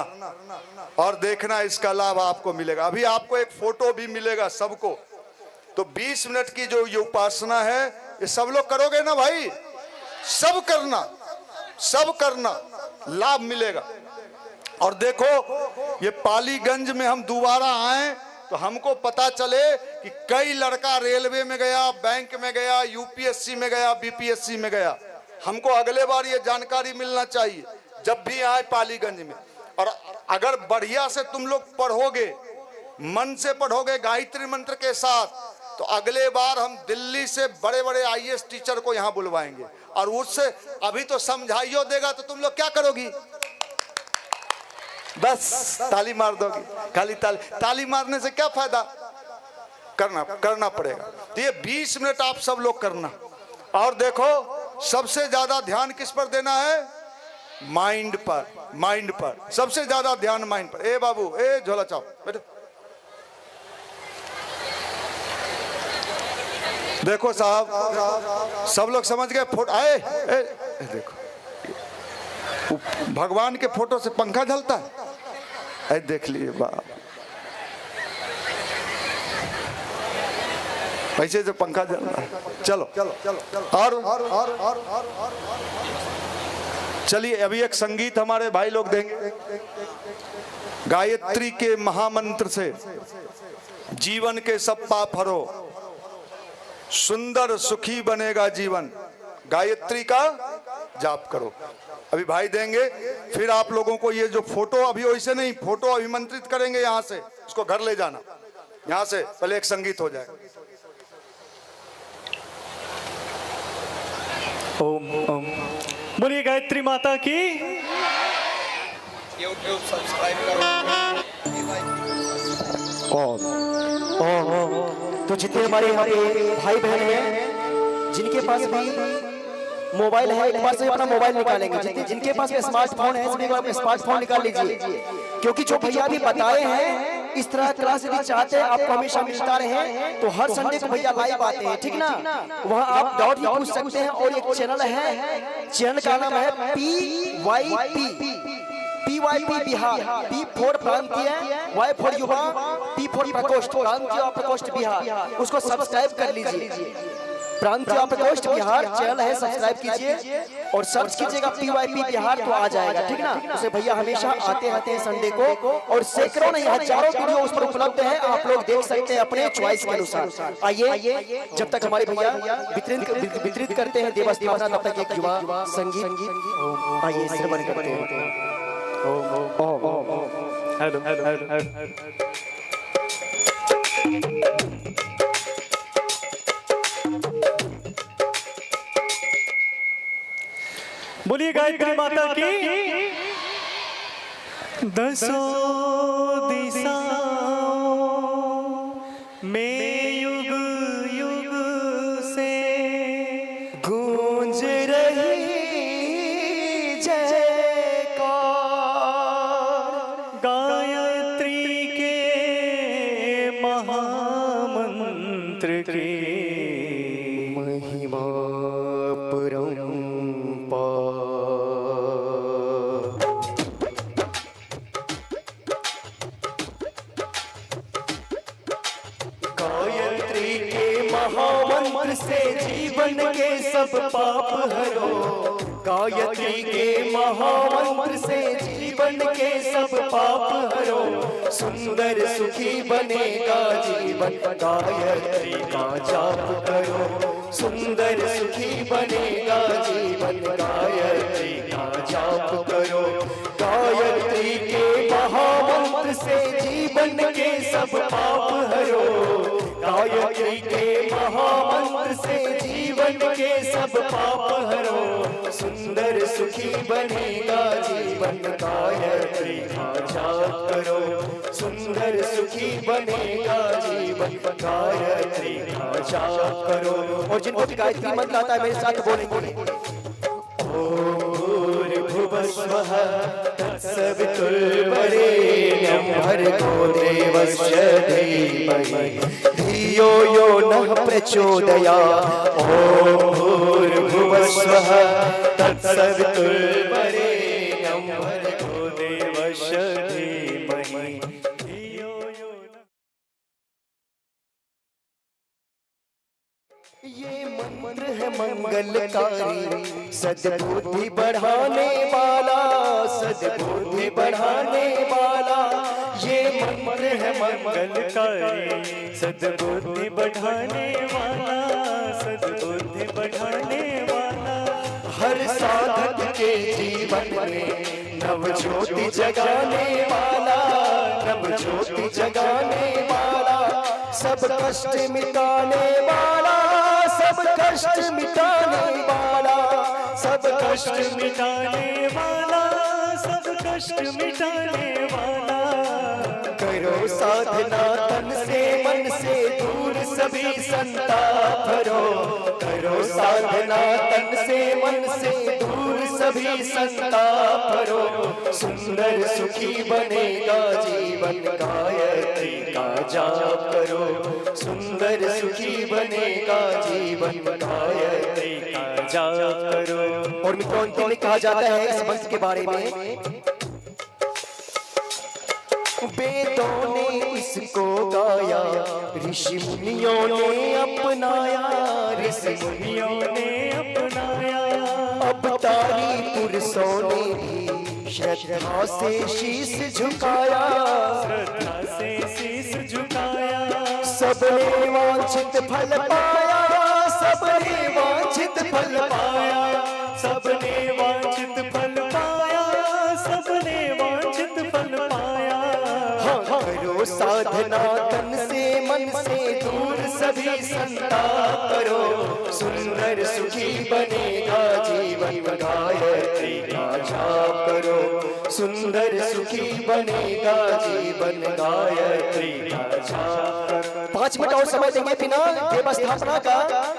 और देखना इसका लाभ आपको मिलेगा। अभी आपको एक फोटो भी मिलेगा सबको। तो 20 मिनट की जो ये उपासना है, ये सब लोग करोगे ना भाई? सब करना, सब करना, लाभ मिलेगा। और देखो, ये पालीगंज में हम दोबारा आए तो हमको पता चले कि कई लड़का रेलवे में गया, बैंक में गया, यूपीएससी में गया, बीपीएससी में गया। हमको अगले बार ये जानकारी मिलना चाहिए जब भी आए पालीगंज में। और अगर बढ़िया से तुम लोग पढ़ोगे, मन से पढ़ोगे गायत्री मंत्र के साथ, तो अगले बार हम दिल्ली से बड़े बड़े आईएएस टीचर को यहाँ बुलवाएंगे। और उससे अभी तो समझाइयो देगा तो तुम लोग क्या करोगी? बस ताली मार दोगी। खाली ताली मारने से क्या फायदा? करना पड़ेगा। तो ये 20 मिनट आप सब लोग करना। और देखो, सबसे ज्यादा ध्यान किस पर देना है? माइंड पर। माइंड पर सबसे ज्यादा ध्यान, माइंड पर। ए बाबू, ए झोला चाओ बेटे। देखो साहब, सब लोग समझ गए? फोटो आए, देखो भगवान के फोटो से पंखा झलता है। ऐ देख लिए बाप, ऐसे जो पंखा जल रहा है। चलो और चलिए, अभी एक संगीत हमारे भाई लोग देंगे। गायत्री के महामंत्र से जीवन के सब पाप हरो, सुंदर सुखी बनेगा जीवन। गायत्री का जाप करो। अभी भाई देंगे, फिर आप लोगों को ये जो फोटो, अभी वैसे नहीं, फोटो अभिमंत्रित करेंगे यहाँ से, इसको घर ले जाना। यहाँ से पहले एक संगीत हो जाएगा। ओम ओम, बोलिए गायत्री माता की। यूट्यूब सब्सक्राइब करो। तो जितने हमारे यहाँ पे भाई बहन हैं, जिनके पास भी मोबाइल है, एक बार से अपना मोबाइल निकालेंगे। जिनके पास स्मार्टफोन है, सभी को स्मार्टफोन निकाल लीजिए। क्योंकि जो भैया अभी बताए हैं, इस तरह क्लास यदि चाहते हैं आपको हमेशा मिलता रहे, तो हर संडे को भैया लाइव आते हैं, ठीक ना? वहाँ आप डाउट भी पूछ सकते हैं। और एक चैनल है, चैनल का नाम है PYP बिहार। P फॉर प्रांतीय, Y फॉर युवा, P फॉर प्रकोष्ठ, प्रांतीय प्रकोष्ठ बिहार। उसको सब्सक्राइब कर लीजिए। प्रांतीय प्रकोष्ठ बिहार चैनल है, सब्सक्राइब कीजिए और सर्च कीजिएगा PYP बिहार तो आ जाएगा, ठीक ना? उसे भैया हमेशा आते रहते हैं संडे को, और सैकड़ों नहीं हजारों वीडियो उस पर उपलब्ध है। आप लोग देख सकते हैं अपने चॉइस के अनुसार। आइए, जब तक हमारे भैया वितरित करते हैं देवस दीवाना, तब तक एक युवा संगीत। आइए श्रवण करते हैं। Hello hello hello. बोलिए गायत्री माता की। दसों दिशाओं में युग युग से गूंज रही जयकार गायत्री के महामंत्र की। महिमा परंपार। गायत्री के महामंत्र से जीवन के सब पाप हरो। गायत्री के महामंत्र से जीवन के सब पाप हरो। सुंदर सुखी बनेगा जीवन, गायत्री का जाप करो। सुंदर सुखी बनेगा सब पाप हरो, गायत्री के महामंत्र से जीवन के सब पाप हरो, सुंदर सुखी बनेगा जीवन, गायत्री का जाप करो, सुंदर सुखी बनेगा जीवन, गायत्री का जाप करो। और जिनको भी गायत्री मंत्र आता है मेरे साथ बोलेंगे। भूर्भुवस्वः तत्सवितुर्वरेण्यं भर्गो देवस्य धीमहि धियो यो नः प्रचोदयात्। ॐ भूर्भुवस्वः तत्सवितुर्वरेण्यं भर्गो देवस्य धीमहि धियो यो नः। ये मंत्र है मंगलकारी, सद्बुद्धि बढ़ाने वाला, सद्बुद्धि बढ़ाने वाला। ये मंत्र है मंगलकारी, सद्बुद्धि बढ़ाने वाला, सद्बुद्धि बढ़ाने वाला। हर साधक के जीवन में नव ज्योति जगाने वाला, नव ज्योति जगाने वाला। सब कष्ट मिटाने वाला, सब कष्ट मिटाने वाला, सब कष्ट मिटाने वाला, सब कष्ट मिटाने वाला। करो साधना तन से मन से दूर सभी संताप हरो, करो साधना तन से मन से दूर सभी संताप हरो, सुंदर सुखी बनेगा जीवन, गायत्री का जाप करो, सुंदर सुखी बनेगा जीवन, गायत्री का जाप करो। और मित्रों अंतिम में कहा जाता है इस मंत्र के बारे में, वेदों ने इसको गाया, ऋषि मुनियों ने अपनाया, ऋषि मुनियों ने अपनाया। अवतारी पुरुषों ने भी श्रद्धा से शीश झुकाया, श्रद्धा से शीश झुकाया। सबने वांछित फल पाया, सबने वांछित फल पाया, सबने वांछित फल पाया, सबने वांछित फल पाया। करो साधना तन से मन से दूर सभी संताप करो, सुंदर सुखी बनेगा जीवन, गायत्री का जाप करो, सुंदर सुखी बनेगा जीवन, गायत्री का जाप करो। 5 मिनट और समय देंगे बिना देवस्थापना का,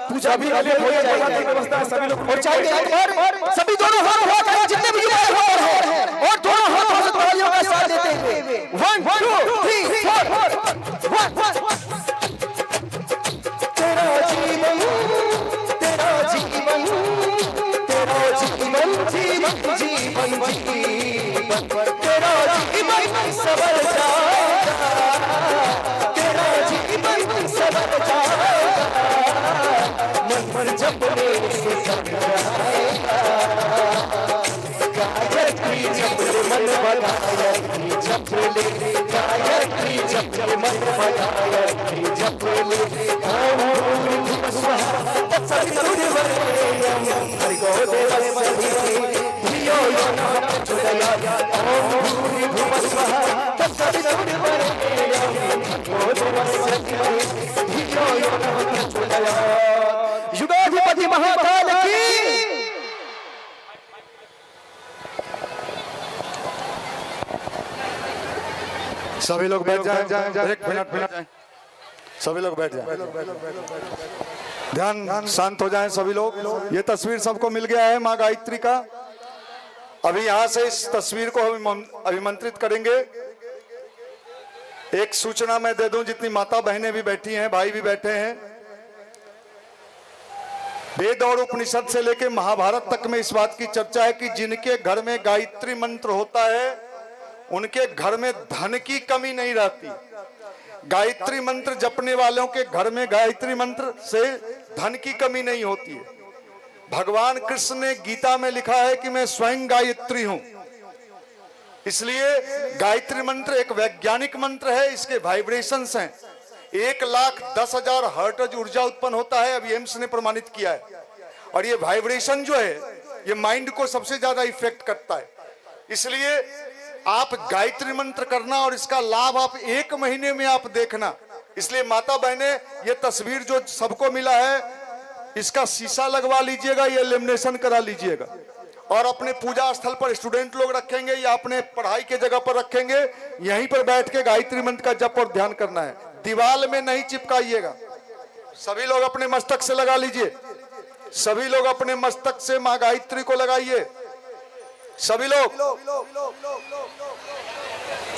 पूजा भी हो जाएगा। व्यवस्था सभी लोग और चाहेंगे और सभी दोनों हाथ उठा कर जितने भी युवा हैं और दोनों हाथ हजरत वालियों का साथ देते हुए 1 2 3 4 तेरा जीवन, तेरा जीवन, तेरा जीवन, जीवन जीवन जीवन, तेरा जीवन सबर जाएगा, तेरा जीवन सबर जाएगा। मन जपने से घबराएगा, गायत्री जप मन गायत्री जप ले, गायत्री जप मन गायत्री जप ले। ओम भूर्भुवस्वः तत्सवितुर्वरेण्यं भर्गो देवस्य धीमहि धियो यो नः प्रचोदयात्। ओम भूर्भुवस्वः तत्सवितुर्वरेण्यं भर्गो देवस्य धीमहि धियो यो नः प्रचोदयात्। युगाधिपति महाकाल की सभी लोग बैठ जाएं, एक मिनट सभी लोग बैठ जाएं, ध्यान शांत हो जाएं सभी लोग। ये तस्वीर सबको मिल गया है माँ गायत्री का। अभी यहाँ से इस तस्वीर को हम अभिमंत्रित करेंगे। एक सूचना मैं दे दूं, जितनी माता बहनें भी बैठी हैं, भाई भी बैठे हैं, वेद और उपनिषद से लेकर महाभारत तक में इस बात की चर्चा है कि जिनके घर में गायत्री मंत्र होता है उनके घर में धन की कमी नहीं रहती। गायत्री मंत्र जपने वालों के घर में गायत्री मंत्र से धन की कमी नहीं होती है। भगवान कृष्ण ने गीता में लिखा है कि मैं स्वयं गायत्री हूं। इसलिए गायत्री मंत्र एक वैज्ञानिक मंत्र है, इसके वाइब्रेशंस हैं। 1,10,000 हर्ट्ज ऊर्जा उत्पन्न होता है, अभी एम्स ने प्रमाणित किया है। और ये वाइब्रेशन जो है ये माइंड को सबसे ज्यादा इफेक्ट करता है। इसलिए आप गायत्री मंत्र करना और इसका लाभ आप 1 महीने में आप देखना। इसलिए माता बहने, ये तस्वीर जो सबको मिला है, इसका शीशा लगवा लीजिएगा, ये लेमिनेशन करा लीजिएगा और अपने पूजा स्थल पर स्टूडेंट लोग रखेंगे या अपने पढ़ाई के जगह पर रखेंगे। यहीं पर बैठ के गायत्री मंत्र का जप और ध्यान करना है, दीवार में नहीं चिपकाइएगा। सभी लोग अपने मस्तक से लगा लीजिए, सभी लोग अपने मस्तक से मां गायत्री को लगाइए, सभी लोग।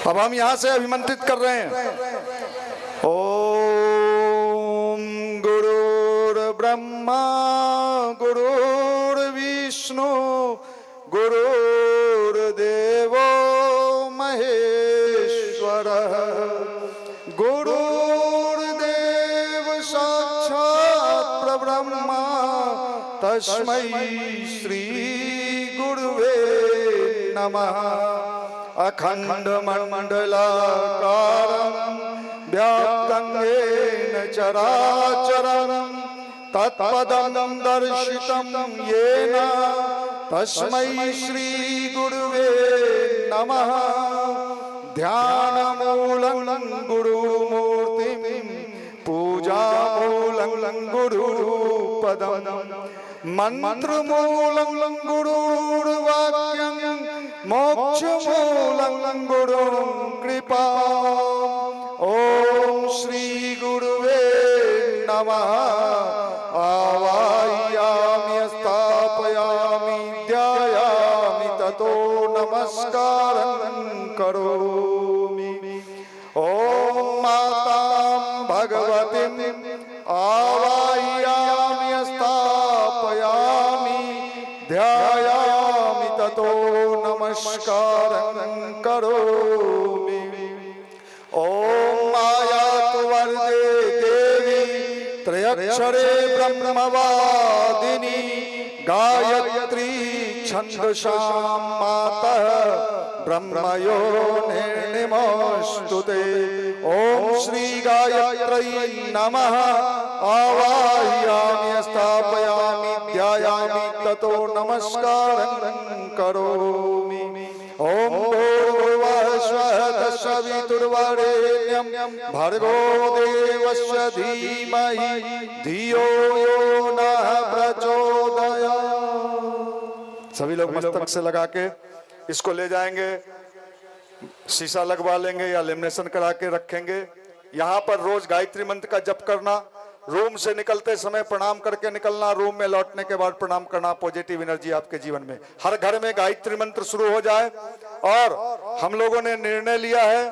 अब हम यहां से अभिमंत्रित कर रहे हैं। ओम गुरुर्ब्रह्मा गुरुर्विष्णु गुरुर्देवो महेश्वर गुरुर्देव साक्षात् परब्रह्मा तस्मै श्री गुरुवे नमः। अखंड मंडलाकारं व्याप्तं येन चराचरं तत्पदं दर्शितं येन तस्मै श्री गुरुवे नमः। ध्यानमूलं गुरुमूर्तिं पूजामूलं गुरुपदं मंत्रमूलं गुरुर्वाक्यं मोक्षमूलं गुरुं कृपा। ओम श्री गुरुवे नमः। आवाहयामि स्थापयामि ध्यायामि ततो नमस्कारं करोमि। ओम मातां भगवतीं आवाहयामि स्थापयामि ध्यायामि ततो नमस्कारं करोमि। ओम मायातु वरदे देवी त्रयक्षरे ब्रह्मवादिनी गायत्री छंदसां मातः ब्रह्मयो निर्निमोस्तुते। ओम श्री गायत्री नमः। आवाहयामि स्थापयामि ध्यायामि ततो नमस्कारं करोमि। ओम भूर्भुवः स्वः तत्सवितुर्वरेण्यं भर्गो देवस्य धीमहि धियो यो नः प्रचोदयात्। सभी लोग मस्तक से लगा के इसको ले जाएंगे, शीशा लगवा लेंगे या लेमिनेशन करा के रखेंगे। यहाँ पर रोज गायत्री मंत्र का जप करना, रूम से निकलते समय प्रणाम करके निकलना, रूम में लौटने के बाद प्रणाम करना। पॉजिटिव एनर्जी आपके जीवन में, हर घर में गायत्री मंत्र शुरू हो जाए। और हम लोगों ने निर्णय लिया है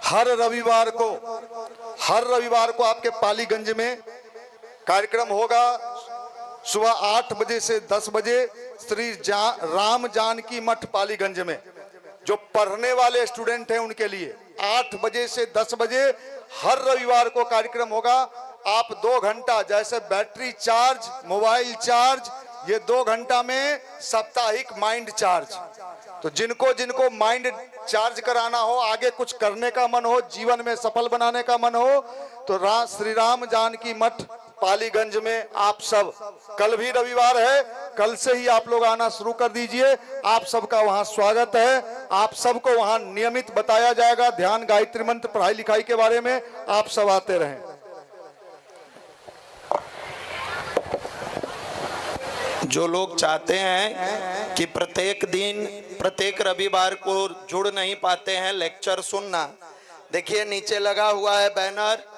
हर रविवार को आपके पालीगंज में कार्यक्रम होगा। सुबह 8 बजे से 10 बजे श्री राम जानकी मठ पालीगंज में। जो पढ़ने वाले स्टूडेंट हैं उनके लिए 8 बजे से 10 बजे हर रविवार को कार्यक्रम होगा। आप 2 घंटा, जैसे बैटरी चार्ज, मोबाइल चार्ज, ये 2 घंटा में साप्ताहिक माइंड चार्ज। तो जिनको माइंड चार्ज कराना हो, आगे कुछ करने का मन हो, जीवन में सफल बनाने का मन हो, तो श्री राम जानकी मठ पालीगंज में आप सब, कल भी रविवार है, कल से ही आप लोग आना शुरू कर दीजिए। आप सबका वहां स्वागत है। आप सबको वहां नियमित बताया जाएगा ध्यान, गायत्री मंत्र, पढ़ाई लिखाई के बारे में। आप सब आते रहें। जो लोग चाहते हैं कि प्रत्येक दिन, प्रत्येक रविवार को जुड़ नहीं पाते हैं लेक्चर सुनना, देखिए नीचे लगा हुआ है बैनर।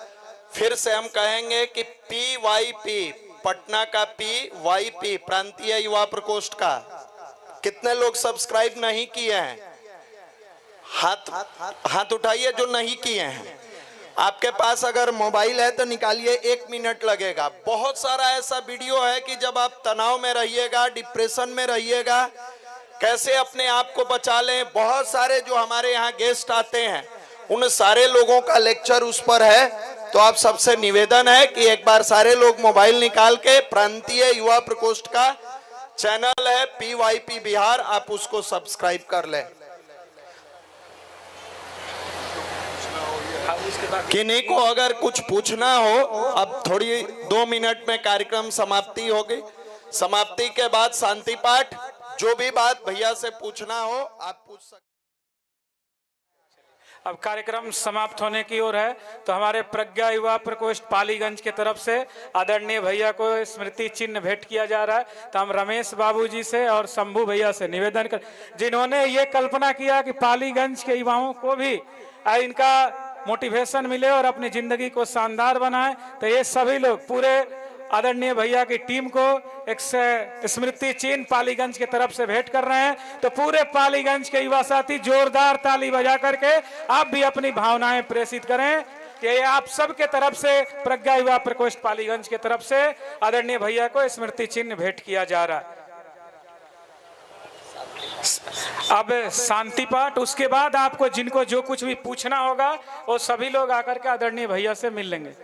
फिर से हम कहेंगे कि PYP, पटना का PYP, प्रांतीय युवा प्रकोष्ठ का। कितने लोग सब्सक्राइब नहीं किए हैं? हाथ उठाइए जो नहीं किए हैं। आपके पास अगर मोबाइल है तो निकालिए, 1 मिनट लगेगा। बहुत सारा ऐसा वीडियो है कि जब आप तनाव में रहिएगा, डिप्रेशन में रहिएगा, कैसे अपने आप को बचा लें। बहुत सारे जो हमारे यहाँ गेस्ट आते हैं उन सारे लोगों का लेक्चर उस पर है। तो आप सबसे निवेदन है कि एक बार सारे लोग मोबाइल निकाल के प्रांतीय युवा प्रकोष्ठ का चैनल है PYP बिहार, आप उसको सब्सक्राइब कर लें। किन्हीं को अगर कुछ पूछना हो, अब थोड़ी 2 मिनट में कार्यक्रम समाप्ति होगी। समाप्ति के बाद शांति पाठ, जो भी बात भैया से पूछना हो आप पूछ सकते। अब कार्यक्रम समाप्त होने की ओर है, तो हमारे प्रज्ञा युवा प्रकोष्ठ पालीगंज के तरफ से आदरणीय भैया को स्मृति चिन्ह भेंट किया जा रहा है। तो हम रमेश बाबू जी से और शंभू भैया से निवेदन कर, जिन्होंने ये कल्पना किया कि पालीगंज के युवाओं को भी इनका मोटिवेशन मिले और अपनी जिंदगी को शानदार बनाए, तो ये सभी लोग पूरे आदरणीय भैया की टीम को एक स्मृति चिन्ह पालीगंज की तरफ से भेंट कर रहे हैं। तो पूरे पालीगंज के युवा साथी जोरदार ताली बजा करके आप भी अपनी भावनाएं प्रेषित करें कि आप सबके तरफ से प्रज्ञा युवा प्रकोष्ठ पालीगंज की तरफ से आदरणीय भैया को स्मृति चिन्ह भेंट किया जा रहा है। अब शांति पाठ, उसके बाद आपको जिनको जो कुछ भी पूछना होगा वो सभी लोग आकर के आदरणीय भैया से मिल लेंगे।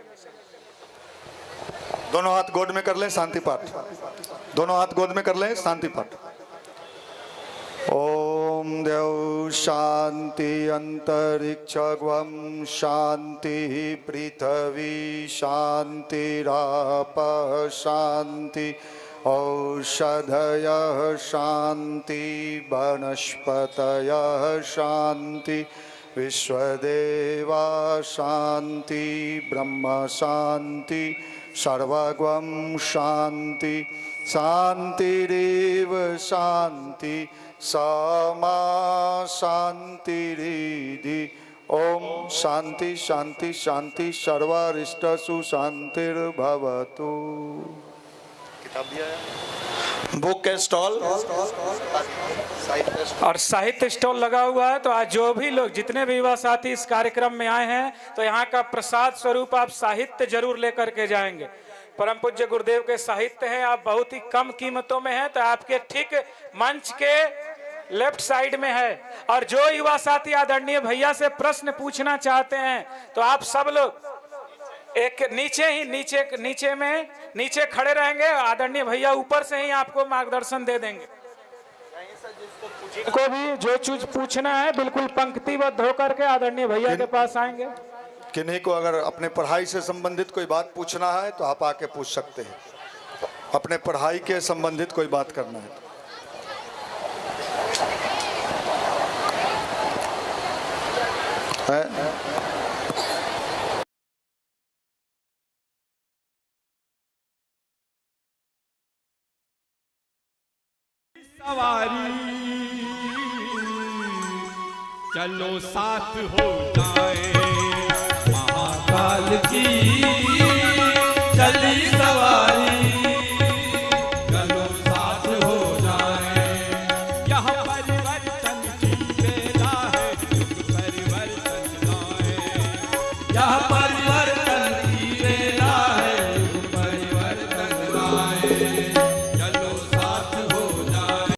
दोनों हाथ गोद में कर लें, शांति पाठ। दोनों हाथ गोद में कर लें, शांति पाठ। ओम देव शांति अंतरिक्षं शांति पृथ्वी शांतिराप शांति औषधयः शांति वनस्पतयः शांति विश्वदेवा शांति ब्रह्म शांति सर्वगं शांति शांतिरेव शांति समा शांतिरिधि। ओम शांति शांति शांति सर्वारिष्टसु शांतिर्भवतु। बुक के स्टॉल और साहित्य स्टॉल लगा हुआ है। तो आज जो भी लोग, जितने भी युवा साथी इस कार्यक्रम में आए हैं, तो यहाँ का प्रसाद स्वरूप आप साहित्य जरूर लेकर के जाएंगे। परम पूज्य गुरुदेव के साहित्य हैं, आप बहुत ही कम कीमतों में हैं, तो आपके ठीक मंच के लेफ्ट साइड में है। और जो युवा साथी आदरणीय भैया से प्रश्न पूछना चाहते हैं, तो आप सब लोग एक नीचे खड़े रहेंगे। आदरणीय भैया ऊपर से ही आपको मार्गदर्शन दे देंगे। को भी जो चीज पूछना है बिल्कुल पंक्तिबद्ध होकर के आदरणीय भैया के पास आएंगे। किन्हीं को अगर अपने पढ़ाई से संबंधित कोई बात पूछना है तो आप आके पूछ सकते हैं। अपने पढ़ाई के संबंधित कोई बात करना है सवारी चलो साथ हो जाए महाकाल की चली